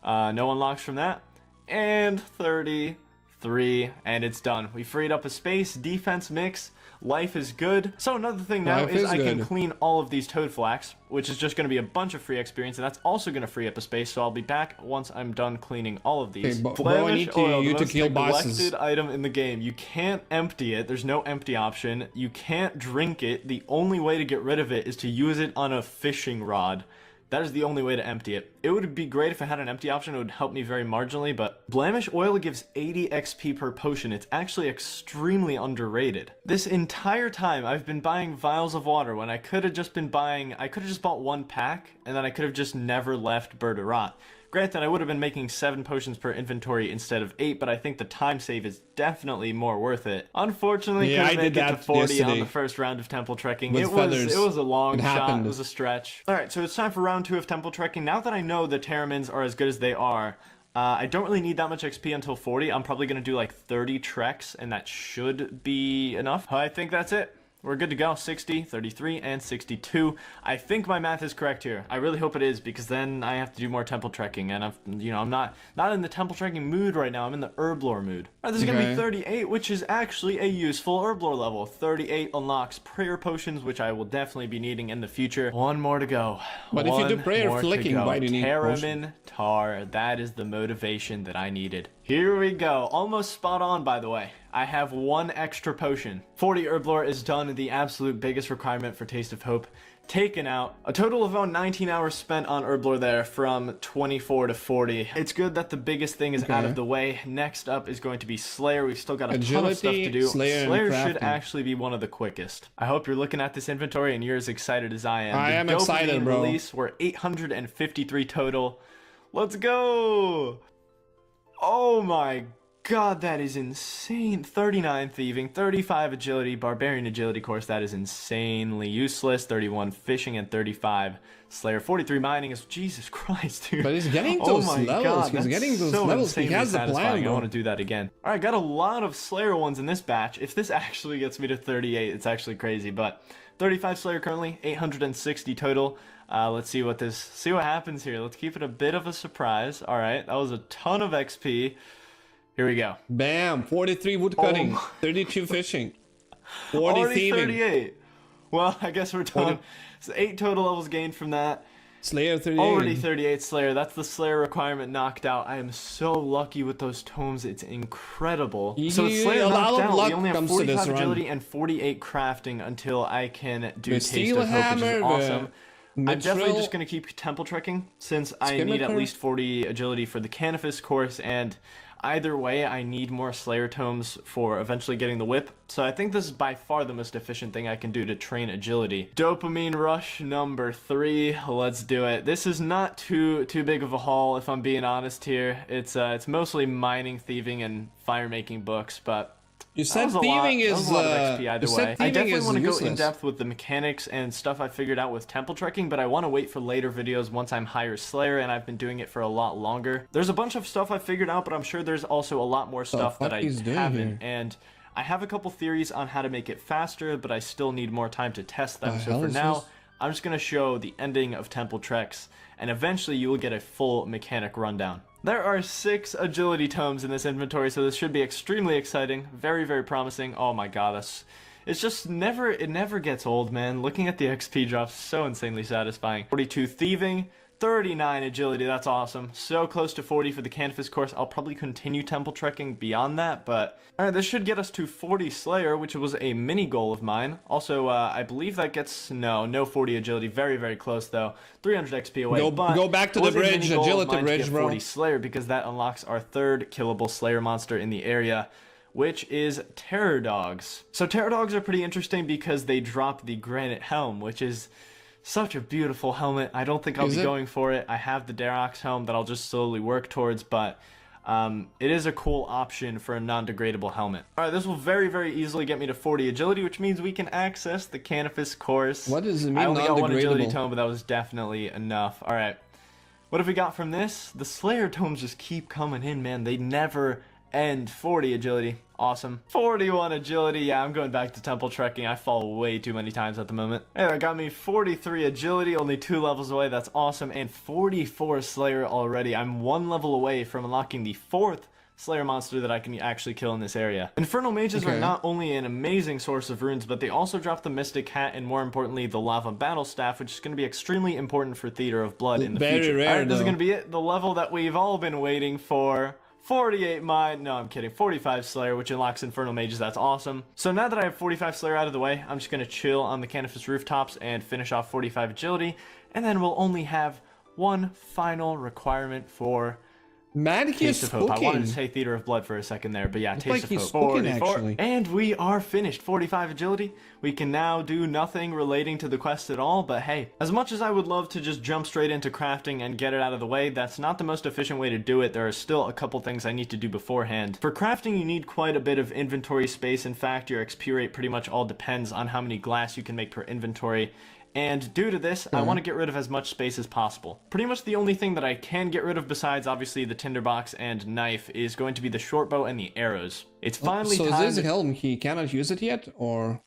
No unlocks from that. And 33, and it's done. We freed up a space, defense mix, life is good. So another thing now is I can clean all of these Toad Flax, which is just going to be a bunch of free experience, and that's also going to free up a space, so I'll be back once I'm done cleaning all of these. Okay, bro, I need you to kill bosses. Neglected item in the game. You can't empty it. There's no empty option. You can't drink it. The only way to get rid of it is to use it on a fishing rod. That is the only way to empty it. It would be great if I had an empty option. It would help me very marginally, but Blamish Oil gives 80 XP per potion. It's actually extremely underrated. This entire time, I've been buying vials of water when I could have just bought 1 pack, and then I could have just never left Bird of Rot. Granted, I would have been making 7 potions per inventory instead of 8, but I think the time save is definitely more worth it. Unfortunately, couldn't make it to 40 on the first round of temple trekking. It was a long shot. It was a stretch. Alright, so it's time for round 2 of temple trekking. Now that I know the Terramins are as good as they are, I don't really need that much XP until 40. I'm probably going to do like 30 treks, and that should be enough. I think that's it. We're good to go. 60, 33, and 62. I think my math is correct here. I really hope it is, because then I have to do more temple trekking, and I'm not in the temple trekking mood right now. I'm in the Herblore mood. All right, this is gonna be 38, which is actually a useful Herblore level. 38 unlocks prayer potions, which I will definitely be needing in the future. 1 more to go. But if you do prayer flicking, why do you need Terramin Tar. That is the motivation that I needed. Here we go. Almost spot on, by the way. I have 1 extra potion. 40 Herblore is done, the absolute biggest requirement for Taste of Hope. Taken out. A total of about 19 hours spent on Herblore there from 24 to 40. It's good that the biggest thing is out of the way. Next up is going to be Slayer. We've still got a ton of stuff to do. Slayer should actually be one of the quickest. I hope you're looking at this inventory and you're as excited as I am. I am excited, bro. Release, we're 853 total. Let's go! Oh my god, that is insane. 39 thieving, 35 agility, barbarian agility course, that is insanely useless. 31 fishing, and 35 slayer. 43 mining is, Jesus Christ, dude. But he's getting those levels. God, he's getting those levels. He has the plan, I want to do that again. All right, got a lot of slayer ones in this batch. If this actually gets me to 38, it's actually crazy, but 35 Slayer currently, 860 total. Let's see what happens here. Let's keep it a bit of a surprise. All right, that was a ton of XP. Here we go. Bam, 43 woodcutting, 32 fishing, 40 Already thieving. 38. Well, I guess we're done. So 8 total levels gained from that. Slayer 38. Already 38 Slayer. That's the Slayer requirement knocked out. I am so lucky with those tomes. It's incredible. So with Slayer a lot knocked of out, luck we only have comes to this 45 run. agility and 48 crafting until I can do The Taste steel of Hope, which hammer, is the awesome. I'm definitely mithril- just going to keep temple trekking since I need at Scimitar? least 40 agility for the Canifis course, and either way I need more Slayer tomes for eventually getting the whip. So I think this is by far the most efficient thing I can do to train agility. Dopamine rush number 3. Let's do it. This is not too big of a haul if I'm being honest here. It's mostly mining, thieving, and fire making books, but You said that was a lot. thieving That is was a lot of XP either you said way. I thieving definitely is want to go useless. in depth with the mechanics and stuff I figured out with temple trekking, but I want to wait for later videos once I'm higher Slayer, and I've been doing it for a lot longer. There's a bunch of stuff I figured out, but I'm sure there's also a lot more stuff that I he's doing haven't. here? And I have a couple theories on how to make it faster, but I still need more time to test them. The So hell for is now, this? I'm just going to show the ending of temple treks, and eventually you will get a full mechanic rundown. There are 6 agility tomes in this inventory, so this should be extremely exciting. Very, very promising. Oh my god, it's just it never gets old, man. Looking at the XP drops is so insanely satisfying. 42 thieving, 39 agility, that's awesome. So close to 40 for the Canifis course. I'll probably continue temple trekking beyond that, but alright, this should get us to 40 Slayer, which was a mini goal of mine. Also, I believe that gets, no 40 agility, very, very close though. 300 XP away, but Go back to it the was a mini bridge, goal of agility mine to bridge, get bro. 40 Slayer, because that unlocks our 3rd killable Slayer monster in the area, which is Terror Dogs. So Terror Dogs are pretty interesting because they drop the Granite Helm, which is such a beautiful helmet. I don't think I'll be going for it. I have the Darox helm that I'll just slowly work towards, but it is a cool option for a non-degradable helmet. Alright, this will very, very easily get me to 40 agility, which means we can access the Canifis course. What does it mean, I only got 1 agility non-degradable? tome, but that was definitely enough. Alright, what have we got from this? The Slayer tomes just keep coming in, man. They never end. 40 agility. Awesome. 41 agility. Yeah, I'm going back to temple trekking. I fall way too many times at the moment. Hey, that got me 43 agility, only 2 levels away. That's awesome. And 44 Slayer already. I'm 1 level away from unlocking the 4th Slayer monster that I can actually kill in this area. Infernal Mages are not only an amazing source of runes, but they also drop the Mystic Hat and, more importantly, the Lava Battle Staff, which is going to be extremely important for Theater of Blood in the Very future. rare, Alright, this is though. going to be it. The level that we've all been waiting for. 48 mine, no, I'm kidding, 45 Slayer, which unlocks Infernal Mages. That's awesome. So now that I have 45 Slayer out of the way, I'm just going to chill on the Canifis rooftops and finish off 45 agility, and then we'll only have 1 final requirement for Magic is Taste of Hope. I wanted to spooking. say Theater of Blood for a second there, but yeah, Looks Taste like of he's Hope. spooking, 44. actually. And we are finished. 45 agility. We can now do nothing relating to the quest at all, but hey, as much as I would love to just jump straight into crafting and get it out of the way, that's not the most efficient way to do it. There are still a couple things I need to do beforehand. For crafting, you need quite a bit of inventory space. In fact, your XP rate pretty much all depends on how many glass you can make per inventory. And due to this, I want to get rid of as much space as possible. Pretty much the only thing that I can get rid of besides obviously the tinderbox and knife is going to be the short bow and the arrows. It's finally So time is this to helm? He cannot use it yet, or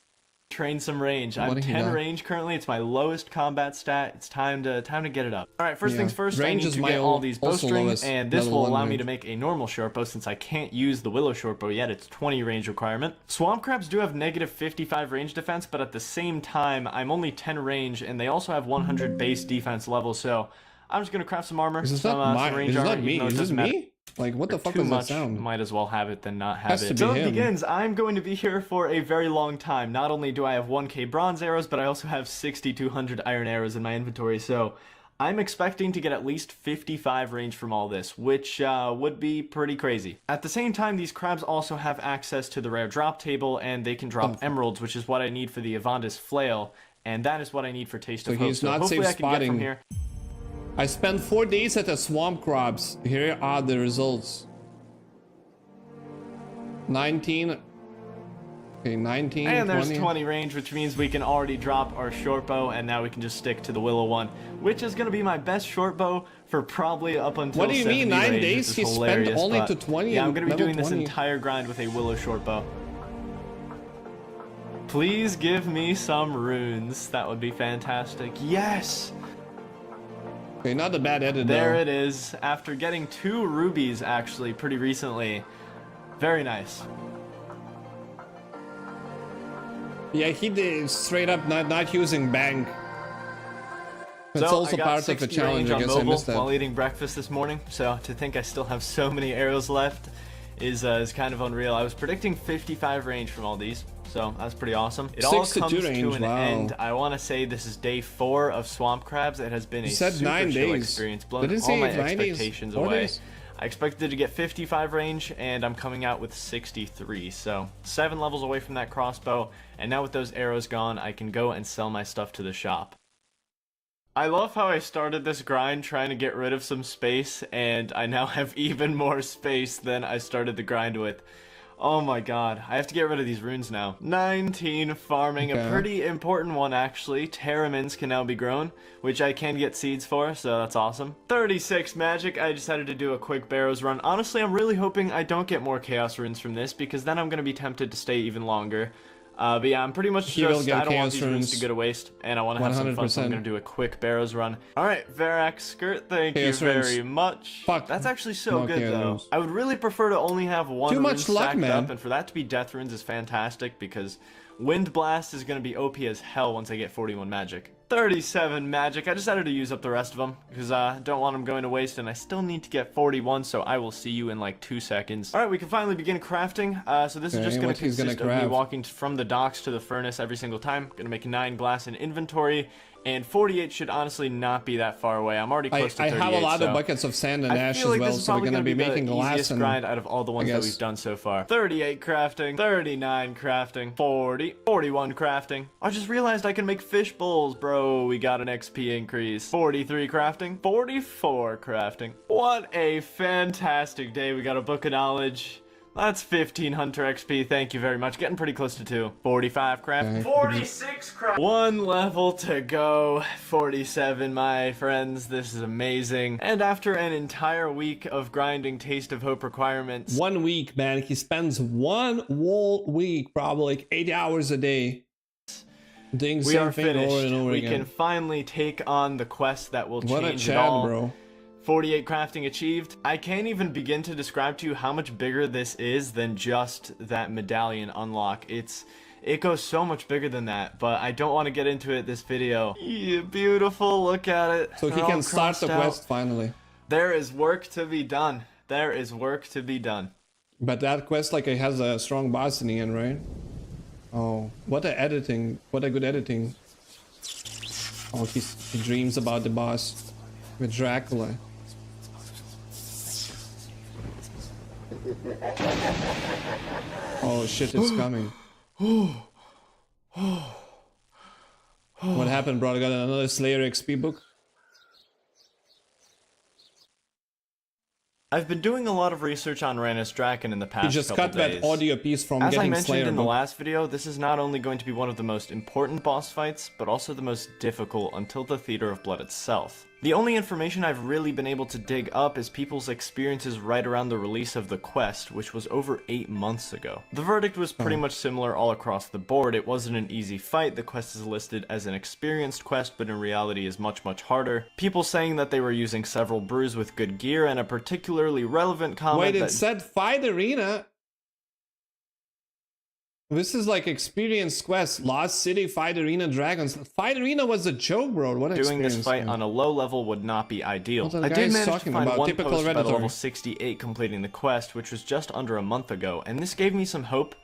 train some range. What I'm did he 10 do? range currently. It's my lowest combat stat. It's time to get it up. All right, first Yeah. things first, Range I need is to my get all these also bowstrings, lowest and this level will 1 allow me range. to make a normal short bow since I can't use the willow short bow yet. It's 20 range requirement. Swamp crabs do have negative 55 range defense, but at the same time, I'm only 10 range, and they also have 100 base defense level, so I'm just going to craft some armor, is this some not range Is this armor, not me? even though it Is this doesn't matter. me? Like, what the fuck Too does that much, sound? might as well have it than not have Has it. to be So it him. begins. I'm going to be here for a very long time. Not only do I have 1k bronze arrows, but I also have 6,200 iron arrows in my inventory, so I'm expecting to get at least 55 range from all this, which would be pretty crazy. At the same time, these crabs also have access to the rare drop table, and they can drop emeralds, which is what I need for the Evandis flail, and that is what I need for Taste of Hope. he's So not hopefully safe I can get from spotting. here. I spent 4 days at the swamp crabs. Here are the results. 19. Okay, 19. And there's 20. 20 range, which means we can already drop our short bow, and now we can just stick to the willow one, which is going to be my best short bow for probably up until What do you 70 mean, 9 range, days? which He is spent hilarious, only but to 20 Yeah, I'm and going to be level doing this 20. entire grind with a willow short bow. Please give me some runes. That would be fantastic. Yes! Okay, not a bad edit There though. it is. After getting 2 rubies, actually, pretty recently. Very nice. Yeah, he did straight up not using bank. It's So, also I got part of the 60 challenge, range I on guess I mobile missed that. while eating breakfast this morning, so to think I still have so many arrows left is kind of unreal. I was predicting 55 range from all these, so that's pretty awesome. It all 62 comes to range, an wow. end. I want to say this is day 4 of Swamp Crabs. It has been a You said super 9 chill days. experience, blown Didn't all say my 9 days, expectations 4 away. days. I expected to get 55 range, and I'm coming out with 63, so 7 levels away from that crossbow, and now with those arrows gone, I can go and sell my stuff to the shop. I love how I started this grind trying to get rid of some space, and I now have even more space than I started the grind with. Oh my god, I have to get rid of these runes now. 19 farming, Okay. a pretty important one actually. Terramins can now be grown, which I can get seeds for, so that's awesome. 36 magic, I decided to do a quick Barrows run. Honestly, I'm really hoping I don't get more chaos runes from this, because then I'm going to be tempted to stay even longer. But yeah, I'm pretty much You will just, get I don't want chaos these runes runes. to go to waste, and I want to have some fun, so I'm 100%. going to do a quick Barrows run. Alright, Varak Skirt, thank Chaos you very runes. much. Fuck. That's actually so No good, chaos though. runes. I would really prefer to only have one Too rune much luck, stacked man. up, and for that to be Death Runes is fantastic, because Wind Blast is going to be OP as hell once I get 41 magic. 37 magic. I decided to use up the rest of them because I don't want them going to waste, and I still need to get 41, so I will see you in like 2 seconds. All right, we can finally begin crafting. So this is Okay, just going what to he's gonna consist of me craft. walking from the docks to the furnace every single time. Going to make 9 glass in inventory, and 48 should honestly not be that far away. I'm already close to I 38, have a lot so of buckets of sand and I ash feel as like well, this is so we're probably gonna be the making glass easiest and grind out of all the ones that guess. we've done so far. 38 crafting, 39 crafting, 40, 41 crafting. I just realized I can make fish bowls, bro. We got an XP increase. 43 crafting, 44 crafting. What a fantastic day. We got a book of knowledge. That's 15 Hunter XP, thank you very much. Getting pretty close to 2. 45 craft. Okay. 46 craft. 1 level to go. 47, my friends. This is amazing. And after an entire week of grinding Taste of Hope requirements, 1 week, man. He spends 1 whole week, probably like 8 hours a day, doing the we same are thing finished. over and over We again. can finally take on the quest that will What a change it Chad, all. bro. 48 crafting achieved. I can't even begin to describe to you how much bigger this is than just that medallion unlock. It goes so much bigger than that, but I don't want to get into it this video. Yeah, beautiful, look at it. So he They're all can start the crossed out. quest finally. There is work to be done. There is work to be done. But that quest, like, it has a strong boss in the end, right? Oh, what a editing. What a good editing. Oh, he dreams about the boss with Dracula. Oh shit, it's coming. What happened, bro? I got another Slayer XP book? I've been doing a lot of research on Ranus Draken in the past He just couple cut days. that audio piece from As I getting mentioned Slayer in the book. last video, this is not only going to be one of the most important boss fights, but also the most difficult until the Theater of Blood itself. The only information I've really been able to dig up is people's experiences right around the release of the quest, which was over 8 months ago. The verdict was pretty much similar all across the board. It wasn't an easy fight. The quest is listed as an experienced quest, but in reality is much, much harder. People saying that they were using several brews with good gear, and a particularly relevant comment Wait, it that said Fight Arena? This is like experience quest. Lost City, Fight Arena, Dragons. Fight Arena was a joke, bro. What doing this experience, fight man. on a low level would not be ideal. What the I guy did is manage to talking find about? one Typical post about Redditor. level 68 completing the quest, which was just under a month ago, and this gave me some hope,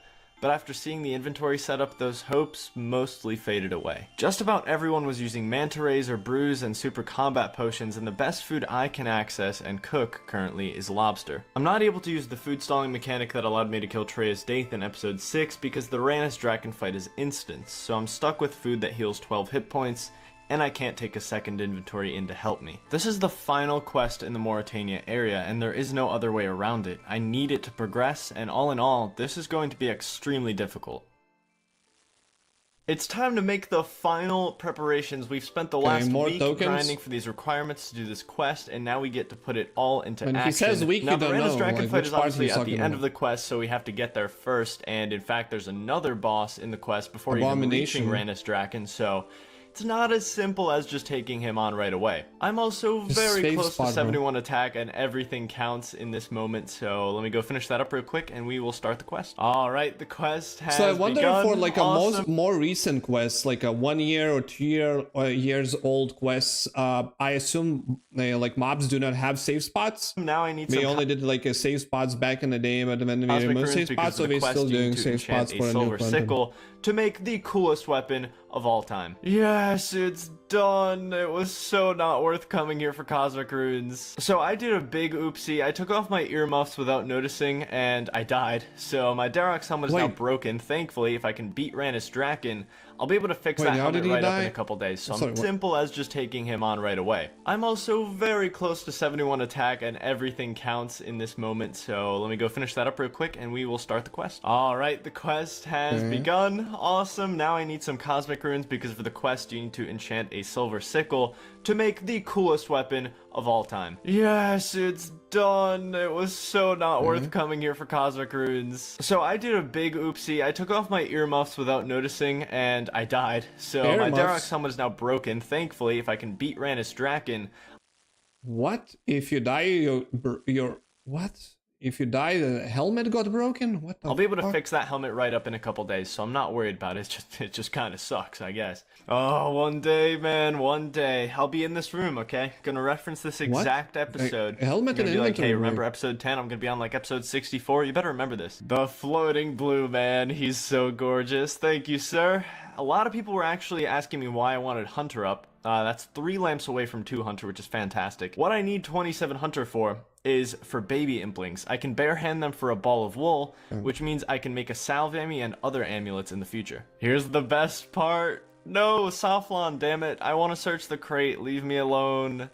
but after seeing the inventory setup, those hopes mostly faded away. Just about everyone was using manta rays or brews and super combat potions, and the best food I can access and cook currently is lobster. I'm not able to use the food stalling mechanic that allowed me to kill Treyas Daith in episode 6 because the Ranus Draken fight is instant, so I'm stuck with food that heals 12 hit points, and I can't take a second inventory in to help me. This is the final quest in the Mauritania area, and there is no other way around it. I need it to progress, and all in all, this is going to be extremely difficult. It's time to make the final preparations. We've spent the last more week tokens? grinding for these requirements to do this quest, and now we get to put it all into When action. he says week, now, you don't the know, Dragon like, fight which is part obviously he's at the talking end about. of the quest, so we have to get there first, and in fact, there's another boss in the quest before even Abomination. reaching Ranus Draken, so it's not as simple as just taking him on right away. I'm also Just very save close spot, to bro. 71 attack, and everything counts in this moment, so let me go finish that up real quick, and we will start the quest. Alright, the quest has So I wonder begun. if for like Awesome. a more recent quests, like a 1 year or 2 years old quests, I assume like mobs do not have save spots. Now I need We some only did like a save spots back in the day, but then we Cosmic removed runes save because spots, of so the we're quest still you need doing to save enchant spots a for a new silver content. sickle to make the coolest weapon of all time. Yes, it's done. It was so not worth coming here for Cosmic Runes. So I did a big oopsie. I took off my earmuffs without noticing, and I died. So my Darox helmet is now Wait. broken. Thankfully, if I can beat Ranus Draken, I'll be able to fix Wait, that how helmet did he right up in die? a couple days. So Sorry, I'm what? simple as just taking him on right away. I'm also very close to 71 attack, and everything counts in this moment. So let me go finish that up real quick, and we will start the quest. Alright, the quest has begun. Awesome. Now I need some Cosmic Runes because for the quest you need to enchant a silver sickle to make the coolest weapon of all time. Yes, it's done. It was so not worth coming here for Cosmic Runes. So I did a big oopsie. I took off my earmuffs without noticing, and I died. So my Earmuffs? Darox helmet is now broken. Thankfully, if I can beat Ranus Draken, What if you die? Your what? If you die, the helmet got broken? What the I'll be able to fuck? fix that helmet right up in a couple days, so I'm not worried about it. It just kind of sucks, I guess. Oh, one day, man, one day. I'll be in this room, okay? Gonna reference this exact episode. helmet I'm gonna and be like, inventory hey, remember room. episode 10? I'm gonna be on like episode 64. You better remember this. The floating blue man. He's so gorgeous. Thank you, sir. A lot of people were actually asking me why I wanted Hunter up. That's 3 lamps away from 2 Hunter, which is fantastic. What I need 27 Hunter for is for baby implings. I can barehand them for a ball of wool, which means I can make a salvami and other amulets in the future. Here's the best part. No, Saflon, damn it. I want to search the crate. Leave me alone.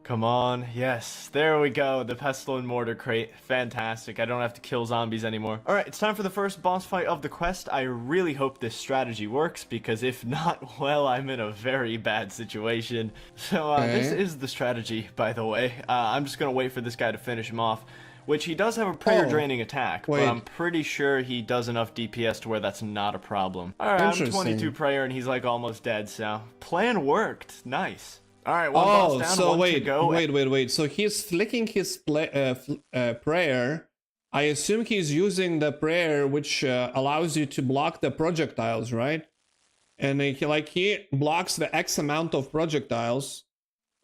Come on. Yes, there we go. The pestle and mortar crate. Fantastic. I don't have to kill zombies anymore. Alright, it's time for the first boss fight of the quest. I really hope this strategy works, because if not, well, I'm in a very bad situation. So, this is the strategy, by the way. I'm just gonna wait for this guy to finish him off, which he does have a prayer draining attack, but I'm pretty sure he does enough DPS to where that's not a problem. Alright, I'm 22 prayer and he's like almost dead, so plan worked. Nice. Alright, one boss down, so one to go. wait. So he's flicking his prayer. I assume he's using the prayer which allows you to block the projectiles, right? And he blocks the X amount of projectiles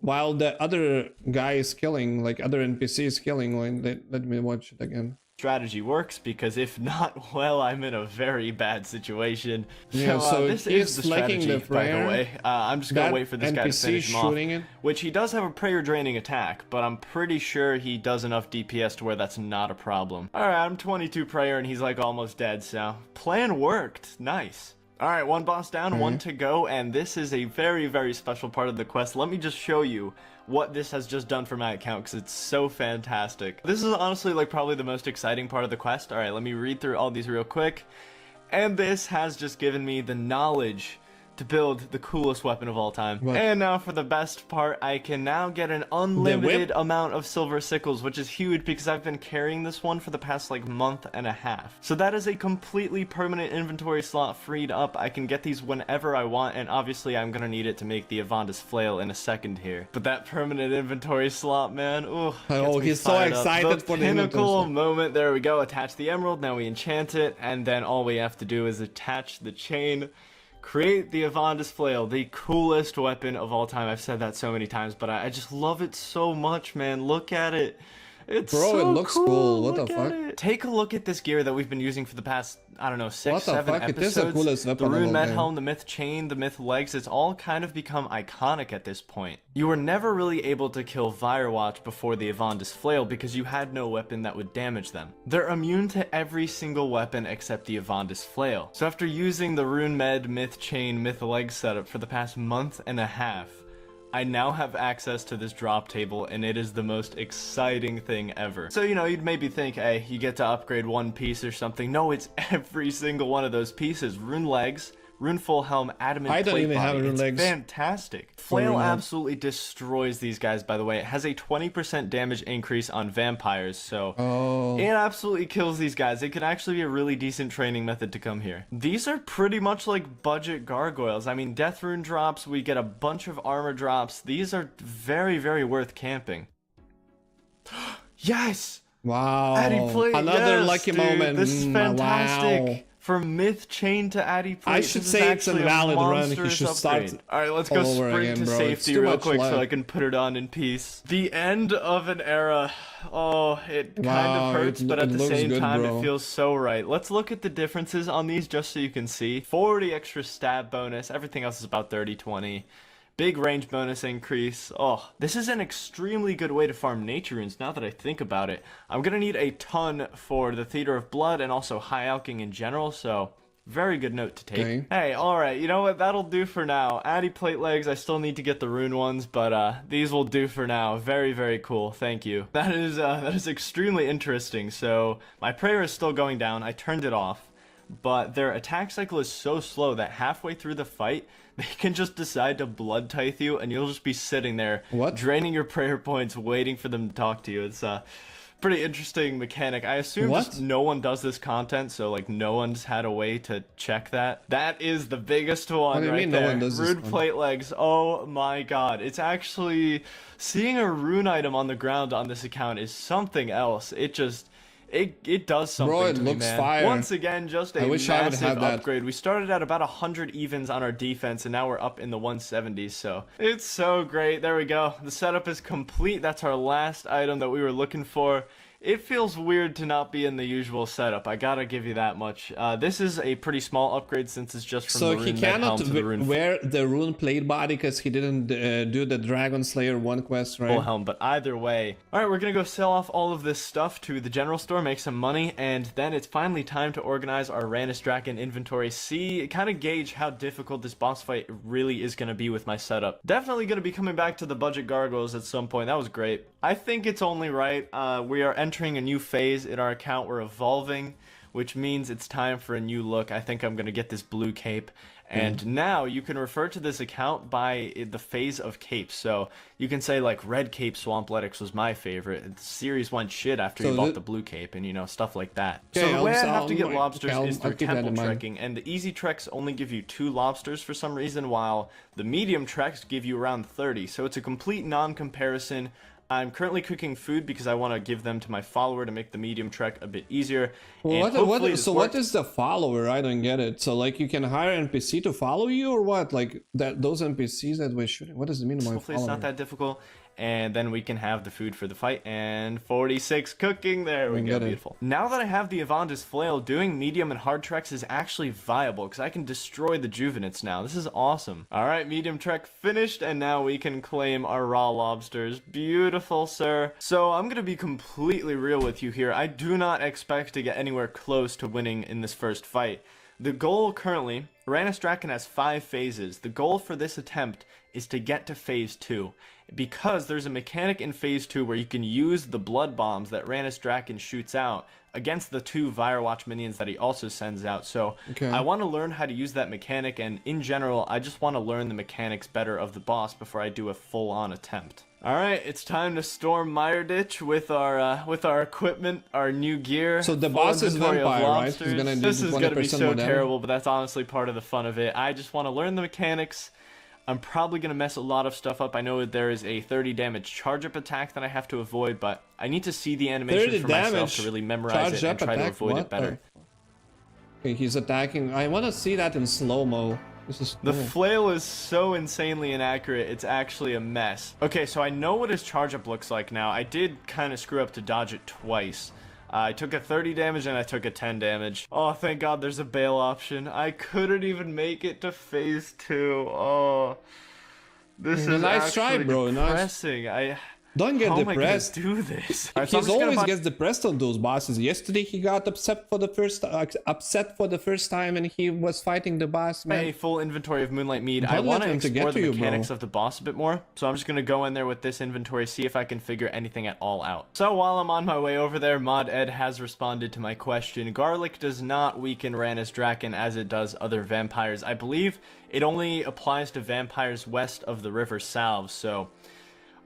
while the other guy is killing, like other NPC is killing. Let me watch it again. Strategy works, because if not, well, I'm in a very bad situation. Yeah, so this he's is the flicking strategy, the by the prayer. way. I'm just gonna That wait for this guy to NPC finish him off. shooting it. Which he does have a prayer draining attack, but I'm pretty sure he does enough DPS to where that's not a problem. Alright, I'm 22 prayer and he's like almost dead, so plan worked. Nice. Alright, one boss down, one to go, and this is a very, very special part of the quest. Let me just show you what this has just done for my account, because it's so fantastic. This is honestly like probably the most exciting part of the quest. Alright, let me read through all these real quick. And this has just given me the knowledge to build the coolest weapon of all time. What? And now for the best part, I can now get an unlimited amount of silver sickles, which is huge because I've been carrying this one for the past like month and a half. So that is a completely permanent inventory slot freed up. I can get these whenever I want, and obviously I'm gonna need it to make the Avandis flail in a second here. But that permanent inventory slot, man, ooh, Oh, gets me he's so fired up. excited The for the inventory pinnacle slot. moment. There we go. Attach the emerald. Now we enchant it, and then all we have to do is attach the chain. Create the Avandis Flail, the coolest weapon of all time. I've said that so many times, but I just love it so much, man. Look at it. It's Bro, so it looks cool. What Look the at fuck? it. Take a look at this gear that we've been using for the past, I don't know, 6, What the 7 fuck? It episodes. is the coolest weapon The of rune all med time. helm, the myth chain, the myth legs, it's all kind of become iconic at this point. You were never really able to kill Firewatch before the Avandis Flail because you had no weapon that would damage them. They're immune to every single weapon except the Avandis Flail. So after using the rune med, myth chain, myth leg setup for the past month and a half, I now have access to this drop table, and it is the most exciting thing ever. So, you know, you'd maybe think, hey, you get to upgrade one piece or something. No, it's every single one of those pieces. Rune legs, Runeful Helm, Adamant I don't plate even have body. rune It's legs. fantastic. Flail rune helm. absolutely destroys these guys, by the way. It has a 20% damage increase on vampires, so it absolutely kills these guys. It could actually be a really decent training method to come here. These are pretty much like budget gargoyles. I mean, death rune drops, we get a bunch of armor drops. These are very, very worth camping. Yes! Wow. Addy plate, Another yes, lucky dude, moment. This is fantastic. Wow. From myth chain to Addy plate. I should this say is it's a actually valid run. He monstrous should upgrade. start All right, let's go all over sprint again, to bro. It's safety too real much quick so left. I can put it on in peace. The end of an era. Oh, it kind Wow, of hurts, it but at the looks same good, time, bro. it feels so right. Let's look at the differences on these just so you can see. 40 extra stab bonus. Everything else is about 30-20. Big range bonus increase. Oh, this is an extremely good way to farm nature runes now that I think about it. I'm going to need a ton for the Theater of Blood and also high alching in general, so very good note to take. Okay. Hey, alright, you know what? That'll do for now. Addy plate legs, I still need to get the rune ones, but these will do for now. Very, very cool. Thank you. That is extremely interesting. So, my prayer is still going down. I turned it off. But their attack cycle is so slow that halfway through the fight, they can just decide to blood tithe you, and you'll just be sitting there, draining your prayer points, waiting for them to talk to you. It's pretty interesting mechanic. I assume just no one does this content, so like no one's had a way to check that. That is the biggest one do you right mean there. no one does this Rune one? plate legs. Oh my god. It's actually seeing a rune item on the ground on this account is something else. It just it does something Bro, it to me, looks man. fire. Once again, just a wish I would massive have that. upgrade. We started at about 100 evens on our defense, and now we're up in the 170s, so it's so great. There we go. The setup is complete. That's our last item that we were looking for. It feels weird to not be in the usual setup. I gotta give you that much. This is a pretty small upgrade since it's just from So the he rune med helm cannot to the rune wear the rune plate body because he didn't do the Dragon Slayer 1 quest, full right? helm, but either way. Alright, we're gonna go sell off all of this stuff to the general store, make some money, and then it's finally time to organize our Ranistraken inventory, kind of gauge how difficult this boss fight really is gonna be with my setup. Definitely gonna be coming back to the budget gargoyles at some point. That was great. I think it's only right. We are entering a new phase in our account. We're evolving, which means it's time for a new look. I think I'm gonna get this blue cape. And now you can refer to this account by the phase of capes. So you can say like red cape Swampletics was my favorite. The series went shit after you bought the blue cape and, you know, stuff like that. Okay, So the way I have I'll- to get lobsters okay, is I'll through keep that in temple mind. trekking. And the easy treks only give you 2 lobsters for some reason, while the medium treks give you around 30. So it's a complete non-comparison. I'm currently cooking food because I want to give them to my follower to make the medium trek a bit easier. And hopefully this What works. is the follower? I don't get it. So like you can hire an NPC to follow you or what? Like those NPCs that we're shooting. What does it mean by Hopefully it's follower? not that difficult. And then we can have the food for the fight. And 46 cooking. There we go. get it. Beautiful. Now that I have the Avandis Flail, doing medium and hard treks is actually viable because I can destroy the Juvenates now. This is awesome. All right, medium trek finished. And now we can claim our raw lobsters. Beautiful, sir. So I'm going to be completely real with you here. I do not expect to get anywhere close to winning in this first fight. The goal currently, Ranistraken has 5 phases. The goal for this attempt is to get to phase 2. Because there's a mechanic in phase 2 where you can use the blood bombs that Ranistraken shoots out against the 2 Firewatch minions that he also sends out. So I want to learn how to use that mechanic, and in general, I just want to learn the mechanics better of the boss before I do a full-on attempt. Alright, it's time to storm Mireditch with our equipment, our new gear. So the full boss is inventory of vampire, right? He's lobsters. gonna do This is gonna be 20% so more damage. terrible, but that's honestly part of the fun of it. I just want to learn the mechanics. I'm probably going to mess a lot of stuff up. I know that there is a 30 damage charge-up attack that I have to avoid, but I need to see the animation 30 for myself damage to really memorize it and try to avoid it better. Okay, he's attacking. I want to see that in slow-mo. This is The cool. flail is so insanely inaccurate, it's actually a mess. Okay, so I know what his charge-up looks like now. I did kind of screw up to dodge it twice. I took a 30 damage and I took a 10 damage. Oh, thank God there's a bail option. I couldn't even make it to phase 2. Oh, this is Nice try, actually bro. Nice. depressing. Don't get How depressed. am I gonna do this? Alright, so I'm He's just gonna always buy- gets depressed on those bosses. Yesterday he got upset for the first time, and he was fighting the boss. a Man, full inventory of Moonlight Mead. Don't I let want to him to get explore to the you, mechanics bro. of the boss a bit more, so I'm just going to go in there with this inventory, see if I can figure anything at all out. So while I'm on my way over there, Mod Ed has responded to my question. Garlic does not weaken Ranus Draken as it does other vampires. I believe it only applies to vampires west of the River Salve, so...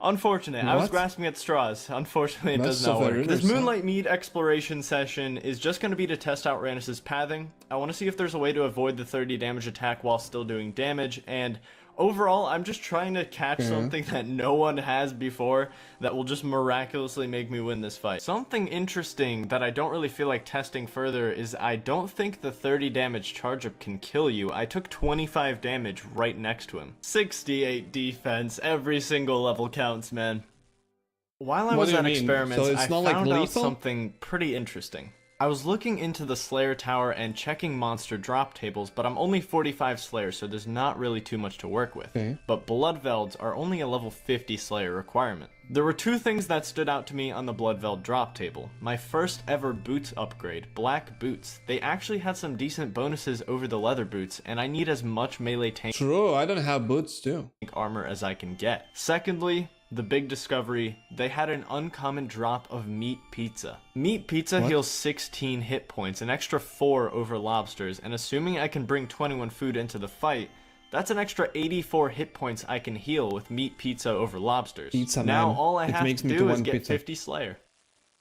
Unfortunate. I was What? grasping at straws. Unfortunately, it West does not of the work. River This Salve? Moonlight Mead exploration session is just going to be to test out Ranus' pathing. I want to see if there's a way to avoid the 30 damage attack while still doing damage, and overall, I'm just trying to catch something that no one has before that will just miraculously make me win this fight. Something interesting that I don't really feel like testing further is I don't think the 30 damage charge up can kill you. I took 25 damage right next to him. 68 defense. Every single level counts, man. While I What was do you at mean? experiments, So it's I not like found out lethal? something pretty interesting. I was looking into the Slayer Tower and checking monster drop tables, but I'm only 45 Slayer, so there's not really too much to work with. Okay. But Bloodvelds are only a level 50 Slayer requirement. There were two things that stood out to me on the Bloodveld drop table. My first ever boots upgrade, Black Boots. They actually had some decent bonuses over the leather boots, and I need as much melee tank true. I don't have boots too. armor as I can get. Secondly, the big discovery, they had an uncommon drop of Meat Pizza. Meat Pizza heals 16 hit points, an extra 4 over lobsters, and assuming I can bring 21 food into the fight, that's an extra 84 hit points I can heal with Meat Pizza over lobsters. Pizza, now man. all I It have makes to me do to is one get pizza. 50 Slayer.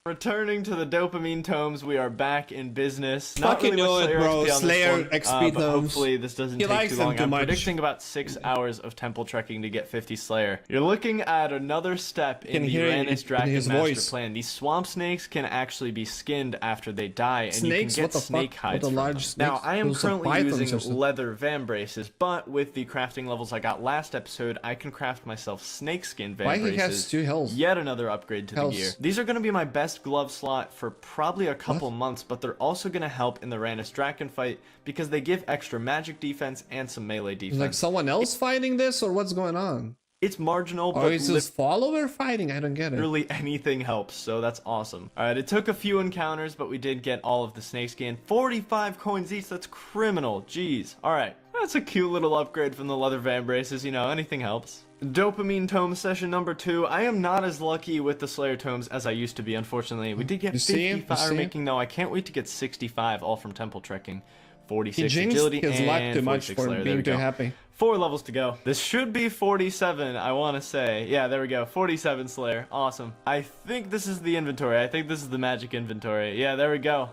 Returning to the dopamine tomes, we are back in business. Not Fucking really much know it, Slayer bro. XP on this Slayer one, XP but tomes. hopefully this doesn't He take likes too them long. too I'm much. predicting about 6 hours of temple trekking to get 50 Slayer. You're looking at another step in the hear it Ranus in Draken his master voice. plan. These swamp snakes can actually be skinned after they die, and Snakes? you can What get the snake fuck? hides What the from large them. Now, snakes? I am Those are currently pythons or using something. leather van braces, but with the crafting levels I got last episode, I can craft myself snakeskin van Why braces. he has 2 health? Yet another upgrade to the Health. gear. These are going to be my best glove slot for probably a couple months, but they're also going to help in the Ranus Draken fight because they give extra magic defense and some melee Is defense. like someone else fighting this, or what's going on? It's marginal, Or but is this follower fighting? I don't get it. literally anything helps, so that's awesome. Alright, it took a few encounters, but we did get all of the snakeskin. 45 coins each, that's criminal, jeez. Alright, that's a cute little upgrade from the leather van braces, you know, anything helps. Dopamine tome session number 2. I am not as lucky with the Slayer tomes as I used to be, unfortunately. We did get You see him? 50 You fire see him? making though. I can't wait to get 65, all from temple trekking. 46 He jinxed agility his and luck too much 46 for Slayer. There being we too go. happy. 4 levels to go. This should be 47, I want to say. Yeah, there we go. 47 Slayer. Awesome. I think this is the inventory. I think this is the magic inventory. Yeah, there we go.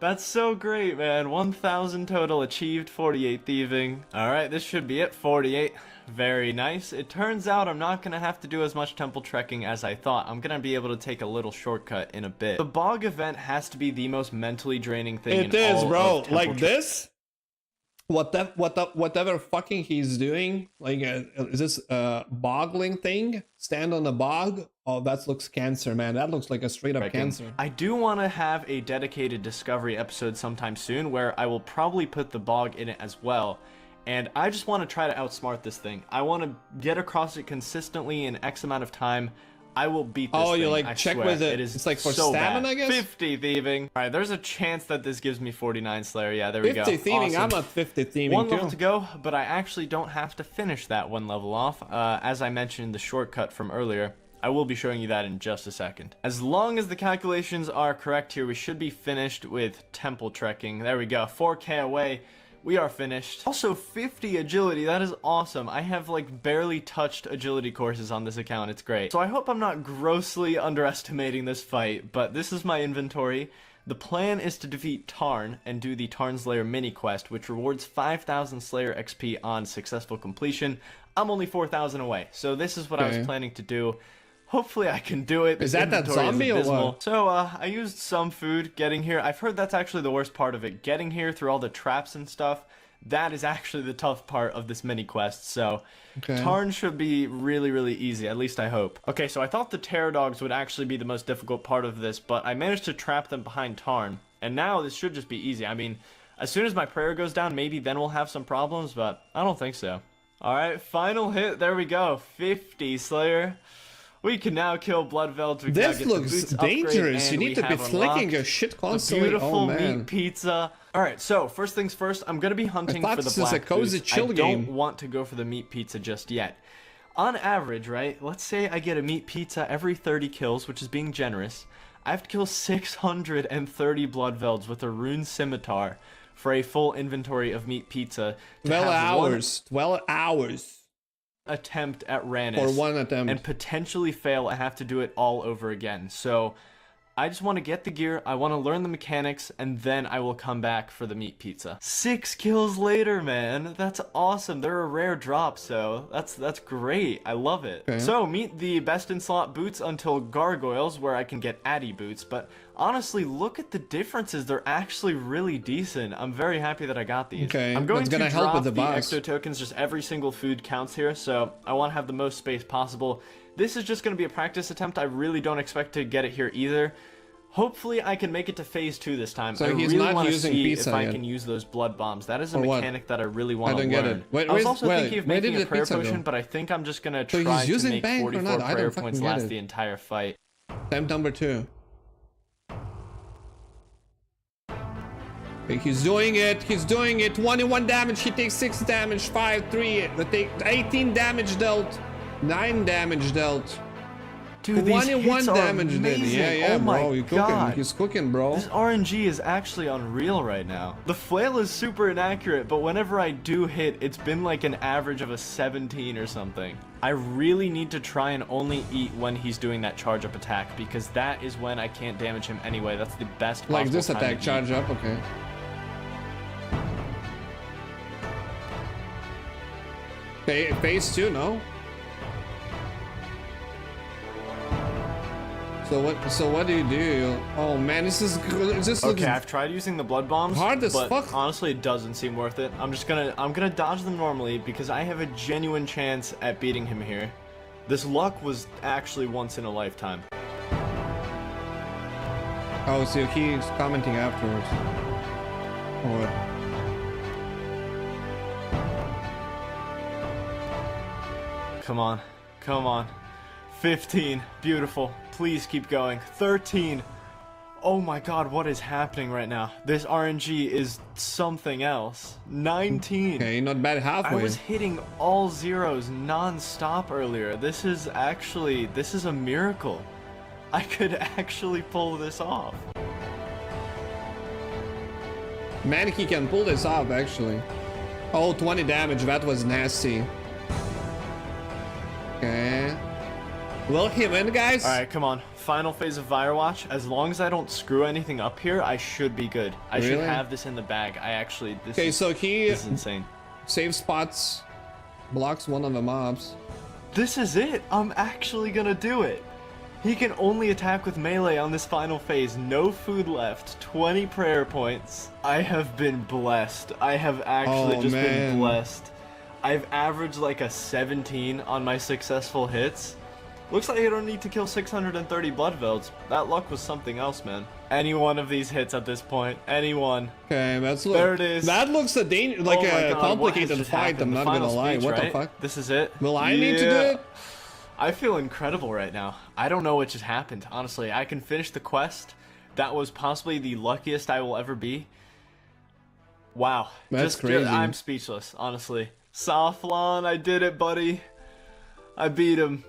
That's so great, man. 1,000 total achieved, 48 thieving. Alright, this should be it. 48. Very nice. It turns out I'm not going to have to do as much temple trekking as I thought. I'm going to be able to take a little shortcut in a bit. The bog event has to be the most mentally draining thing in It is, all bro. of temple Like this? Whatever fucking he's doing, like is this boggling thing? Stand on the bog? Oh, that looks cancer, man. That looks like a straight up trekking. cancer. I do want to have a dedicated discovery episode sometime soon where I will probably put the bog in it as well. And I just want to try to outsmart this thing. I want to get across it consistently in X amount of time. I will beat this Oh, thing, you like I check swear. with it. It is It's like for so stamina, bad. I guess? 50 thieving. Alright, there's a chance that this gives me 49 Slayer. Yeah, there we go. 50 thieving. Awesome. I'm at 50 thieving One too. level to go, but I actually don't have to finish that one level off. As I mentioned, the shortcut from earlier, I will be showing you that in just a second. As long as the calculations are correct here, we should be finished with temple trekking. There we go, 4K away. We are finished. Also 50 agility, that is awesome. I have like barely touched agility courses on this account, it's great. So I hope I'm not grossly underestimating this fight, but this is my inventory. The plan is to defeat Tarn and do the Tarn Slayer mini quest, which rewards 5,000 Slayer XP on successful completion. I'm only 4,000 away, so this is what I was Okay. planning to do. Hopefully I can do it. Is This that inventory zombie or abysmal. what? So I used some food getting here. I've heard that's actually the worst part of it. Getting here through all the traps and stuff, that is actually the tough part of this mini quest. So Okay. Tarn should be really, really easy. At least I hope. Okay, so I thought the terror dogs would actually be the most difficult part of this, but I managed to trap them behind Tarn. And now this should just be easy. I mean, as soon as my prayer goes down, maybe then we'll have some problems, but I don't think so. Alright, final hit. There we go. 50 Slayer. We can now kill Bloodvelds. We can now This get the looks boots upgrade, dangerous. You and need we to be have flicking unlocked your shit the constantly. beautiful Oh man. meat pizza. All right, so first things first, I'm gonna be hunting thought for the this is a black cozy boots. chill I don't game. want to go for the meat pizza just yet. On average, right? Let's say I get a meat pizza every 30 kills, which is being generous. I have to kill 630 Bloodvelds with a rune scimitar for a full inventory of meat pizza. 12 have one hours. 12 hours. attempt at Rannis. Or one attempt. And potentially fail. I have to do it all over again. So I just want to get the gear, I want to learn the mechanics, and then I will come back for the meat pizza. 6 kills later, man. That's awesome. They're a rare drop, so that's great. I love it. Okay. So meet the best in slot boots until gargoyles, where I can get Addy boots. But honestly, look at the differences. They're actually really decent. I'm very happy that I got these. Okay, I'm going that's to gonna help drop with the the boss. extra tokens. Just every single food counts here, so I want to have the most space possible. This is just going to be a practice attempt. I really don't expect to get it here either. Hopefully I can make it to phase 2 this time. So I he's really not want to using see pizza if I yet. can use those blood bombs. That is a Or what? mechanic that I really I want to don't learn. get it. Wait, I was also wait, thinking of where making did a the prayer pizza go? potion, but I think I'm just going to So try he's to using make bank or 44 not? I don't prayer fucking points get last it. the entire fight. Attempt number 2. Okay, he's doing it. He's doing it. 21 damage. He takes 6 damage. 5, 3. They take 18 damage dealt. 9 damage dealt. Dude, these 21 hits are damage did. amazing. Yeah, yeah, Oh my bro. You cooking. God. He's cooking, bro. This RNG is actually unreal right now. The flail is super inaccurate, but whenever I do hit, it's been like an average of a 17 or something. I really need to try and only eat when he's doing that charge up attack, because that is when I can't damage him anyway. That's the best possible Like this time attack, to charge eat. up. Okay. Phase 2, no? So what do you do? Oh man, this is good. This looks Okay, I've tried using the blood bombs, hard as but fuck. honestly, it doesn't seem worth it. I'm gonna dodge them normally because I have a genuine chance at beating him here. This luck was actually once in a lifetime. Oh, so he's commenting afterwards. Or what? Come on, come on. 15, beautiful. Please keep going. 13. Oh my god, what is happening right now? This RNG is something else. 19. Okay, not bad I halfway. was hitting all zeros non-stop earlier. This is a miracle. I could actually pull this off. Man, he can pull this off actually. Oh, 20 damage. That was nasty. Okay. Will he win, guys? Alright, come on. Final phase of Firewatch. As long as I don't screw anything up here, I should be good. I should Really? have this in the bag. Okay, so he this is insane. saves spots, blocks one of the mobs. This is it. I'm actually gonna do it. He can only attack with melee on this final phase. No food left. 20 prayer points. I have been blessed. I have actually Oh, man. been blessed. I've averaged like a 17 on my successful hits. Looks like I don't need to kill 630 Bloodvelds. That luck was something else, man. Any one of these hits at this point. Anyone. Okay, There it is. That looks like Oh my a God, what has complicated just fight. happened? I'm The not gonna final lie. speech, What the right? fuck? This is it. Will I need to do Yeah. it? I feel incredible right now. I don't know what just happened, honestly. I can finish the quest. That was possibly the luckiest I will ever be. Wow. That's crazy. I'm speechless, honestly. Saflan, I did it, buddy. I beat him.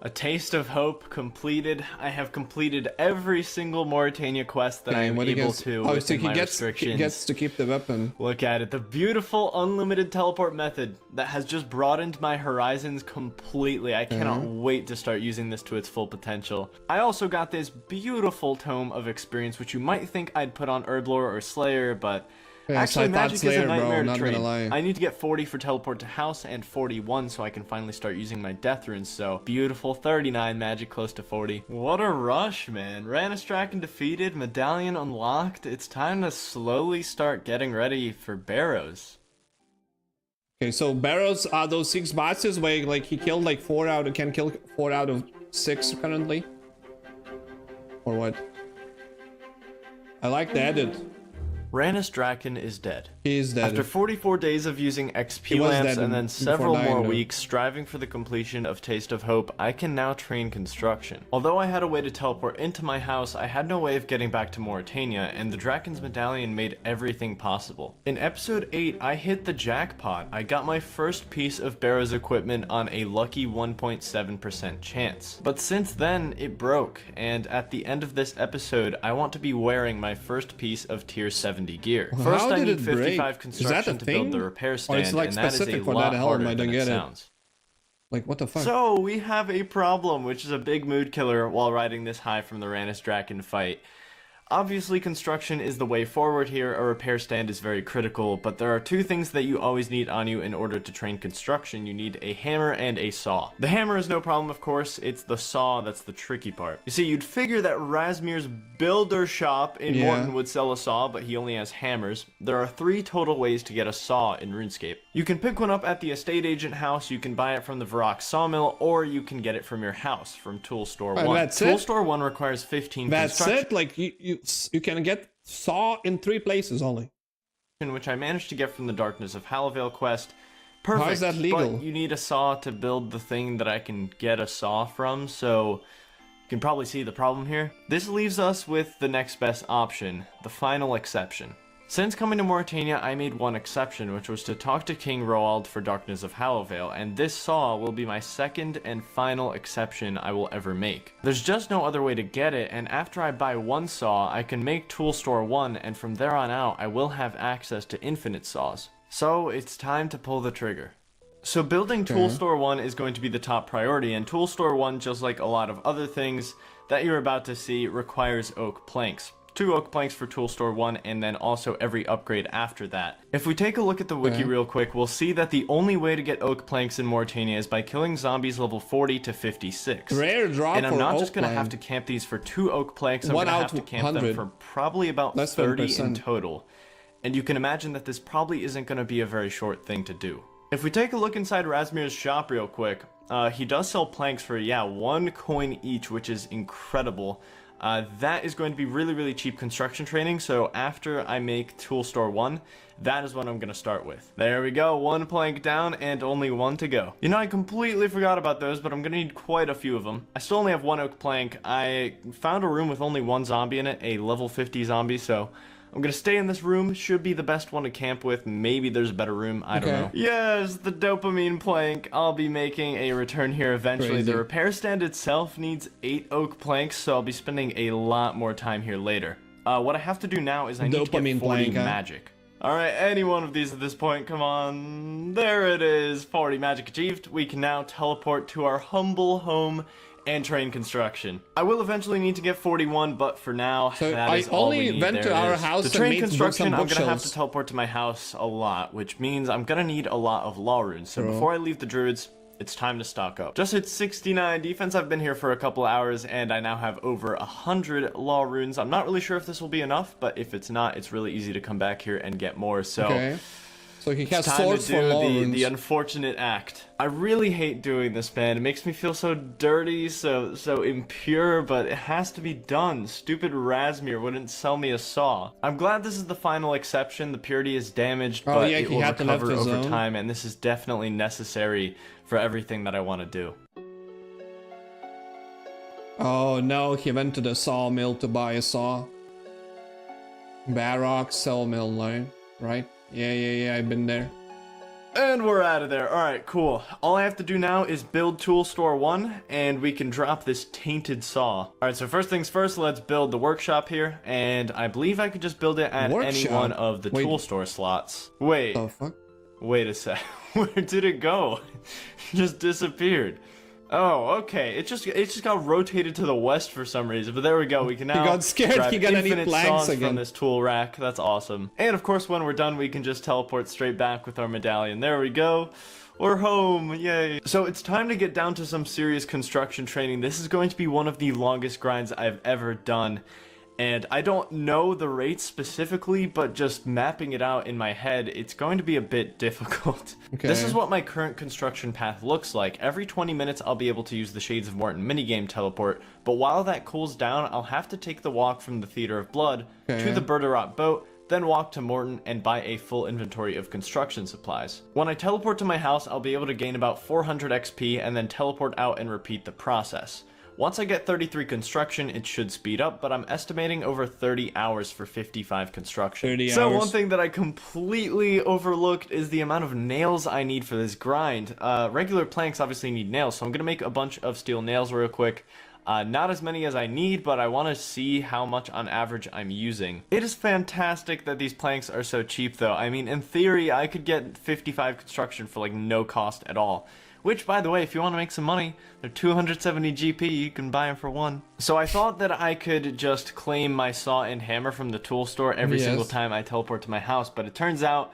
A taste of hope completed. I have completed every single Mauritania quest that I am what he able gets? to Oh, within so he my gets restrictions. to keep the weapon. Look at it, the beautiful unlimited teleport method that has just broadened my horizons completely. I cannot wait to start using this to its full potential. I also got this beautiful Tome of Experience, which you might think I'd put on Herblore or Slayer, but Yes, I actually thought Magic is Slayer, a bro, nightmare not to gonna trade. lie. I need to get 40 for teleport to house and 41 so I can finally start using my death runes, so beautiful 39 magic close to 40. What a rush, man. Ranistraken defeated, medallion unlocked. It's time to slowly start getting ready for Barrows. Okay, so Barrows are those 6 bosses where like he killed like can kill 4 out of 6 currently, or what? I like the edit. Ranus Draken is dead. He's dead. After 44 days of using XP He was lamps dead and then before several dying, more though. weeks striving for the completion of Taste of Hope, I can now train construction. Although I had a way to teleport into my house, I had no way of getting back to Mauritania, and the Draken's Medallion made everything possible. In episode 8, I hit the jackpot. I got my first piece of Barrow's equipment on a lucky 1.7% chance. But since then, it broke, and at the end of this episode, I want to be wearing my first piece of tier 70 gear. First, How I did need it break? 55 Is that a construction to build thing? the repair Or stand, it's like and that is a specific for lot that helm, harder I than don't it get it. sounds. Like, what the fuck? So, we have a problem, which is a big mood killer while riding this high from the Ranus Draken fight. Obviously, construction is the way forward here. A repair stand is very critical, but there are two things that you always need on you in order to train construction. You need a hammer and a saw. The hammer is no problem, of course. It's the saw that's the tricky part. You see, you'd figure that Razmir's builder shop in Morton would sell a saw, but he only has hammers. There are 3 total ways to get a saw in RuneScape. You can pick one up at the estate agent house, you can buy it from the Varrock sawmill, or you can get it from your house, from Tool Store 1. That's Tool it? Store 1 requires 15 That's construction. it? Like, you can get saw in 3 places only. Which I managed to get from the Darkness of Hallavale quest. Perfect. How is that legal? But you need a saw to build the thing that I can get a saw from, so you can probably see the problem here. This leaves us with the next best option, the final exception. Since coming to Mauritania, I made one exception, which was to talk to King Roald for Darkness of Hallavale, and this saw will be my second and final exception I will ever make. There's just no other way to get it, and after I buy one saw, I can make Tool Store 1, and from there on out, I will have access to infinite saws. So, it's time to pull the trigger. So building Tool Store 1 is going to be the top priority, and Tool Store 1, just like a lot of other things that you're about to see, requires oak planks. 2 oak planks for Tool Store 1, and then also every upgrade after that. If we take a look at the wiki real quick, we'll see that the only way to get oak planks in Mauritania is by killing zombies level 40 to 56. Rare drop And I'm for not oak just going to have plank. to camp these for 2 oak planks, I'm 1 going to out have to camp them 100. for probably about Less 30 than in 1%. total. And you can imagine that this probably isn't going to be a very short thing to do. If we take a look inside Razmir's shop real quick, he does sell planks for, 1 coin each, which is incredible. That is going to be really, really cheap construction training, so after I make Tool Store 1, that is what I'm going to start with. There we go, 1 plank down and only 1 to go. You know, I completely forgot about those, but I'm going to need quite a few of them. I still only have 1 oak plank. I found a room with only 1 zombie in it, a level 50 zombie, so I'm gonna stay in this room. Should be the best one to camp with. Maybe there's a better room. I don't know. Yes, the dopamine plank. I'll be making a return here eventually. Crazy. The repair stand itself needs 8 oak planks, so I'll be spending a lot more time here later. What I have to do now is I need to Dopamine get 40 plank, huh? magic. Alright, any one of these at this point, come on. There it is, 40 magic achieved. We can now teleport to our humble home and train construction. I will eventually need to get 41, but for now, So that I is all we only need. went There to it our is. house To and train made construction, some I'm gonna have bookshelves. to teleport to my house a lot, which means I'm gonna need a lot of law runes. So True. before I leave the druids, it's time to stock up. Just hit 69 defense. I've been here for a couple hours, and I now have over 100 law runes. I'm not really sure if this will be enough, but if it's not, it's really easy to come back here and get more. So. Okay. So he has Time swords to for do law the runes. unfortunate act. I really hate doing this, man. It makes me feel so dirty, so impure, but it has to be done. Stupid Razmir wouldn't sell me a saw. I'm glad this is the final exception. The purity is damaged, Oh, but yeah, it he will had to left recover his over own. time, and this is definitely necessary for everything that I want to do. Oh no, he went to the sawmill to buy a saw. Barrock sawmill line, right? Yeah, I've been there. And we're out of there. Alright, cool. All I have to do now is build Tool Store 1, and we can drop this tainted saw. Alright, so first things first, let's build the workshop here, and I believe I could just build it at any Workshop? one of the Wait. Tool Store slots. Wait, The fuck? wait a sec. Where did it go? It just disappeared. Oh, okay. It just got rotated to the west for some reason. But there we go. We can now got scared. grab He got any infinite planks saws again. from this tool rack. That's awesome. And of course, when we're done, we can just teleport straight back with our medallion. There we go. We're home. Yay. So it's time to get down to some serious construction training. This is going to be one of the longest grinds I've ever done. And I don't know the rates specifically, but just mapping it out in my head, it's going to be a bit difficult. Okay. This is what my current construction path looks like. Every 20 minutes, I'll be able to use the Shades of Morton minigame teleport, but while that cools down, I'll have to take the walk from the Theater of Blood to the Berderot boat, then walk to Morton and buy a full inventory of construction supplies. When I teleport to my house, I'll be able to gain about 400 XP and then teleport out and repeat the process. Once I get 33 construction, it should speed up, but I'm estimating over 30 hours for 55 construction. 30 so hours. one thing that I completely overlooked is the amount of nails I need for this grind. Regular planks obviously need nails, so I'm going to make a bunch of steel nails real quick. Not as many as I need, but I want to see how much on average I'm using. It is fantastic that these planks are so cheap though. I mean, in theory, I could get 55 construction for like no cost at all. Which, by the way, if you want to make some money, they're 270 GP, you can buy them for 1. So I thought that I could just claim my saw and hammer from the tool store every single time I teleport to my house, but it turns out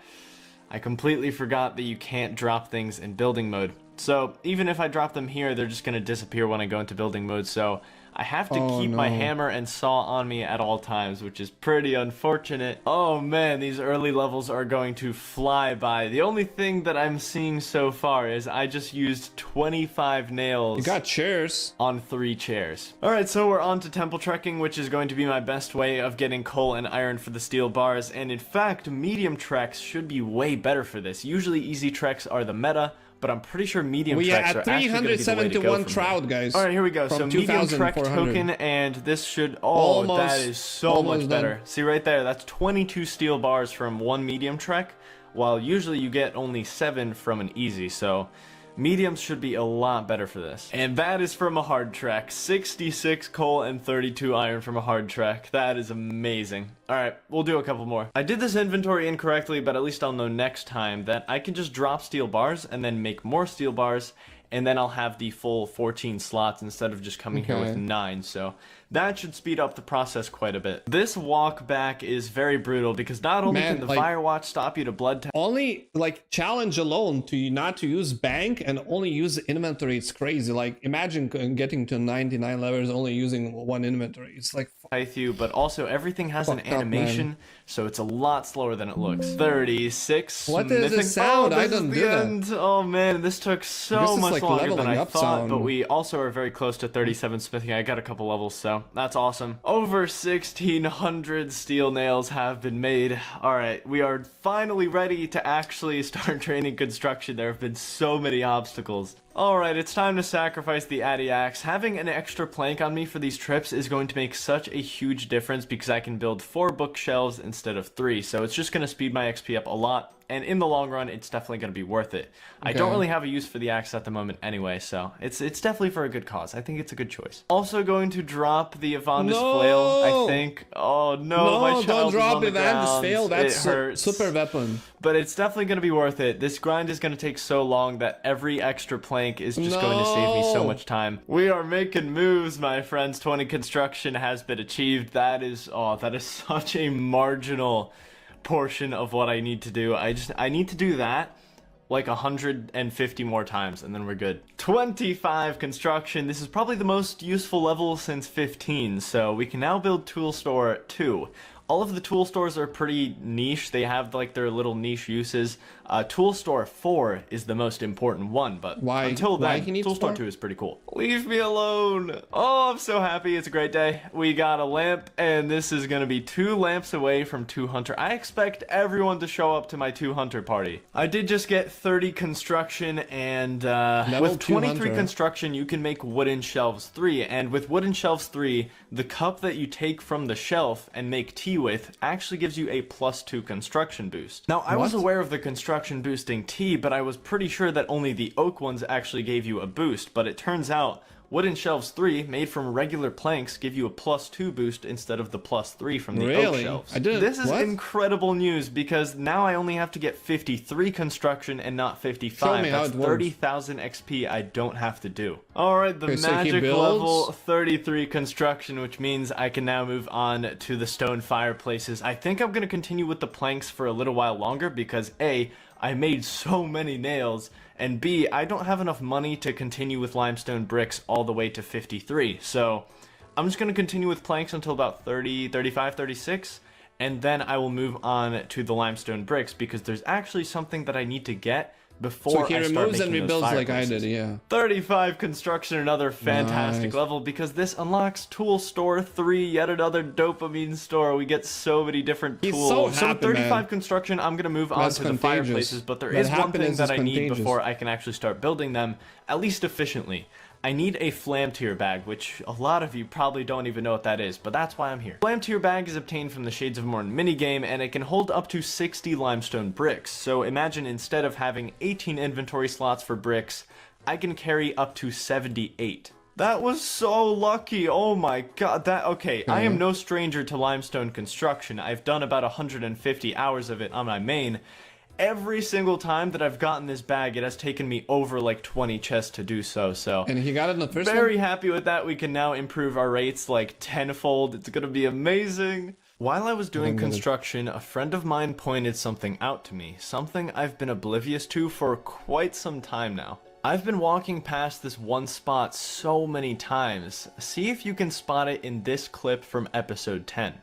I completely forgot that you can't drop things in building mode. So even if I drop them here, they're just going to disappear when I go into building mode, so I have to keep my hammer and saw on me at all times, which is pretty unfortunate. Oh man, these early levels are going to fly by. The only thing that I'm seeing so far is I just used 25 nails. You got chairs. On 3 chairs. Alright, so we're on to temple trekking, which is going to be my best way of getting coal and iron for the steel bars, and in fact, medium treks should be way better for this. Usually easy treks are the meta, but I'm pretty sure medium treks are actually going to be the way to go. 371 Trout, guys. Alright, here we go. So medium trek 2,400. token, and this should... Oh, that is so much better. Done. See right there, that's 22 steel bars from 1 medium trek, while usually you get only 7 from an easy, so... mediums should be a lot better for this. And that is from a hard trek. 66 coal and 32 iron from a hard trek. That is amazing. Alright, we'll do a couple more. I did this inventory incorrectly, but at least I'll know next time that I can just drop steel bars and then make more steel bars, and then I'll have the full 14 slots instead of just coming here with 9, so that should speed up the process quite a bit. This walk back is very brutal because not only can the Firewatch stop you to blood tap, only like challenge alone to not to use bank and only use inventory, it's crazy. Like imagine getting to 99 levels only using 1 inventory. It's like you, but also everything has an animation, so it's a lot slower than it looks. 36. What is this sound? I don't do that. Oh man, this took so much longer than I thought, sound. but we also are very close to 37 smithing. I got a couple levels, so that's awesome. Over 1,600 steel nails have been made. Alright, we are finally ready to actually start training construction. There have been so many obstacles. Alright, it's time to sacrifice the Addy Axe. Having an extra plank on me for these trips is going to make such a huge difference because I can build 4 bookshelves instead of 3, so it's just going to speed my XP up a lot, and in the long run, it's definitely going to be worth it. I don't really have a use for the axe at the moment anyway, so it's definitely for a good cause. I think it's a good choice. Also going to drop the Evander's Flail, I think. Oh no, my child don't drop is on the Evander's ground. Flail, that's it hurts. super weapon. But it's definitely going to be worth it. This grind is going to take so long that every extra plank is just going to save me so much time. We are making moves, my friends. 20 construction has been achieved. That is such a marginal portion of what I need to do. I need to do that like 150 more times and then we're good. 25 construction. This is probably the most useful level since 15, so we can now build tool store 2. All of the tool stores are pretty niche. They have like their little niche uses. Tool store 4 is the most important one, but until then, tool store 2 is pretty cool. Leave me alone. Oh, I'm so happy. It's a great day. We got a lamp, and this is going to be 2 lamps away from 2 hunter. I expect everyone to show up to my 2 hunter party. I did just get 30 construction, and with 23 construction, you can make wooden shelves 3, and with wooden shelves 3, the cup that you take from the shelf and make tea with actually gives you a +2 construction boost. Now, I was aware of the construction boosting tea, but I was pretty sure that only the oak ones actually gave you a boost, but it turns out wooden shelves 3 made from regular planks give you a +2 boost instead of the +3 from the oak shelves. This is incredible news because now I only have to get 53 construction and not 55. That's 30,000 XP I don't have to do. Alright, the magic level 33 construction, which means I can now move on to the stone fireplaces. I think I'm going to continue with the planks for a little while longer because A, I made so many nails, and B, I don't have enough money to continue with limestone bricks all the way to 53, so I'm just going to continue with planks until about 30, 35, 36, and then I will move on to the limestone bricks because there's actually something that I need to get before So he I start removes making and those rebuilds like I fireplaces. did, yeah. 35 construction, another fantastic Nice. level, because this unlocks Tool Store 3, yet another dopamine store. We get so many different He's tools. so with happy, 35 man. construction, I'm going to move on That's to the contagious. fireplaces, but there That is one thing happiness that is I need contagious. before I can actually start building them, at least efficiently. I need a Flam Tier bag, which a lot of you probably don't even know what that is, but that's why I'm here. Flam Tier bag is obtained from the Shades of Morn minigame, and it can hold up to 60 limestone bricks. So imagine instead of having 18 inventory slots for bricks, I can carry up to 78. That was so lucky. Oh my god. Okay, I am no stranger to limestone construction. I've done about 150 hours of it on my main. Every single time that I've gotten this bag, it has taken me over like 20 chests to do so. And he got it in the first very one? happy with that. We can now improve our rates like tenfold. It's gonna be amazing. While I was doing construction, a friend of mine pointed something out to me, something I've been oblivious to for quite some time now. I've been walking past this one spot so many times. See if you can spot it in this clip from episode 10.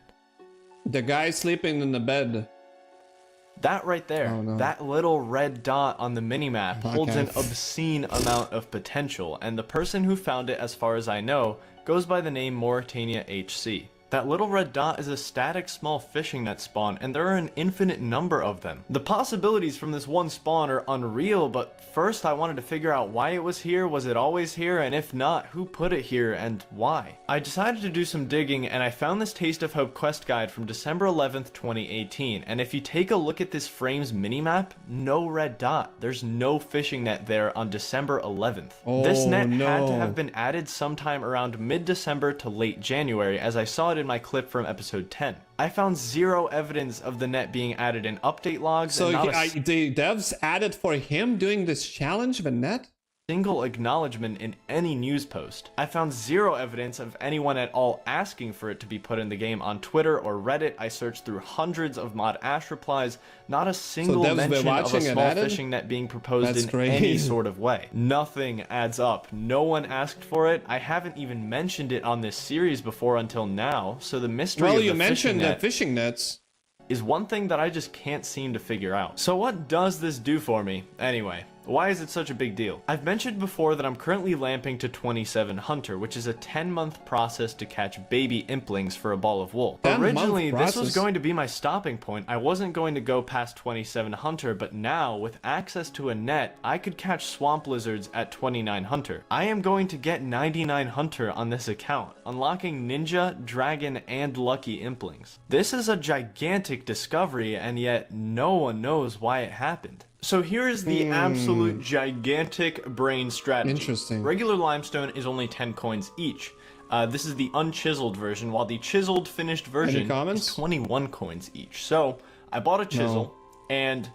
The guy sleeping in the bed. That right there, Oh, no. that little red dot on the minimap holds Okay. an obscene amount of potential, and the person who found it, as far as I know, goes by the name Mauritania HC. That little red dot is a static small fishing net spawn, and there are an infinite number of them. The possibilities from this one spawn are unreal, but first I wanted to figure out why it was here, was it always here, and if not, who put it here and why? I decided to do some digging, and I found this Taste of Hope quest guide from December 11th, 2018, and if you take a look at this frame's minimap, no red dot. There's no fishing net there on December 11th. This Oh, net had to no. have been added sometime around mid-December to late January, as I saw it in my clip from episode 10. I found zero evidence of the net being added in update logs, So and not the devs added for him doing this challenge of a net? single acknowledgement in any news post. I found zero evidence of anyone at all asking for it to be put in the game on Twitter or Reddit. I searched through hundreds of Mod Ash replies, not a single devs were mention of watching a it small added? fishing net being proposed That's in crazy. any sort of way. Nothing adds up. No one asked for it. I haven't even mentioned it on this series before until now, so the mystery Well, of you the mentioned fishing the net fishing nets. is one thing that I just can't seem to figure out. So what does this do for me? Anyway, why is it such a big deal? I've mentioned before that I'm currently lamping to 27 Hunter, which is a 10-month process to catch baby implings for a ball of wool. 10-month Originally, this was process? going to be my stopping point. I wasn't going to go past 27 Hunter, but now, with access to a net, I could catch swamp lizards at 29 Hunter. I am going to get 99 Hunter on this account, unlocking Ninja, Dragon, and Lucky implings. This is a gigantic discovery, and yet no one knows why it happened. So here is the absolute gigantic brain strategy. Interesting. Regular limestone is only 10 coins each. This is the unchiseled version, while the chiseled finished version comments? is 21 coins each. So I bought a chisel, and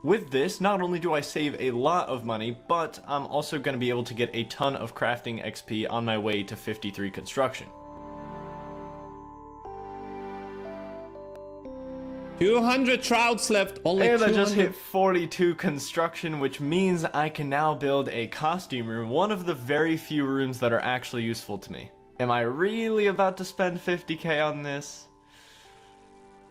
with this, not only do I save a lot of money, but I'm also going to be able to get a ton of crafting XP on my way to 53 construction. 200 trouts left. Only And 200. I just hit 42 construction, which means I can now build a costume room, one of the very few rooms that are actually useful to me. Am I really about to spend 50k on this?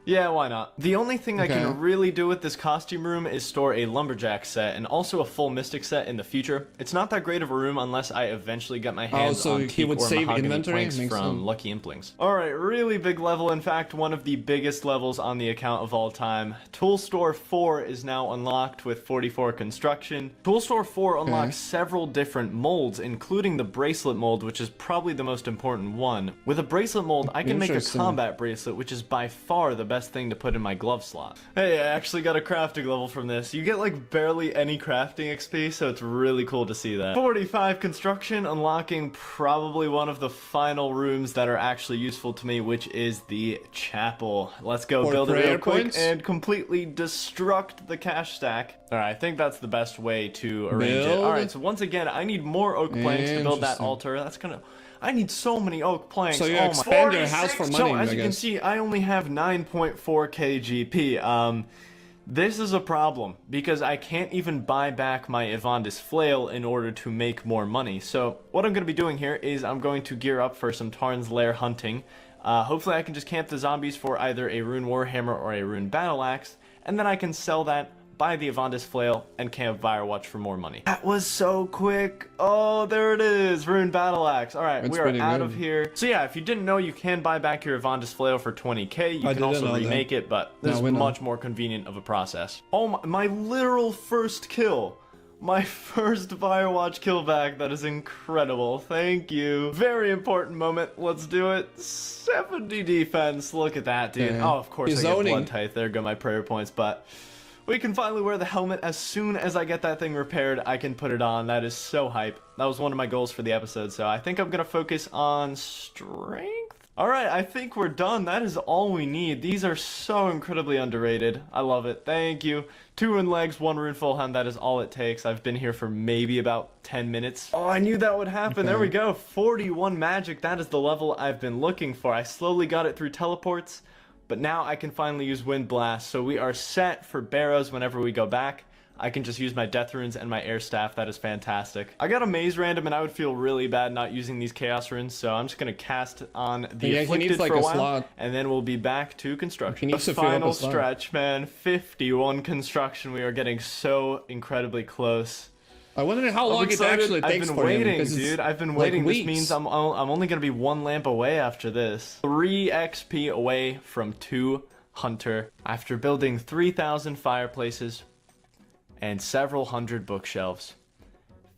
Yeah, why not? The only thing I Okay. can really do with this costume room is store a lumberjack set and also a full mystic set in the future. It's not that great of a room unless I eventually get my hands so on he teak would or save mahogany inventory? planks Makes from sense. Lucky Implings. Alright, really big level, in fact one of the biggest levels on the account of all time. Tool Store 4 is now unlocked with 44 construction. Tool Store 4 unlocks several different molds, including the bracelet mold, which is probably the most important one. With a bracelet mold, I can make a Interesting. combat bracelet, which is by far the best thing to put in my glove slot. Hey, I actually got a crafting level from this. You get like barely any crafting XP, so it's really cool to see that. 45 construction, unlocking probably one of the final rooms that are actually useful to me, which is the chapel. Let's go For build it real prayer quick points? and completely destruct the cash stack. Alright, I think that's the best way to arrange it. Build. Alright, so once again, I need more oak planks to build that Interesting. altar. That's gonna... I need so many oak planks. So you oh my expand your house for money, So as I you can guess. see, I only have 9.4k GP. This is a problem because I can't even buy back my Evandis flail in order to make more money. So what I'm going to be doing here is I'm going to gear up for some Tarn's Lair hunting. Hopefully I can just camp the zombies for either a rune warhammer or a rune battle axe, and then I can sell that, buy the Avandis Flail, and camp Firewatch for more money. That was so quick. Oh, there it is. Rune Battle Axe. All right, That's we are pretty out good. of here. So yeah, if you didn't know, you can buy back your Avandis Flail for 20k. You can didn't also know that. remake it, but this is we know. much more convenient of a process. Oh, my literal first kill. My first Firewatch kill back. That is incredible. Thank you. Very important moment. Let's do it. 70 defense. Look at that, dude. Yeah. Oh, of course He's I get owning. blood tithe. There go my prayer points, but we can finally wear the helmet. As soon as I get that thing repaired, I can put it on. That is so hype. That was one of my goals for the episode, so I think I'm gonna focus on strength. Alright, I think we're done. That is all we need. These are so incredibly underrated. I love it. Thank you. 2 rune legs, 1 rune full hand. That is all it takes. I've been here for maybe about 10 minutes. Oh, I knew that would happen. There we go. 41 magic. That is the level I've been looking for. I slowly got it through teleports, but now I can finally use Wind Blast. So we are set for Barrows whenever we go back. I can just use my Death Runes and my Air Staff. That is fantastic. I got a Maze random, and I would feel really bad not using these Chaos Runes, so I'm just going to cast on the Yeah, he Afflicted needs, like, for a a while, slot. and then we'll be back to construction. He needs The to fill up a final slot. stretch, man. 51 construction. We are getting so incredibly close. I wonder how long it excited. actually takes I've been for him. waiting, 'cause it's dude. I've been like waiting. This weeks. means I'm only gonna be 1 lamp away after this. 3 XP away from 2 Hunter after building 3,000 fireplaces and several hundred bookshelves.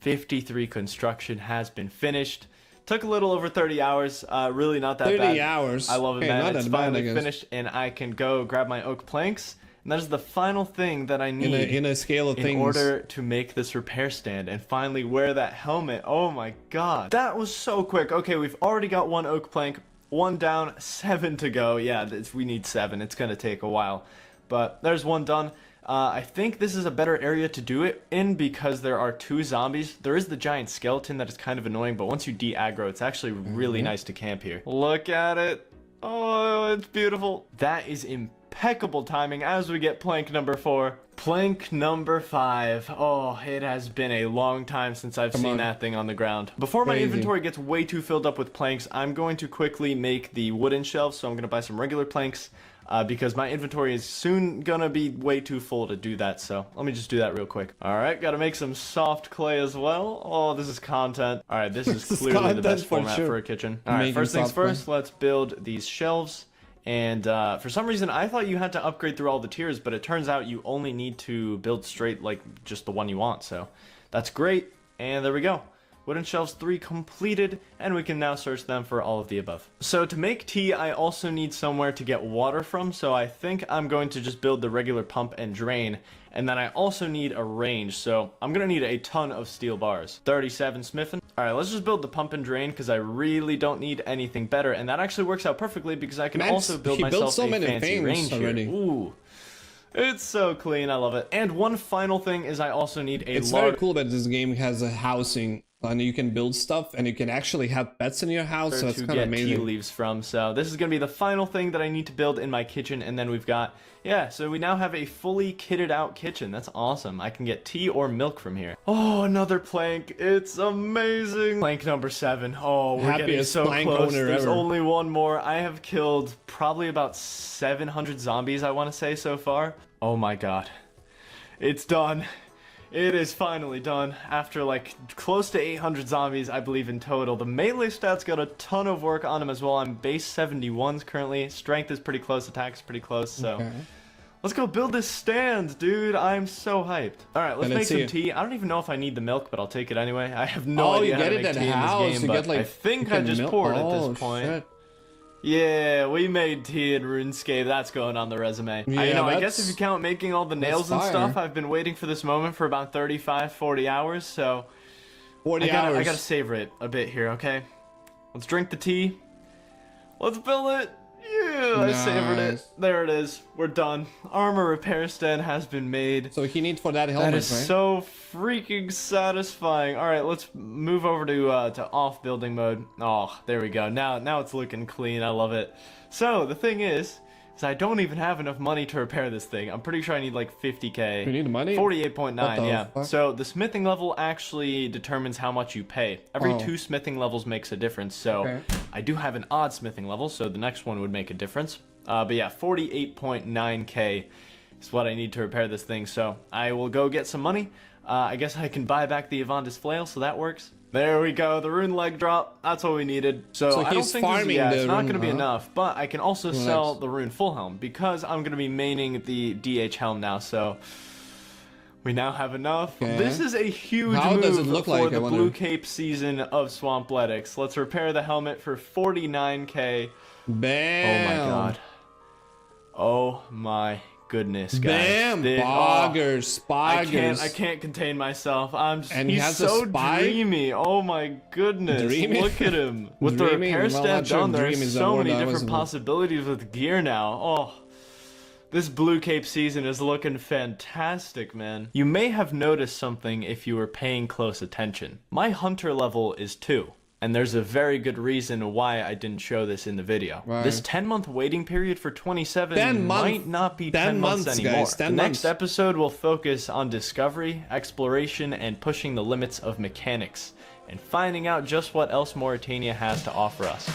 53 construction has been finished. Took a little over 30 hours. Really not that 30 bad. hours. I love it, Hey, man. not It's that bad, I finally guess. finished, and I can go grab my oak planks. And that is the final thing that I need in a scale of in things. order to make this repair stand and finally wear that helmet. Oh my god. That was so quick. Okay, we've already got 1 oak plank, 1 down, 7 to go. Yeah, we need 7. It's gonna take a while. But there's 1 done. I think this is a better area to do it in because there are 2 zombies. There is the giant skeleton that is kind of annoying, but once you de-aggro, it's actually really nice to camp here. Look at it. Oh, it's beautiful. That is impeccable timing as we get plank number 4. Plank number 5. Oh, it has been a long time since I've seen on. that thing on the ground. Before my Crazy. inventory gets way too filled up with planks, I'm going to quickly make the wooden shelves, so I'm going to buy some regular planks. Because my inventory is soon gonna be way too full to do that, so let me just do that real quick. Alright, gotta make some soft clay as well. Oh, this is content. Alright, this is This is clearly the content best for format sure. for a kitchen. Alright, Making first things soft clay. first, let's build these shelves. And for some reason, I thought you had to upgrade through all the tiers, but it turns out you only need to build straight, like, just the one you want, so that's great. And there we go. Wooden shelves 3 completed, and we can now search them for all of the above. So to make tea, I also need somewhere to get water from, so I think I'm going to just build the regular pump and drain, and then I also need a range, so I'm gonna need a ton of steel bars. 37 smithing. Alright, let's just build the pump and drain, because I really don't need anything better, and that actually works out perfectly, because I can Man, also build he built myself so a many fancy things range already. here. Ooh. It's so clean, I love it. And one final thing is I also need a It's large... very cool that this game has a housing and you can build stuff and you can actually have pets in your house, so it's to kind of get tea amazing. leaves from. So this is going to be the final thing that I need to build in my kitchen, and then we've got, yeah, so we now have a fully kitted out kitchen. That's awesome. I can get tea or milk from here. Oh, another plank. It's amazing. Plank number 7. Oh, we're getting Happiest so plank close. owner There's ever. only 1 more. I have killed probably about 700 zombies, I want to say, so far. Oh my god. It's done. It is finally done. After like close to 800 zombies, I believe, in total. The melee stats got a ton of work on them as well. I'm base 71s currently. Strength is pretty close. Attack is pretty close. So Okay. let's go build this stand, dude. I'm so hyped. All right, let's And make let's some see. tea. I don't even know if I need the milk, but I'll take it anyway. I have no idea you how get to it make at tea in house. this game, You but get like I think you I can just milk- poured at Oh, this point. shit. Yeah, we made tea in RuneScape. That's going on the resume. Yeah, I guess that's- if you count making all the nails and fire. stuff, I've been waiting for this moment for about 35, 40 hours, so 40 I hours. gotta savor it a bit here, okay? Let's drink the tea. Let's build it. Yeah, I savored it. Nice. There it is. We're done. Armor repair stand has been made. So he needs for that helmet, That is right? so freaking satisfying. All right, let's move over to off building mode. Oh, there we go. Now it's looking clean. I love it. So the thing is I don't even have enough money to repair this thing. I'm pretty sure I need like 50k. You need money? 48.9, What the yeah. fuck? So the smithing level actually determines how much you pay. Every Oh. 2 smithing levels makes a difference. So Okay. I do have an odd smithing level, so the next one would make a difference. But yeah, 48.9k is what I need to repair this thing. So I will go get some money. I guess I can buy back the Avandis flail, so that works. There we go, the rune leg drop. That's what we needed. So I don't he's think farming it's the not rune, going to be huh? enough, but I can also sell the rune full helm because I'm going to be maining the DH helm now. So we now have enough. Okay. This is a huge How move does it look for like, I the wonder? Blue Cape season of Swampletics. Let's repair the helmet for 49k. Bam. Oh my god. Oh my goodness, guys. Bam. This- Boggers. Boggers. I can't contain myself. I'm just, And he he's has a so spike? dreamy. Oh my goodness. Dreamy? Look at him. With Dreamy? the repair Well, stat not sure done, if dreamy there's is the so word many I was different looking- possibilities with gear now. Oh. This Blue Cape season is looking fantastic, man. You may have noticed something if you were paying close attention. My hunter level is 2. And there's a very good reason why I didn't show this in the video. Right. This 10-month waiting period for 27 10 might not be 10 months anymore. guys, 10 the months. next episode will focus on discovery, exploration, and pushing the limits of mechanics, and finding out just what else Mauritania has to offer us.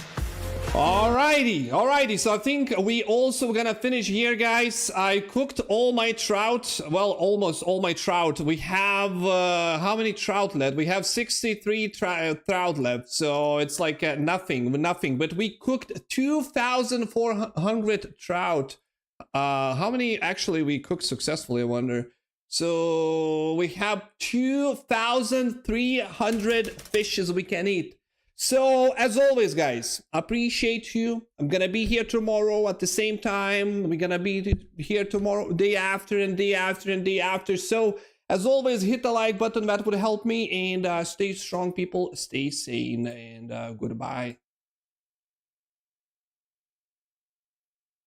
Alrighty, so I think we also gonna finish here, guys. I cooked all my trout, well, almost all my trout. We have, how many trout left? We have 63 trout left, so it's like nothing, but we cooked 2,400 trout. How many actually we cooked successfully, I wonder? So we have 2,300 fishes we can eat. So, as always, guys, appreciate you. I'm gonna be here tomorrow at the same time. We're gonna be here tomorrow, day after, and day after, and day after. So, as always, hit the like button. That would help me. And stay strong, people. Stay sane. And goodbye.